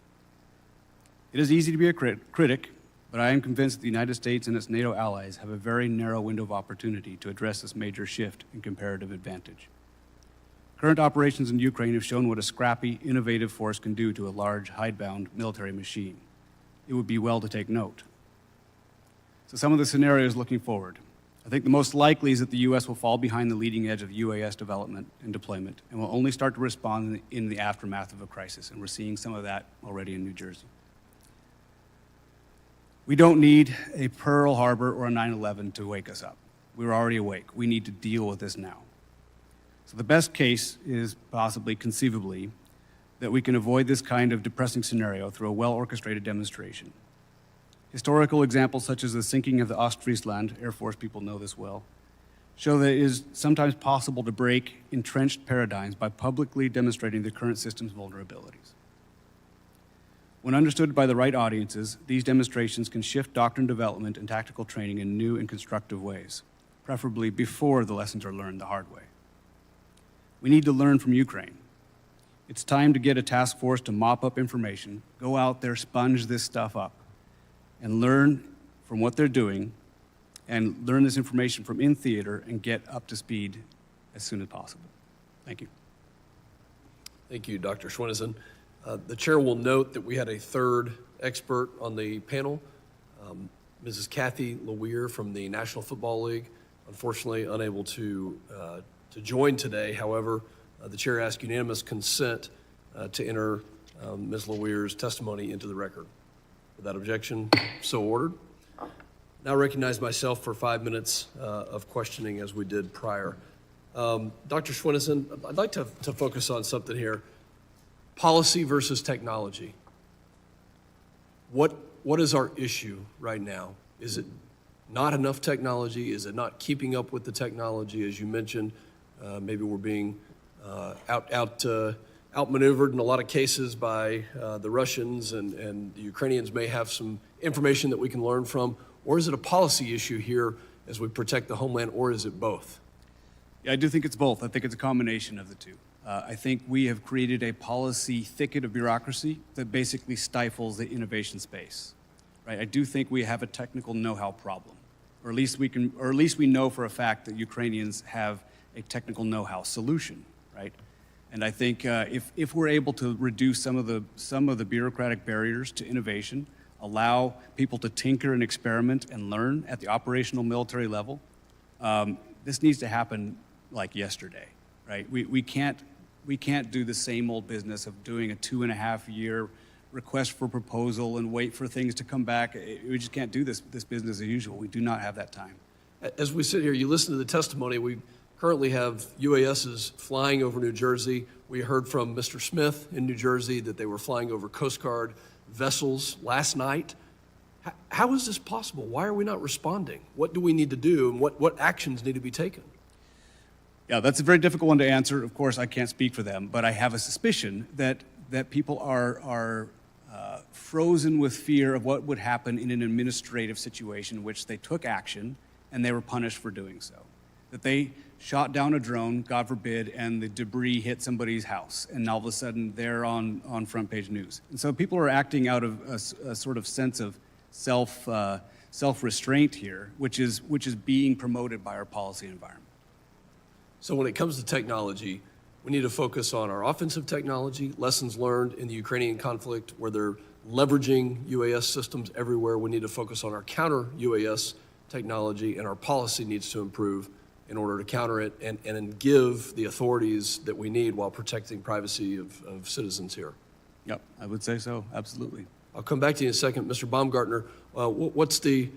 It is easy to be a critic, but I am convinced that the United States and its NATO allies have a very narrow window of opportunity to address this major shift in comparative advantage. Current operations in Ukraine have shown what a scrappy, innovative force can do to a large, hidebound military machine. It would be well to take note. So some of the scenarios looking forward. I think the most likely is that the U.S. will fall behind the leading edge of UAS development and deployment and will only start to respond in the aftermath of a crisis, and we're seeing some of that already in New Jersey. We don't need a Pearl Harbor or a 9/11 to wake us up. We're already awake. We need to deal with this now. So the best case is possibly, conceivably, that we can avoid this kind of depressing scenario through a well-orchestrated demonstration. Historical examples such as the sinking of the Ostfriesland, Air Force people know this well, show that it is sometimes possible to break entrenched paradigms by publicly demonstrating the current system's vulnerabilities. When understood by the right audiences, these demonstrations can shift doctrine development and tactical training in new and constructive ways, preferably before the lessons are learned the hard way. We need to learn from Ukraine. It's time to get a task force to mop up information, go out there, sponge this stuff up, and learn from what they're doing, and learn this information from in theater and get up to speed as soon as possible. Thank you. Thank you, Dr. Schwinneson. The chair will note that we had a third expert on the panel, Mrs. Kathy Leweir from the National Football League, unfortunately unable to join today. However, the chair asked unanimous consent to enter Ms. Leweir's testimony into the record. Without objection, so ordered. Now recognize myself for 5 minutes of questioning as we did prior. Dr. Schwinneson, I'd like to focus on something here. Policy versus technology. What is our issue right now? Is it not enough technology? Is it not keeping up with the technology? As you mentioned, maybe we're being outmaneuvered in a lot of cases by the Russians, and the Ukrainians may have some information that we can learn from. Or is it a policy issue here as we protect the homeland, or is it both? Yeah, I do think it's both. I think it's a combination of the two. I think we have created a policy thicket of bureaucracy that basically stifles the innovation space. Right? I do think we have a technical know-how problem, or at least we know for a fact that Ukrainians have a technical know-how solution, right? And I think if we're able to reduce some of the bureaucratic barriers to innovation, allow people to tinker and experiment and learn at the operational military level, this needs to happen like yesterday, right? We can't do the same old business of doing a 2.5-year request for proposal and wait for things to come back. We just can't do this business as usual. We do not have that time. As we sit here, you listen to the testimony, we currently have UASs flying over New Jersey. We heard from Mr. Smith in New Jersey that they were flying over Coast Guard vessels last night. How is this possible? Why are we not responding? What do we need to do, and what actions need to be taken? Yeah, that's a very difficult one to answer. Of course, I can't speak for them, but I have a suspicion that people are frozen with fear of what would happen in an administrative situation in which they took action and they were punished for doing so. That they shot down a drone, God forbid, and the debris hit somebody's house, and all of a sudden they're on front page news. And so people are acting out of a sort of sense of self-restraint here, which is being promoted by our policy environment. So when it comes to technology, we need to focus on our offensive technology, lessons learned in the Ukrainian conflict where they're leveraging UAS systems everywhere. We need to focus on our counter UAS technology, and our policy needs to improve in order to counter it and give the authorities that we need while protecting privacy of citizens here. Yep, I would say so, absolutely. I'll come back to you in a second. Mr. Baumgartner, what's the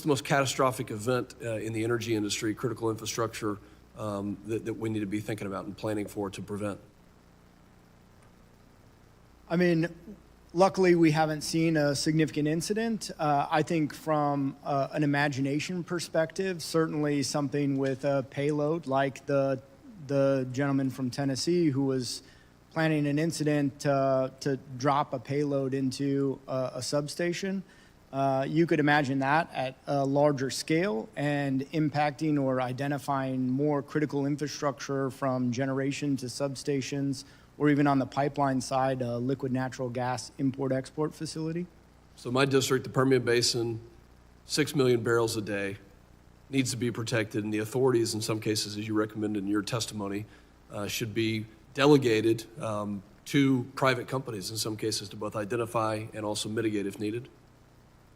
most catastrophic event in the energy industry, critical infrastructure, that we need to be thinking about and planning for to prevent? I mean, luckily we haven't seen a significant incident. I think from an imagination perspective, certainly something with a payload like the gentleman from Tennessee who was planning an incident to drop a payload into a substation. You could imagine that at a larger scale and impacting or identifying more critical infrastructure from generation to substations, or even on the pipeline side, a liquid natural gas import-export facility. So my district, the Permian Basin, 6 million barrels a day, needs to be protected, and the authorities, in some cases, as you recommended in your testimony, should be delegated to private companies, in some cases, to both identify and also mitigate if needed.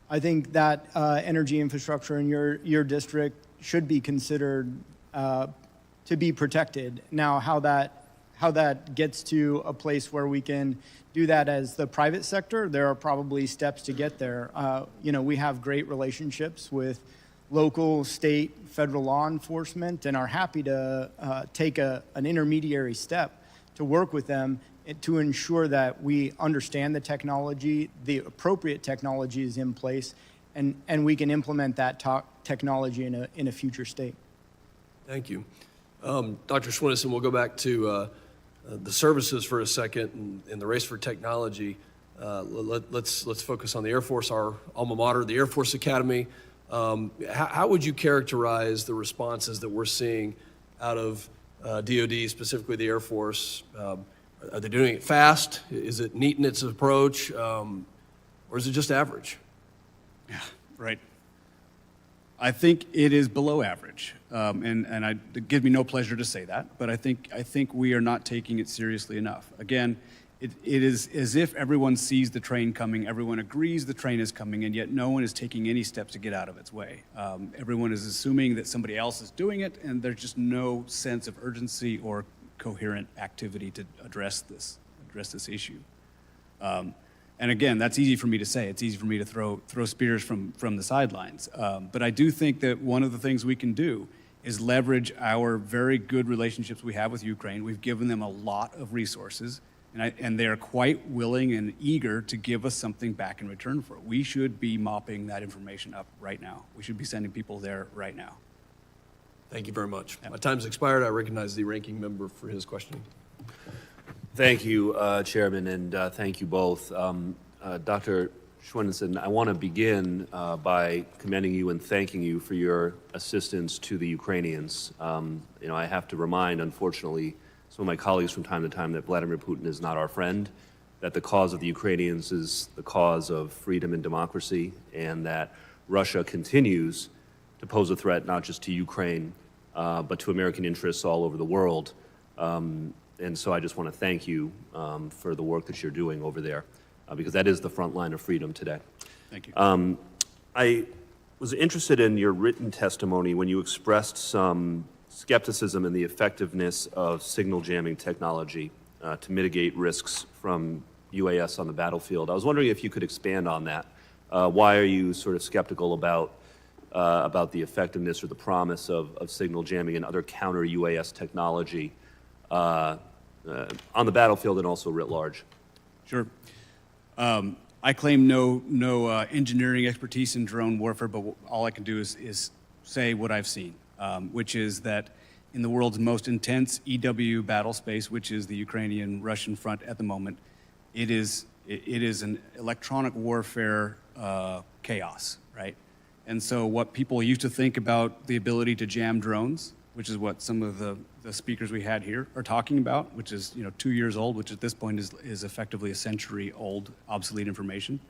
I think that energy infrastructure in your district should be considered to be protected. Now, how that gets to a place where we can do that as the private sector, there are probably steps to get there. We have great relationships with local, state, federal law enforcement, and are happy to take an intermediary step to work with them to ensure that we understand the technology, the appropriate technology is in place, and we can implement that technology in a future state. Thank you. Dr. Schwinnison, we'll go back to the services for a second and the race for technology. Let's focus on the Air Force, our alma mater, the Air Force Academy. How would you characterize the responses that we're seeing out of DoD, specifically the Air Force? Are they doing it fast? Is it neat in its approach? Or is it just average? Yeah, right. I think it is below average, it gives me no pleasure to say that, but I think we are not taking it seriously enough. Again, it is as if everyone sees the train coming, everyone agrees the train is coming, and yet no one is taking any steps to get out of its way. Everyone is assuming that somebody else is doing it, and there's just no sense of urgency or coherent activity to address this issue. And again, that's easy for me to say. It's easy for me to throw spears from the sidelines. But I do think that one of the things we can do is leverage our very good relationships we have with Ukraine. We've given them a lot of resources, and they are quite willing and eager to give us something back in return for it. We should be mopping that information up right now. We should be sending people there right now. Thank you very much. My time's expired. I recognize the ranking member for his questioning. Thank you, Chairman, and thank you both. Dr. Schwinnison, I want to begin by commending you and thanking you for your assistance to the Ukrainians. I have to remind, unfortunately, some of my colleagues from time to time that Vladimir Putin is not our friend, that the cause of the Ukrainians is the cause of freedom and democracy, and that Russia continues to pose a threat not just to Ukraine, but to American interests all over the world. And so I just want to thank you for the work that you're doing over there, because that is the front line of freedom today. Thank you. I was interested in your written testimony when you expressed some skepticism in the effectiveness of signal jamming technology to mitigate risks from UAS on the battlefield. I was wondering if you could expand on that. Why are you sort of skeptical about the effectiveness or the promise of signal jamming and other counter UAS technology on the battlefield and also writ large? Sure. I claim no engineering expertise in drone warfare, but all I can do is say what I've seen, which is that in the world's most intense EW battle space, which is the Ukrainian-Russian front at the moment, it is an electronic warfare chaos, right? And so what people used to think about the ability to jam drones, which is what some of the speakers we had here are talking about, which is 2 years old, which at this point is effectively a century-old obsolete information.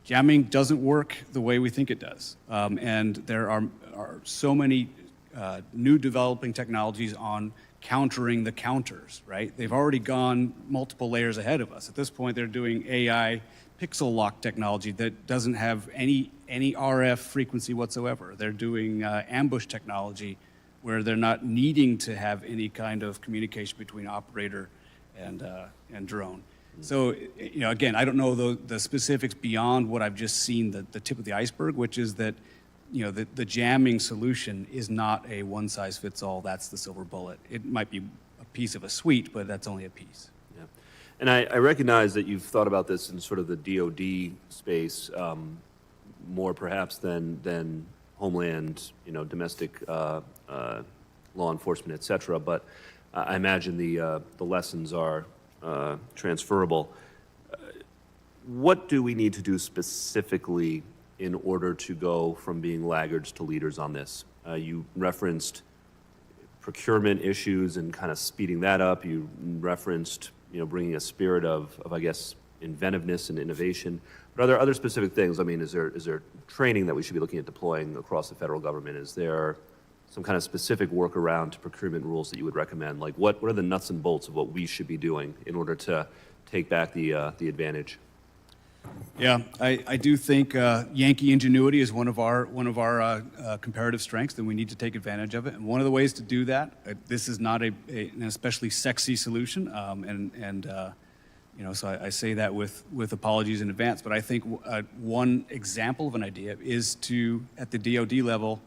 Jamming doesn't work the way we think it does. And there are so many new developing technologies on countering the counters, right? They've already gone multiple layers ahead of us. At this point, they're doing AI pixel lock technology that doesn't have any RF frequency whatsoever. They're doing ambush technology where they're not needing to have any kind of communication between operator and drone. So, again, I don't know the specifics beyond what I've just seen, the tip of the iceberg, which is that, the jamming solution is not a one-size-fits-all, that's the silver bullet. It might be a piece of a suite, but that's only a piece. Yeah. And I recognize that you've thought about this in sort of the DoD space more perhaps than Homeland, domestic law enforcement, et cetera, but I imagine the lessons are transferable. What do we need to do specifically in order to go from being laggards to leaders on this? You referenced procurement issues and kind of speeding that up. You referenced, bringing a spirit of I guess, inventiveness and innovation. But are there other specific things? I mean, is there training that we should be looking at deploying across the federal government? Is there some kind of specific workaround to procurement rules that you would recommend? Like, what are the nuts and bolts of what we should be doing in order to take back the advantage? Yeah, I do think Yankee ingenuity is one of our comparative strengths, and we need to take advantage of it. And one of the ways to do that, this is not an especially sexy solution, so I say that with apologies in advance. But I think one example of an idea is to, at the DoD level,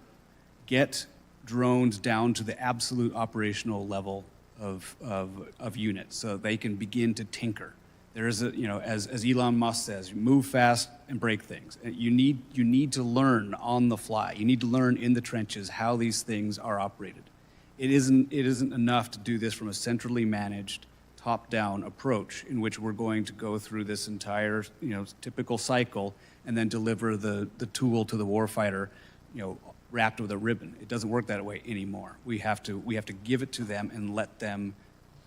get drones down to the absolute operational level of units, so they can begin to tinker. There is as Elon Musk says, move fast and break things. You need to learn on the fly. You need to learn in the trenches how these things are operated. It isn't enough to do this from a centrally managed, top-down approach in which we're going to go through this entire typical cycle and then deliver the tool to the warfighter, wrapped with a ribbon. It doesn't work that way anymore. We have to give it to them and let them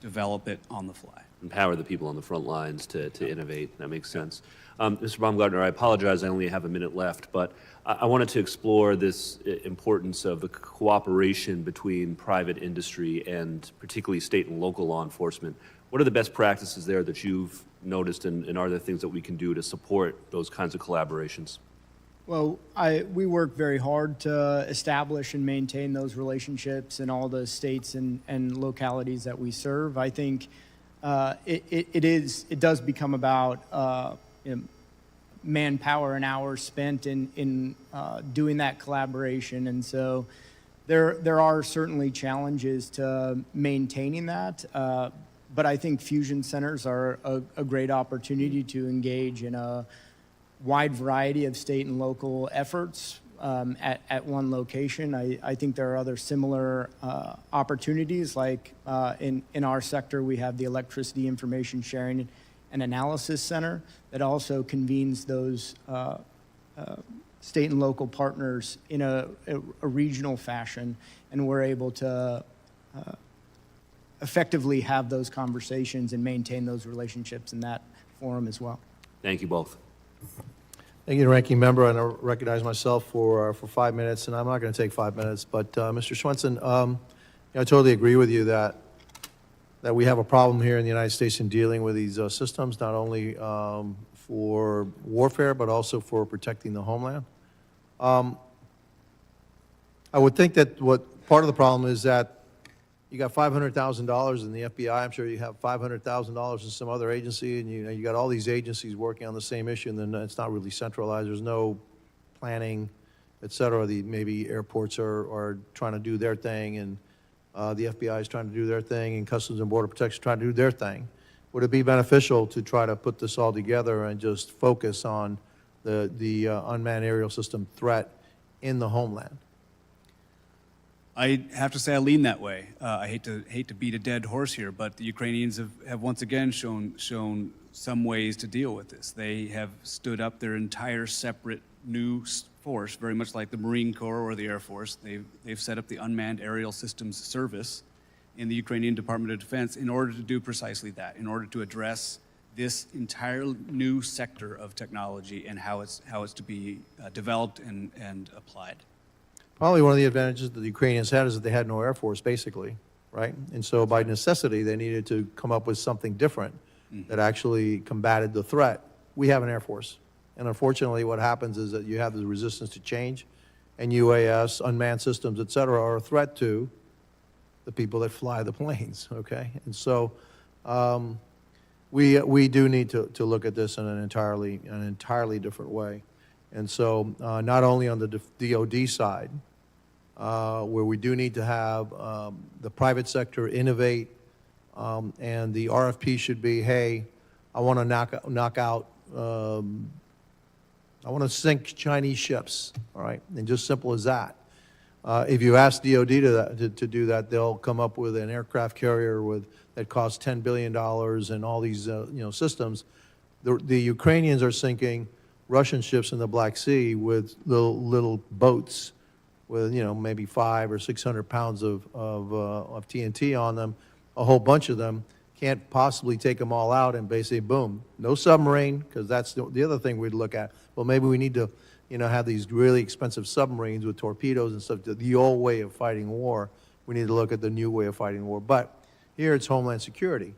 develop it on the fly. Empower the people on the front lines to innovate. That makes sense. Mr. Baumgartner, I apologize, I only have a minute left, but I wanted to explore this importance of the cooperation between private industry and particularly state and local law enforcement. What are the best practices there that you've noticed, and are there things that we can do to support those kinds of collaborations? Well, we work very hard to establish and maintain those relationships in all the states and localities that we serve. I think it does become about manpower and hours spent in doing that collaboration, and so there are certainly challenges to maintaining that. But I think fusion centers are a great opportunity to engage in a wide variety of state and local efforts at one location. I think there are other similar opportunities, like in our sector, we have the Electricity Information Sharing and Analysis Center that also convenes those state and local partners in a regional fashion, and we're able to effectively have those conversations and maintain those relationships in that forum as well. Thank you both. Thank you, Ranking Member. And I recognize myself for 5 minutes, and I'm not going to take 5 minutes. But Mr. Swenson, I totally agree with you that we have a problem here in the United States in dealing with these systems, not only for warfare but also for protecting the homeland. I would think that what part of the problem is that you got $500,000 in the FBI. I'm sure you have $500,000 in some other agency, and you got all these agencies working on the same issue, and then it's not really centralized. There's no planning, et cetera. Maybe airports are trying to do their thing, and the FBI is trying to do their thing, and Customs and Border Protection is trying to do their thing. Would it be beneficial to try to put this all together and just focus on the unmanned aerial system threat in the homeland? I have to say I lean that way. I hate to beat a dead horse here, but the Ukrainians have once again shown some ways to deal with this. They have stood up their entire separate new force, very much like the Marine Corps or the Air Force. They've set up the Unmanned Aerial Systems Service in the Ukrainian Department of Defense in order to do precisely that, in order to address this entire new sector of technology and how it's to be developed and applied. Probably one of the advantages that the Ukrainians had is that they had no Air Force, basically, right? And so by necessity, they needed to come up with something different that actually combated the threat. We have an Air Force. And unfortunately, what happens is that you have the resistance to change, and UAS, unmanned systems, et cetera, are a threat to the people that fly the planes, okay? And so we do need to look at this in an entirely different way. And so not only on the DoD side, where we do need to have the private sector innovate, and the RFP should be, hey, I want to knock out, I want to sink Chinese ships, all right? And just simple as that. If you ask DoD to do that, they'll come up with an aircraft carrier that costs $10 billion and all these systems. The Ukrainians are sinking Russian ships in the Black Sea with little boats with, maybe 500 or 600 pounds of TNT on them, a whole bunch of them, can't possibly take them all out and basically, boom, no submarine, because that's the other thing we'd look at. Well, maybe we need to, have these really expensive submarines with torpedoes and stuff, the old way of fighting war. We need to look at the new way of fighting war. But here it's Homeland Security.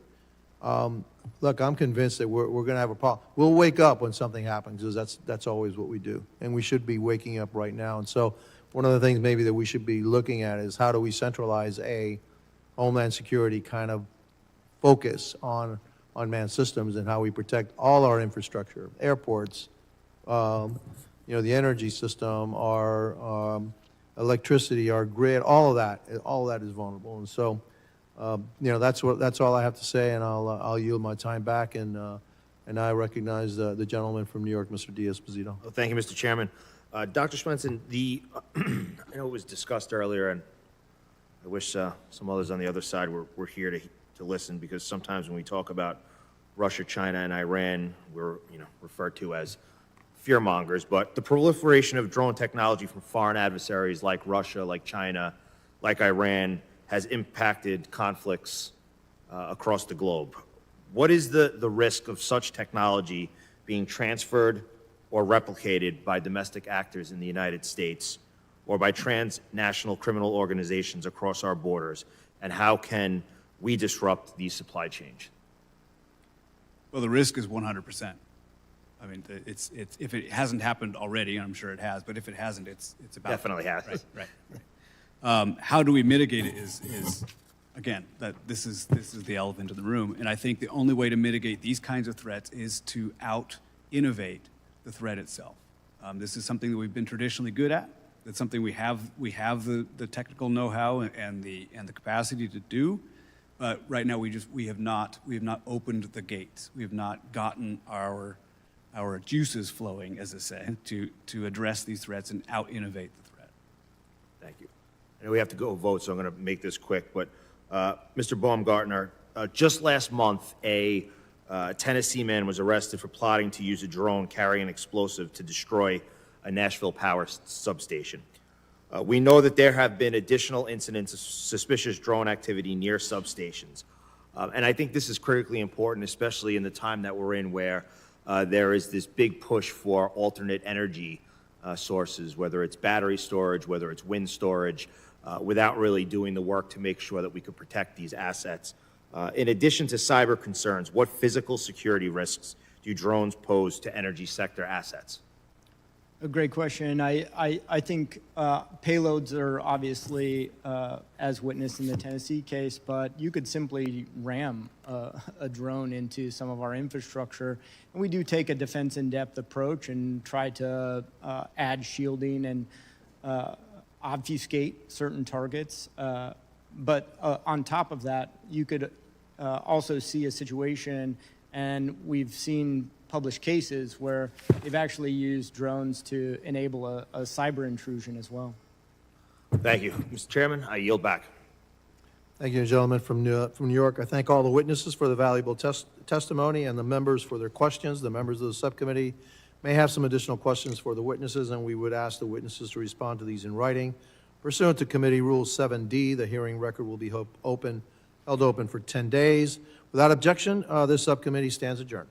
Look, I'm convinced that we're going to have a problem. We'll wake up when something happens, because that's always what we do. And we should be waking up right now. And so one of the things maybe that we should be looking at is how do we centralize a Homeland Security kind of focus on unmanned systems and how we protect all our infrastructure, airports, the energy system, our electricity, our grid, all of that is vulnerable. And so, that's all I have to say, and I'll yield my time back, and I recognize the gentleman from New York, Mr. Diaz-Esposito. Well, thank you, Mr. Chairman. Dr. Swenson, I know it was discussed earlier, and I wish some others on the other side were here to listen, because sometimes when we talk about Russia, China, and Iran, we're referred to as fearmongers. But the proliferation of drone technology from foreign adversaries like Russia, like China, like Iran, has impacted conflicts across the globe. What is the risk of such technology being transferred or replicated by domestic actors in the United States or by transnational criminal organizations across our borders? And how can we disrupt these supply chains? Well, the risk is 100%. I mean, it's if it hasn't happened already, and I'm sure it has, but if it hasn't, it's about definitely has. Right. How do we mitigate it is again, that this is the elephant in the room, and I think the only way to mitigate these kinds of threats is to out-innovate the threat itself. This is something that we've been traditionally good at. That's something we have the technical know-how and the capacity to do. But right now we have not opened the gates. We have not gotten our juices flowing, as they say, to address these threats and out-innovate the threat. Thank you. I know we have to go vote, so I'm going to make this quick. But Mr. Baumgartner, just last month, a Tennessee man was arrested for plotting to use a drone carrying an explosive to destroy a Nashville power substation. We know that there have been additional incidents of suspicious drone activity near substations. And I think this is critically important, especially in the time that we're in, where there is this big push for alternate energy sources, whether it's battery storage, whether it's wind storage, without really doing the work to make sure that we could protect these assets. In addition to cyber concerns, what physical security risks do drones pose to energy sector assets? A great question. I think payloads are obviously, as witnessed in the Tennessee case, but you could simply ram a drone into some of our infrastructure. And we do take a defense in-depth approach and try to add shielding and obfuscate certain targets. But on top of that, you could also see a situation, and we've seen published cases where they've actually used drones to enable a cyber intrusion as well. Thank you. Mr. Chairman, I yield back. Thank you, gentlemen from New York. I thank all the witnesses for the valuable testimony and the members for their questions. The members of the subcommittee may have some additional questions for the witnesses, and we would ask the witnesses to respond to these in writing. Pursuant to Committee Rule 7D, the hearing record will be held open for 10 days. Without objection, this subcommittee stands adjourned.